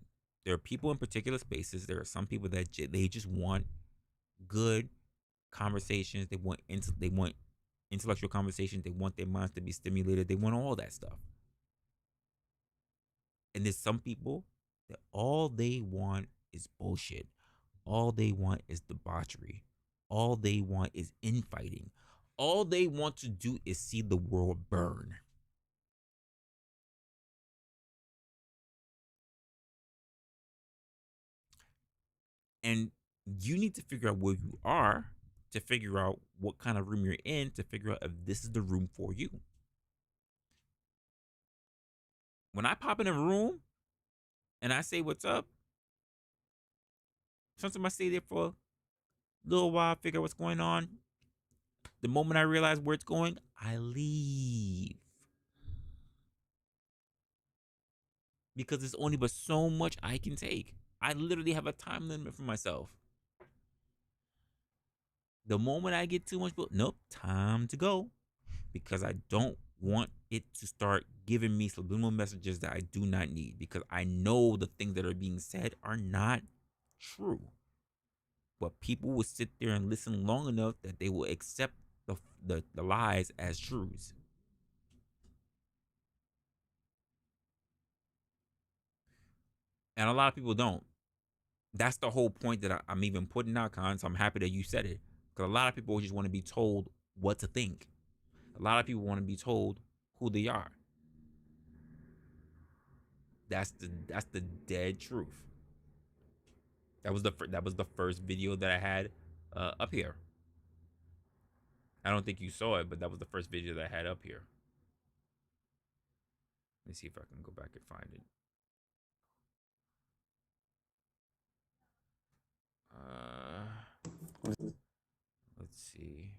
there are people in particular spaces. There are some people that they just want good conversations. They want intellectual conversations. They want their minds to be stimulated. They want all that stuff. And there's some people that all they want is bullshit. All they want is debauchery. All they want is infighting. All they want to do is see the world burn. And you need to figure out where you are to figure out what kind of room you're in to figure out if this is the room for you. When I pop in a room and I say what's up, sometimes I stay there for a little while, figure out what's going on. The moment I realize where it's going, I leave. Because there's only but so much I can take. I literally have a time limit for myself. The moment I get too much, nope, time to go. Because I don't want it to start giving me subliminal messages that I do not need. Because I know the things that are being said are not true. But people will sit there and listen long enough that they will accept the lies as truths. And a lot of people don't. That's the whole point that I'm even putting out, Con. So I'm happy that you said it. Because a lot of people just want to be told what to think. A lot of people want to be told who they are. That's the dead truth. That was the first video that I had up here. I don't think you saw it, but that was the first video that I had up here. Let me see if I can go back and find it. Let's see.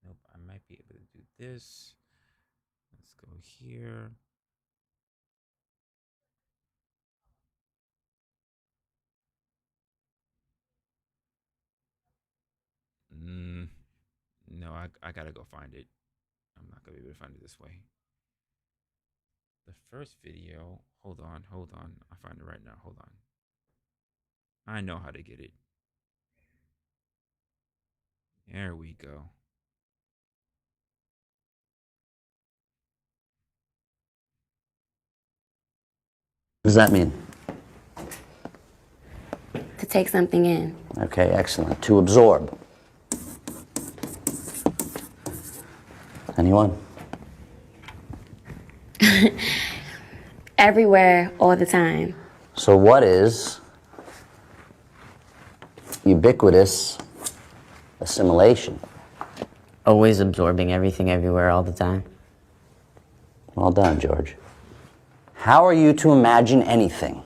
Nope, I might be able to do this. Let's go here. No, I gotta go find it. I'm not gonna be able to find it this way. The first video. Hold on. I'll find it right now. Hold on. I know how to get it. There we go. What does that mean? To take something in. Okay, excellent. To absorb. Anyone? Everywhere, all the time. So what is ubiquitous assimilation? Always absorbing everything everywhere all the time. Well done, George. How are you to imagine anything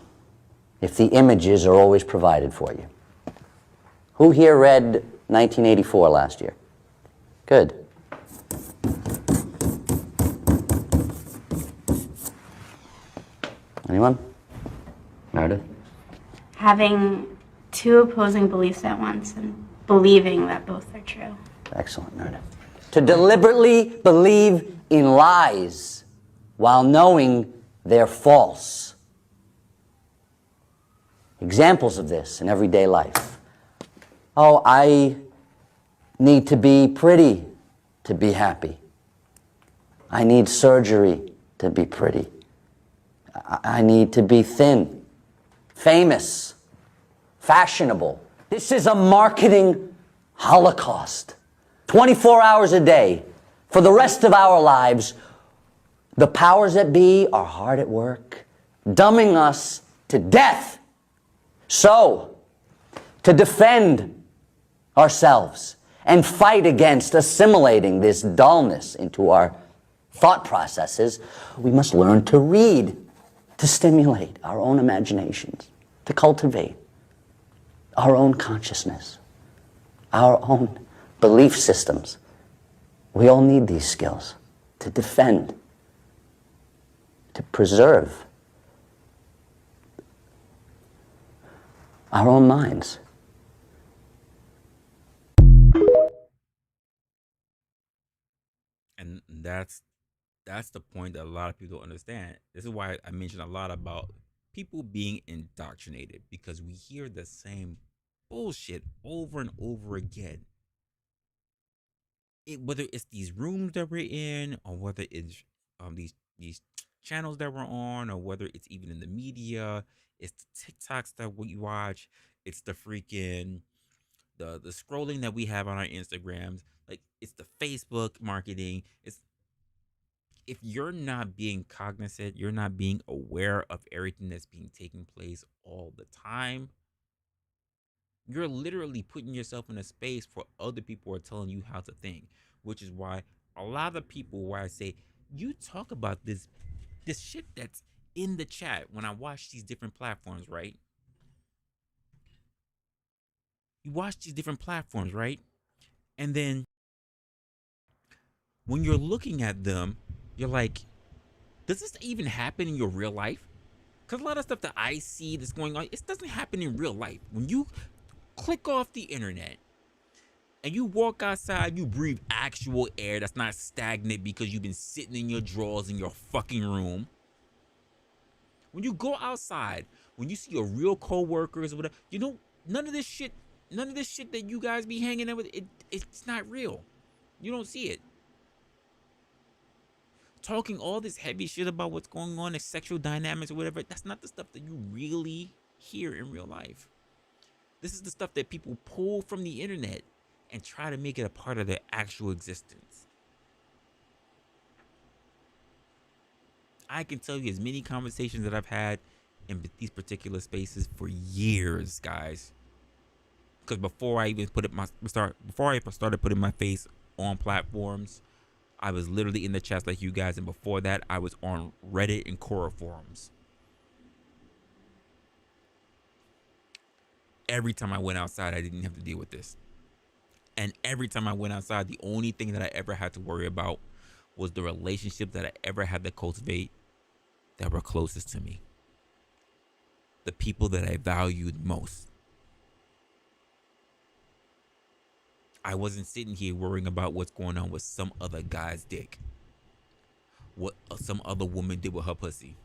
if the images are always provided for you? Who here read 1984 last year? Good. Anyone? Meredith? Having two opposing beliefs at once and believing that both are true. Excellent, Meredith. To deliberately believe in lies while knowing they're false. Examples of this in everyday life. Oh, I need to be pretty to be happy. I need surgery to be pretty. I need to be thin, famous, fashionable. This is a marketing holocaust. 24 hours a day. For the rest of our lives, the powers that be are hard at work, dumbing us to death. So, to defend ourselves and fight against assimilating this dullness into our thought processes, we must learn to read, to stimulate our own imaginations, to cultivate our own consciousness, our own belief systems. We all need these skills to defend, to preserve our own minds. And that's the point that a lot of people don't understand. This is why I mentioned a lot about people being indoctrinated, because we hear the same bullshit over and over again. Whether it's these rooms that we're in, or whether it's these channels that we're on, or whether it's even in the media, it's the TikToks that we watch, it's the freaking the scrolling that we have on our Instagrams, like it's the Facebook marketing. It's if you're not being cognizant, you're not being aware of everything that's being taking place all the time, you're literally putting yourself in a space where other people are telling you how to think, which is why a lot of people, where I say, you talk about this shit that's in the chat when I watch these different platforms, right? You watch these different platforms, right? And then when you're looking at them, you're like, does this even happen in your real life? Because a lot of stuff that I see that's going on, it doesn't happen in real life. When you click off the internet and you walk outside, you breathe actual air that's not stagnant because you've been sitting in your drawers in your fucking room. When you go outside, when you see your real co-workers or whatever, you know, None of this shit that you guys be hanging out with, it's not real. You don't see it. Talking all this heavy shit about what's going on in sexual dynamics or whatever, that's not the stuff that you really hear in real life. This is the stuff that people pull from the internet and try to make it a part of their actual existence. I can tell you as many conversations that I've had in these particular spaces for years, guys. Because before I even started putting my face on platforms, I was literally in the chats like you guys, and before that, I was on Reddit and Quora forums. Every time I went outside, I didn't have to deal with this. And every time I went outside, the only thing that I ever had to worry about was the relationship that I ever had to cultivate that were closest to me. The people that I valued most. I wasn't sitting here worrying about what's going on with some other guy's dick. What some other woman did with her pussy.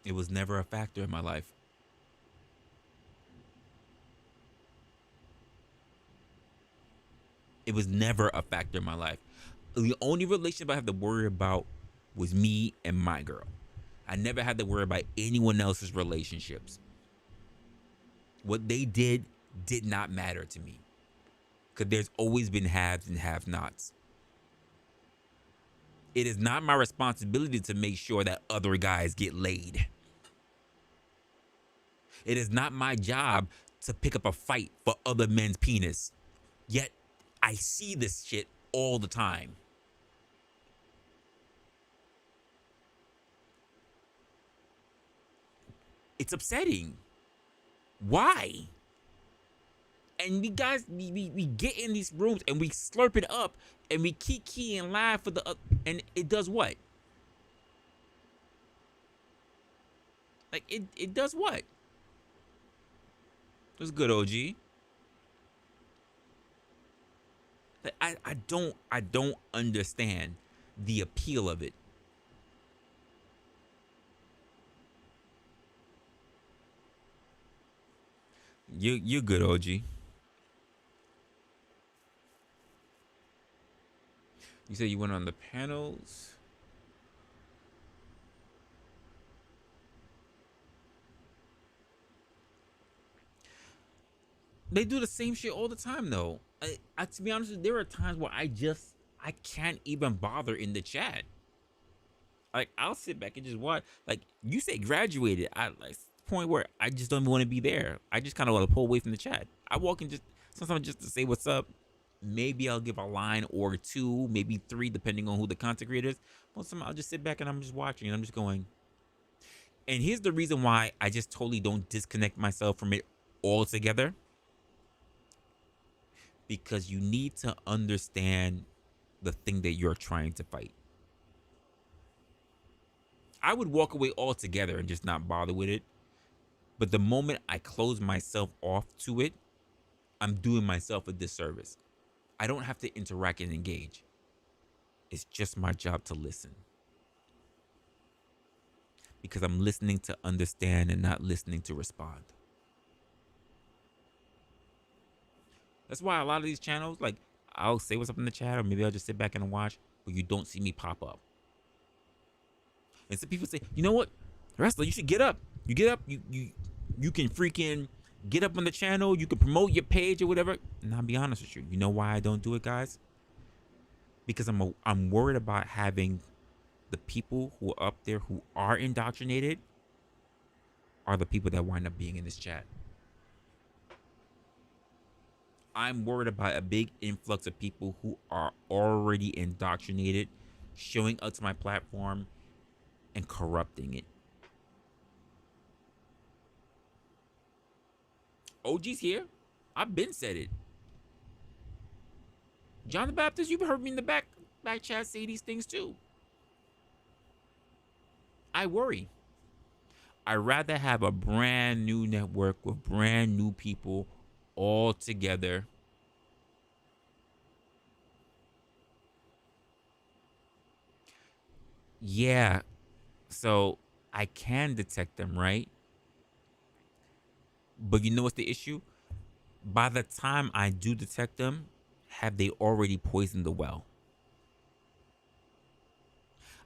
It was never a factor in my life. It was never a factor in my life. The only relationship I have to worry about was me and my girl. I never had to worry about anyone else's relationships. What they did not matter to me. Because there's always been haves and have-nots. It is not my responsibility to make sure that other guys get laid. It is not my job to pick up a fight for other men's penis. Yet, I see this shit all the time. It's upsetting. Why? And we guys, we get in these rooms and we slurp it up and we kiki and laugh for the and it does what? Like it does what? It's good, OG. Like, I don't understand the appeal of it. You're good, OG. You said you went on the panels. They do the same shit all the time, though. To be honest, there are times where I can't even bother in the chat. Like, I'll sit back and just watch. Like, you say graduated. I like the point where I just don't even want to be there. I just kind of want to pull away from the chat. I walk in just sometimes just to say what's up. Maybe I'll give a line or two, maybe three, depending on who the content creator is. Most of the time, I'll just sit back and I'm just watching and I'm just going. And here's the reason why I just totally don't disconnect myself from it altogether. Because you need to understand the thing that you're trying to fight. I would walk away altogether and just not bother with it. But the moment I close myself off to it, I'm doing myself a disservice. I don't have to interact and engage. It's just my job to listen. Because I'm listening to understand and not listening to respond. That's why a lot of these channels, like, I'll say what's up in the chat, or maybe I'll just sit back and watch, but you don't see me pop up. And some people say, you know what, Resla, you should get up. You get up, you can freaking get up on the channel, you can promote your page or whatever. And I'll be honest with you, you know why I don't do it, guys? Because I'm worried about having the people who are up there who are indoctrinated are the people that wind up being in this chat. I'm worried about a big influx of people who are already indoctrinated showing up to my platform and corrupting it. OG's here. I've been said it. John the Baptist, you've heard me in the back chat say these things too. I worry. I'd rather have a brand new network with brand new people all together. Yeah. So I can detect them, right? But you know what's the issue? By the time I do detect them, have they already poisoned the well?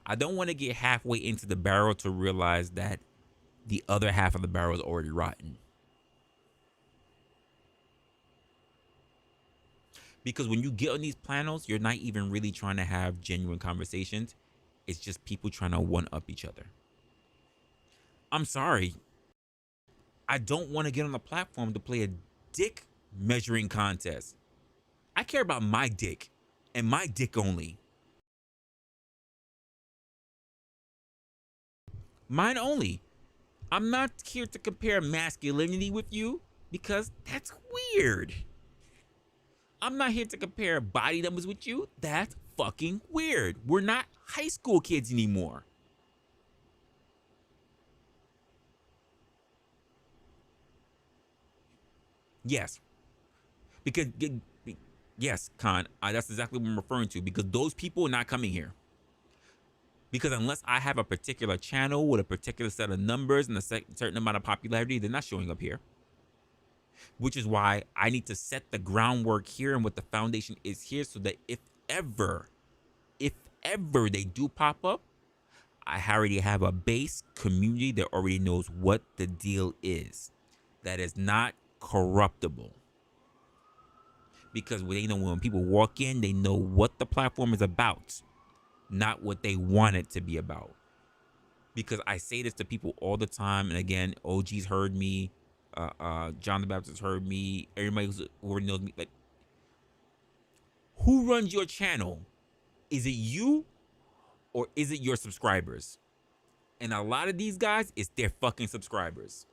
I don't want to get halfway into the barrel to realize that the other half of the barrel is already rotten. Because when you get on these panels, you're not even really trying to have genuine conversations. It's just people trying to one-up each other. I'm sorry. I don't want to get on the platform to play a dick measuring contest. I care about my dick and my dick only. Mine only. I'm not here to compare masculinity with you because that's weird. I'm not here to compare body numbers with you. That's fucking weird. We're not high school kids anymore. Yes. Because, yes, Khan, that's exactly what I'm referring to. Because those people are not coming here. Because unless I have a particular channel with a particular set of numbers and a certain amount of popularity, they're not showing up here. Which is why I need to set the groundwork here and what the foundation is here so that if ever they do pop up, I already have a base community that already knows what the deal is. That is not corruptible. Because they know when people walk in, they know what the platform is about, not what they want it to be about. Because I say this to people all the time, and again, OG's heard me, John the Baptist heard me, everybody who already knows me. Like, who runs your channel? Is it you or is it your subscribers? And a lot of these guys, it's their fucking subscribers.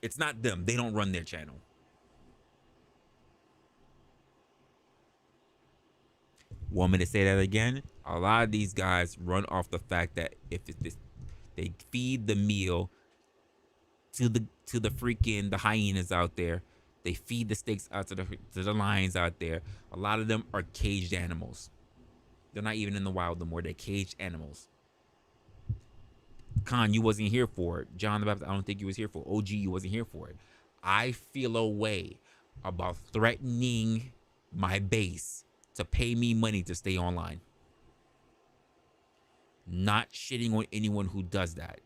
It's not them. They don't run their channel. Want me to say that again? A lot of these guys run off the fact that if it's this, they feed the meal to the freaking the hyenas out there. They feed the steaks out to the lions out there. A lot of them are caged animals. They're not even in the wild no more. They're caged animals. Khan, you wasn't here for it. John the Baptist, I don't think you was here for it. OG, you wasn't here for it. I feel a way about threatening my base to pay me money to stay online. Not shitting on anyone who does that.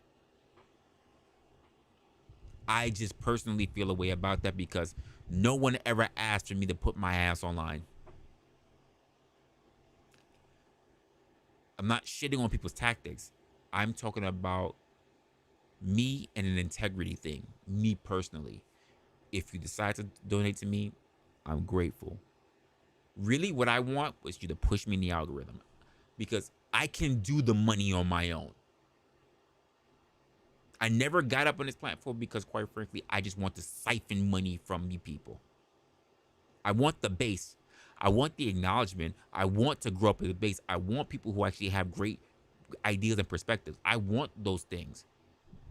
I just personally feel a way about that because no one ever asked for me to put my ass online. I'm not shitting on people's tactics. I'm talking about me and an integrity thing. Me personally. If you decide to donate to me, I'm grateful. Really, what I want was you to push me in the algorithm because I can do the money on my own. I never got up on this platform because, quite frankly, I just want to siphon money from you people. I want the base. I want the acknowledgement. I want to grow up with the base. I want people who actually have great ideas and perspectives. I want those things.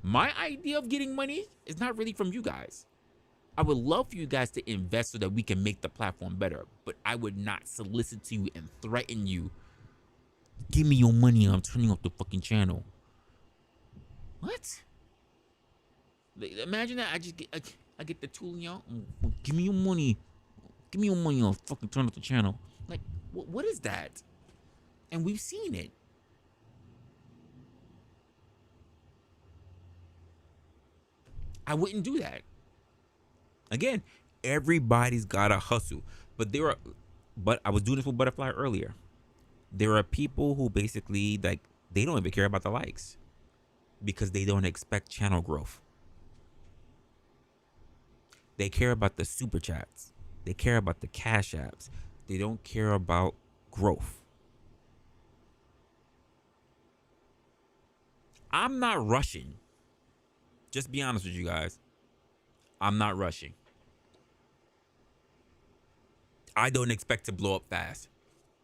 My idea of getting money is not really from you guys. I would love for you guys to invest so that we can make the platform better, but I would not solicit to you and threaten you. Give me your money or I'm turning off the fucking channel. What? Imagine that I get the tool, y'all. Give me your money. Give me your money or I'll fucking turn off the channel. Like, what is that? And we've seen it. I wouldn't do that. Again, everybody's got a hustle. But I was doing this with Butterfly earlier. There are people who basically, like, they don't even care about the likes because they don't expect channel growth. They care about the super chats. They care about the cash apps. They don't care about growth. I'm not rushing. Just be honest with you guys. I'm not rushing. I don't expect to blow up fast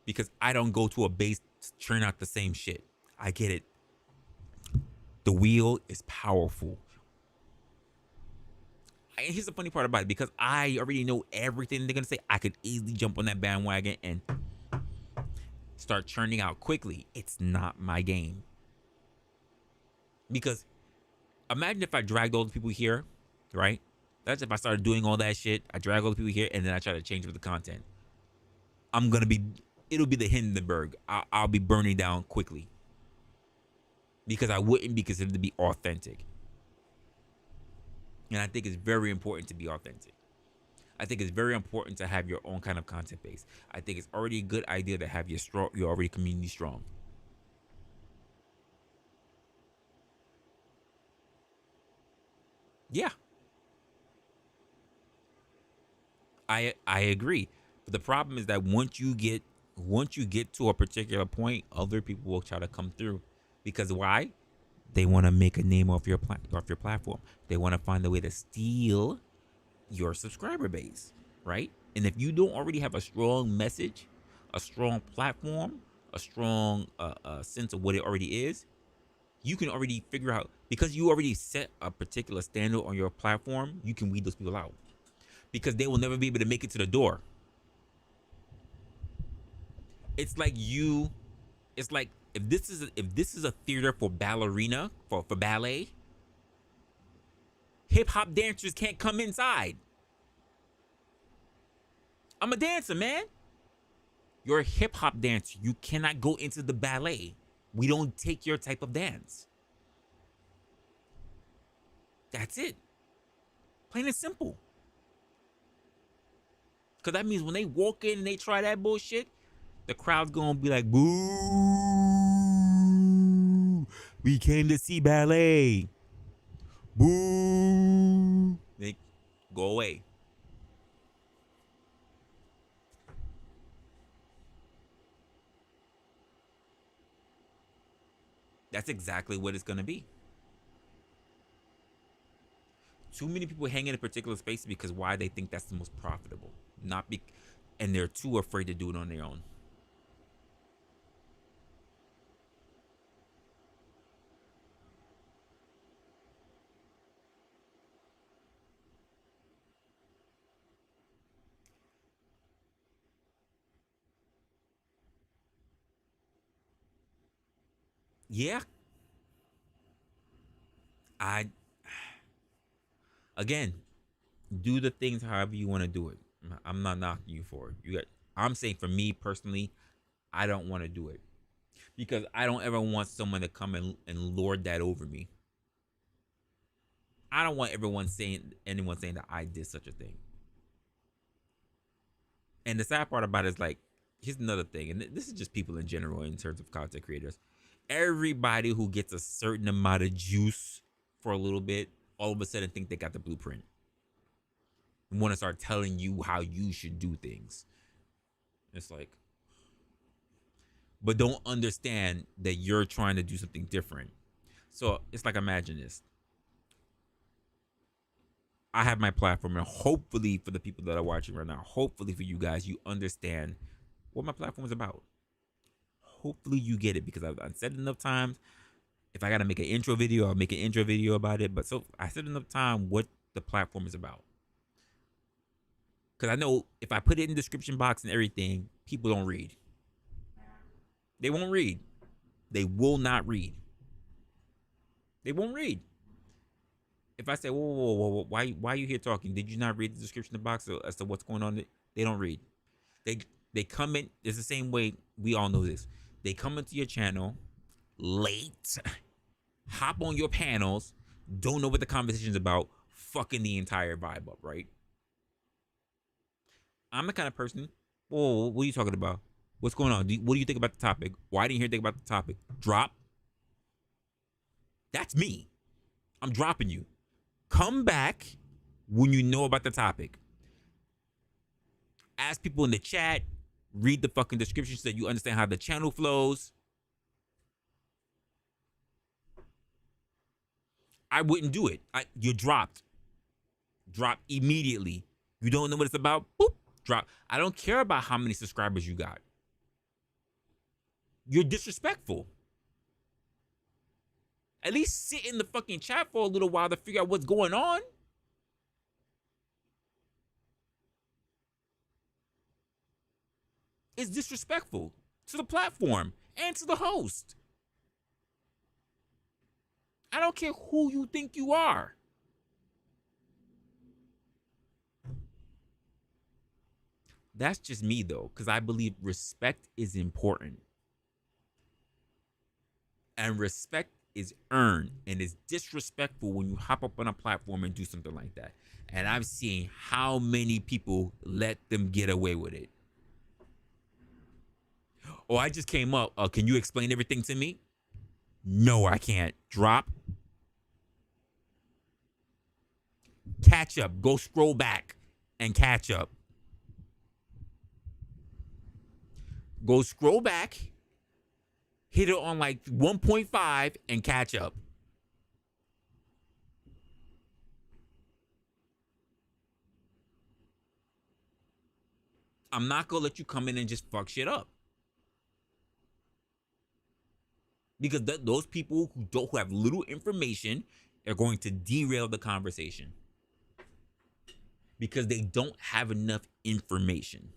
because I don't go to a base to churn out the same shit. I get it. The wheel is powerful. And here's the funny part about it, because I already know everything they're gonna say, I could easily jump on that bandwagon and start churning out quickly. It's not my game. Because imagine if I dragged all the people here, right? That's if I started doing all that shit. I drag all the people here, and then I try to change up the content. It'll be the Hindenburg. I'll be burning down quickly. Because I wouldn't be considered to be authentic. And I think it's very important to be authentic. I think it's very important to have your own kind of content base. I think it's already a good idea to have your already community strong. Yeah. I agree. But the problem is that once you get to a particular point, other people will try to come through. Because why? They want to make a name off your platform. They want to find a way to steal your subscriber base, right? And if you don't already have a strong message, a strong platform, a strong sense of what it already is, you can already figure out, because you already set a particular standard on your platform, you can weed those people out because they will never be able to make it to the door. It's like if this is a theater for ballerina, for ballet, hip hop dancers can't come inside. I'm a dancer, man. You're a hip hop dancer. You cannot go into the ballet. We don't take your type of dance. That's it. Plain and simple. Because that means when they walk in and they try that bullshit, the crowd's going to be like, boo. We came to see ballet. Boo. They go away. That's exactly what it's going to be. Too many people hang in a particular space because why? They think that's the most profitable. And they're too afraid to do it on their own. Yeah. Again, do the things however you want to do it. I'm not knocking you for it. I'm saying for me personally, I don't want to do it because I don't ever want someone to come and lord that over me. I don't want anyone saying that I did such a thing. And the sad part about it is, like, here's another thing, and this is just people in general in terms of content creators. Everybody who gets a certain amount of juice for a little bit, all of a sudden think they got the blueprint. And want to start telling you how you should do things. It's like, but don't understand that you're trying to do something different. So it's like, imagine this. I have my platform, and hopefully for the people that are watching right now, hopefully for you guys, you understand what my platform is about. Hopefully you get it, because I've said it enough times. If I got to make an intro video, I'll make an intro video about it. But so I said enough time what the platform is about. Because I know if I put it in the description box and everything, people don't read. They won't read. They will not read. They won't read. If I say, whoa, why are you here talking? Did you not read the description box as to what's going on? They don't read. They come in. It's the same way. We all know this. They come into your channel late, hop on your panels, don't know what the conversation's about, fucking the entire vibe up, right? I'm the kind of person, whoa, what are you talking about? What's going on? What do you think about the topic? Why didn't you hear anything about the topic? Drop. That's me. I'm dropping you. Come back when you know about the topic. Ask people in the chat. Read the fucking description so that you understand how the channel flows. I wouldn't do it. You're dropped. Drop immediately. You don't know what it's about? Boop. Drop. I don't care about how many subscribers you got. You're disrespectful. At least sit in the fucking chat for a little while to figure out what's going on. It's disrespectful to the platform and to the host. I don't care who you think you are. That's just me though, because I believe respect is important. And respect is earned, and it's disrespectful when you hop up on a platform and do something like that. And I'm seeing how many people let them get away with it. Oh, I just came up. Can you explain everything to me? No, I can't. Drop. Catch up. Go scroll back and catch up. Go scroll back. Hit it on like 1.5 and catch up. I'm not gonna let you come in and just fuck shit up. Because those people who have little information are going to derail the conversation. Because they don't have enough information.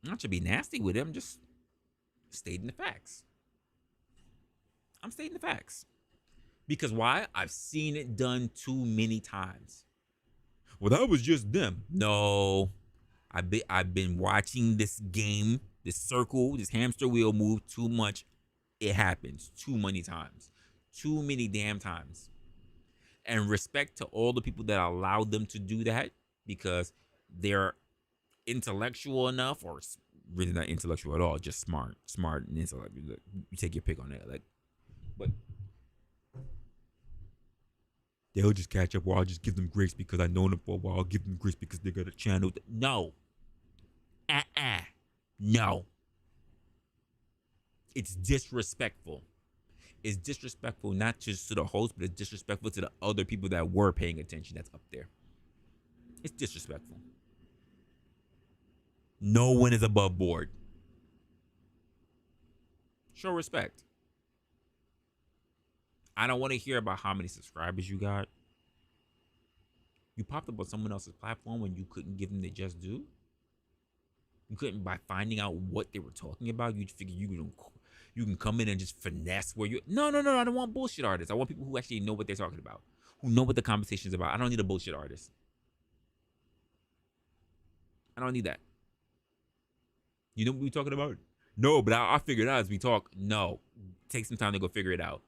Not to be nasty with it, I'm just stating the facts. I'm stating the facts. Because why? I've seen it done too many times. Well, that was just them. No. I've been watching this game, this circle, this hamster wheel move too much. It happens too many times. Too many damn times. And respect to all the people that allowed them to do that, because they're intellectual enough, or really not intellectual at all, just smart and intellectual. You take your pick on that. Like, but they'll just catch up, or I'll just give them grace because I know them for a while. I'll give them grace because they got a channel. No. No. It's disrespectful. It's disrespectful not just to the host, but it's disrespectful to the other people that were paying attention that's up there. It's disrespectful. No one is above board. Show respect. I don't want to hear about how many subscribers you got. You popped up on someone else's platform when you couldn't give them the just due. You couldn't, by finding out what they were talking about, you figure you can come in and just finesse where you. No. I don't want bullshit artists. I want people who actually know what they're talking about, who know what the conversation is about. I don't need a bullshit artist. I don't need that. You know what we're talking about? No, but I'll figure it out as we talk. No. Take some time to go figure it out.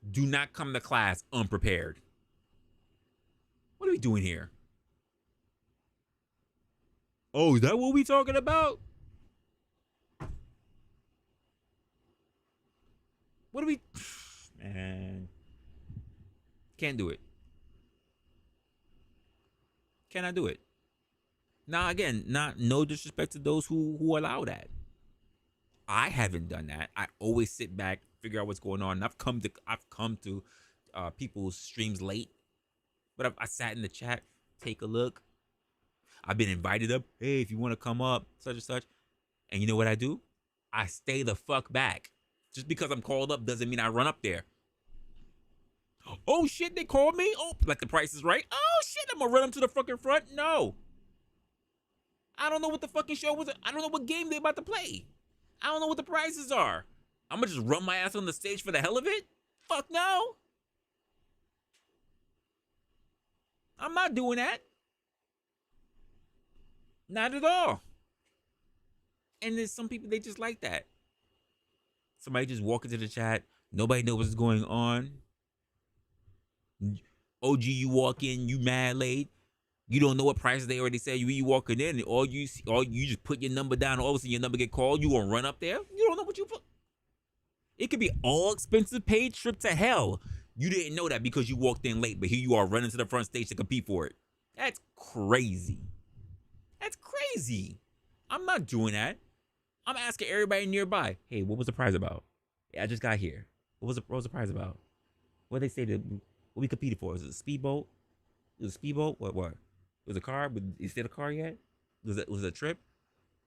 Do not come to class unprepared. What are we doing here? Oh, is that what we talking about? What are we... Man. Can't do it. Can I do it? Now, again, no disrespect to those who allow that. I haven't done that. I always sit back, figure out what's going on. And I've come to people's streams late, but I sat in the chat, take a look. I've been invited up. Hey, if you want to come up, such and such. And you know what I do? I stay the fuck back. Just because I'm called up doesn't mean I run up there. Oh shit, they called me? Oh, like the price is right? Oh shit, I'm gonna run them to the fucking front? No. I don't know what the fucking show was. I don't know what game they about to play. I don't know what the prices are. I'm gonna just run my ass on the stage for the hell of it? Fuck no. I'm not doing that. Not at all. And there's some people, they just like that. Somebody just walk into the chat. Nobody knows what's going on. OG, you walk in, you mad late. You don't know what prices they already said. You walking in, and all you just put your number down. All of a sudden, your number get called. You gonna run up there? You don't know what you put. It could be all expensive paid trip to hell. You didn't know that because you walked in late, but here you are running to the front stage to compete for it. That's crazy. That's crazy. I'm not doing that. I'm asking everybody nearby. Hey, what was the prize about? Yeah, I just got here. What was the prize about? What did they say what we competed for? Was it a speedboat? It was a speedboat? What? It was a car, but is it a car yet? Was it a trip?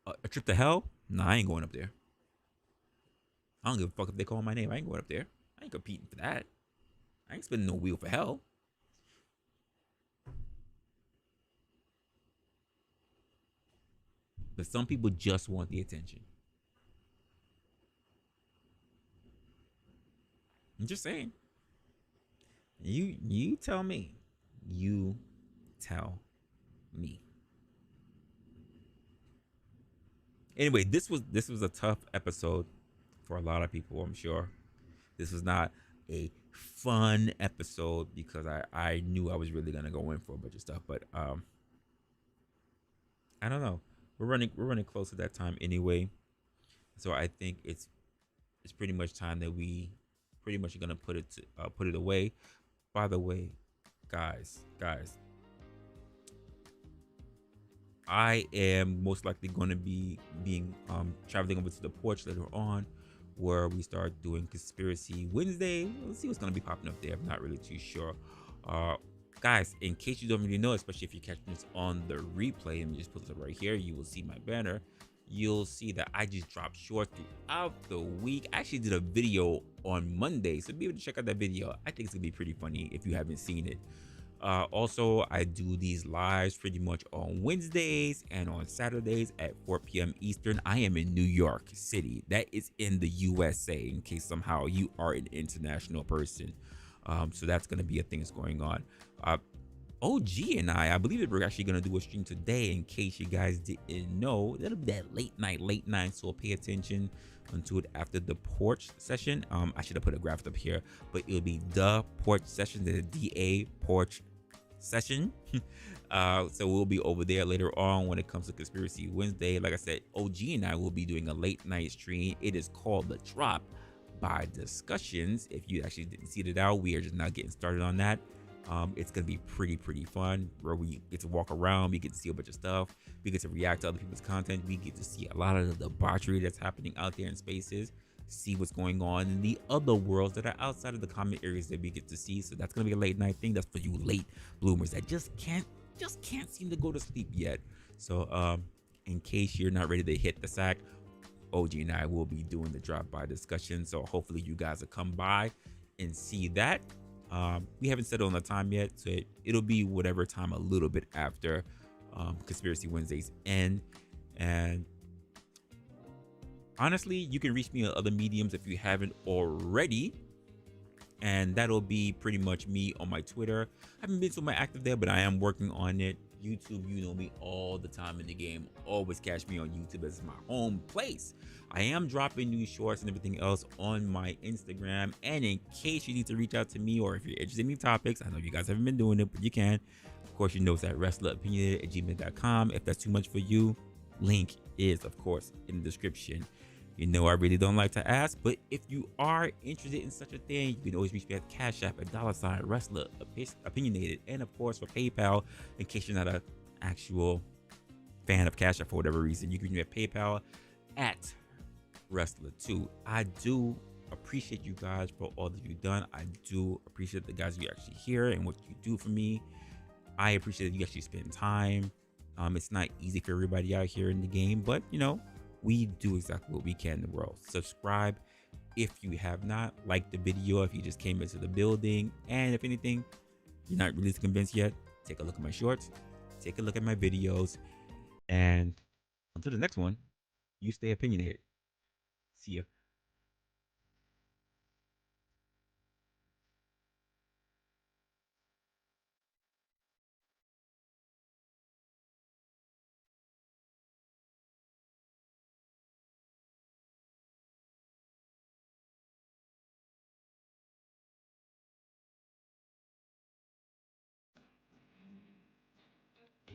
A trip to hell? Nah, I ain't going up there. I don't give a fuck if they call my name. I ain't going up there. I ain't competing for that. I ain't spending no wheel for hell. But some people just want the attention. I'm just saying. You tell me. You tell me. Anyway, this was a tough episode for a lot of people, I'm sure. This was not a fun episode because I knew I was really gonna go in for a bunch of stuff, but I don't know. We're running close to that time anyway, so I think it's pretty much time that we pretty much are gonna put it away. By the way, guys, I am most likely going to be traveling over to the porch later on, where we start doing Conspiracy Wednesday. Let's see what's going to be popping up there. I'm not really too sure. Guys, in case you don't really know, especially if you're catching this on the replay, and just put it up right here, you will see my banner. You'll see that I just dropped shorts throughout the week. I actually did a video on Monday, so be able to check out that video. I think it's gonna be pretty funny if you haven't seen it. Also, I do these lives pretty much on Wednesdays and on Saturdays at 4 p.m. Eastern. I am in New York City. That is in the USA, in case somehow you are an international person. So that's going to be a thing that's going on. OG and I believe that we're actually going to do a stream today, in case you guys didn't know. That'll be that late night, so pay attention to it after the porch session. I should have put a graphic up here, but it'll be the porch session, the DA porch session. So we'll be over there later on when it comes to Conspiracy Wednesday. Like I said, OG and I will be doing a late night stream. It is called The Drop by Discussions. If you actually didn't see it out, we are just not getting started on that. It's gonna be pretty fun, where we get to walk around, we get to see a bunch of stuff, we get to react to other people's content, we get to see a lot of the debauchery that's happening out there in spaces, see what's going on in the other worlds that are outside of the common areas that we get to see. So that's gonna be a late night thing. That's for you late bloomers that just can't seem to go to sleep yet. So in case you're not ready to hit the sack, OG and I will be doing the Drop by Discussion. So hopefully you guys will come by and see that. We haven't settled on the time yet, so it'll be whatever time a little bit after Conspiracy Wednesdays end. And honestly, you can reach me on other mediums if you haven't already, and that'll be pretty much me on my Twitter. I haven't been so much active there, but I am working on it. YouTube, you know me all the time in the game. Always catch me on YouTube as my home place. I am dropping new shorts and everything else on my Instagram. And in case you need to reach out to me, or if you're interested in any topics, I know you guys haven't been doing it, but you can. Of course, you know it's at Resla@gmail.com. If that's too much for you, link is, of course, in the description. You know I really don't like to ask, but if you are interested in such a thing, you can always reach me at Cash App at $Resla Opinionated, and of course for PayPal, in case you're not an actual fan of Cash App for whatever reason, you can reach me at PayPal at Resla2. I do appreciate you guys for all that you've done. I do appreciate the guys you actually hear and what you do for me. I appreciate that you actually spend time. It's not easy for everybody out here in the game, but you know, we do exactly what we can in the world. Subscribe if you have not. Like the video if you just came into the building. And if anything, you're not really convinced yet, take a look at my shorts, take a look at my videos, and until the next one, you stay opinionated. See ya.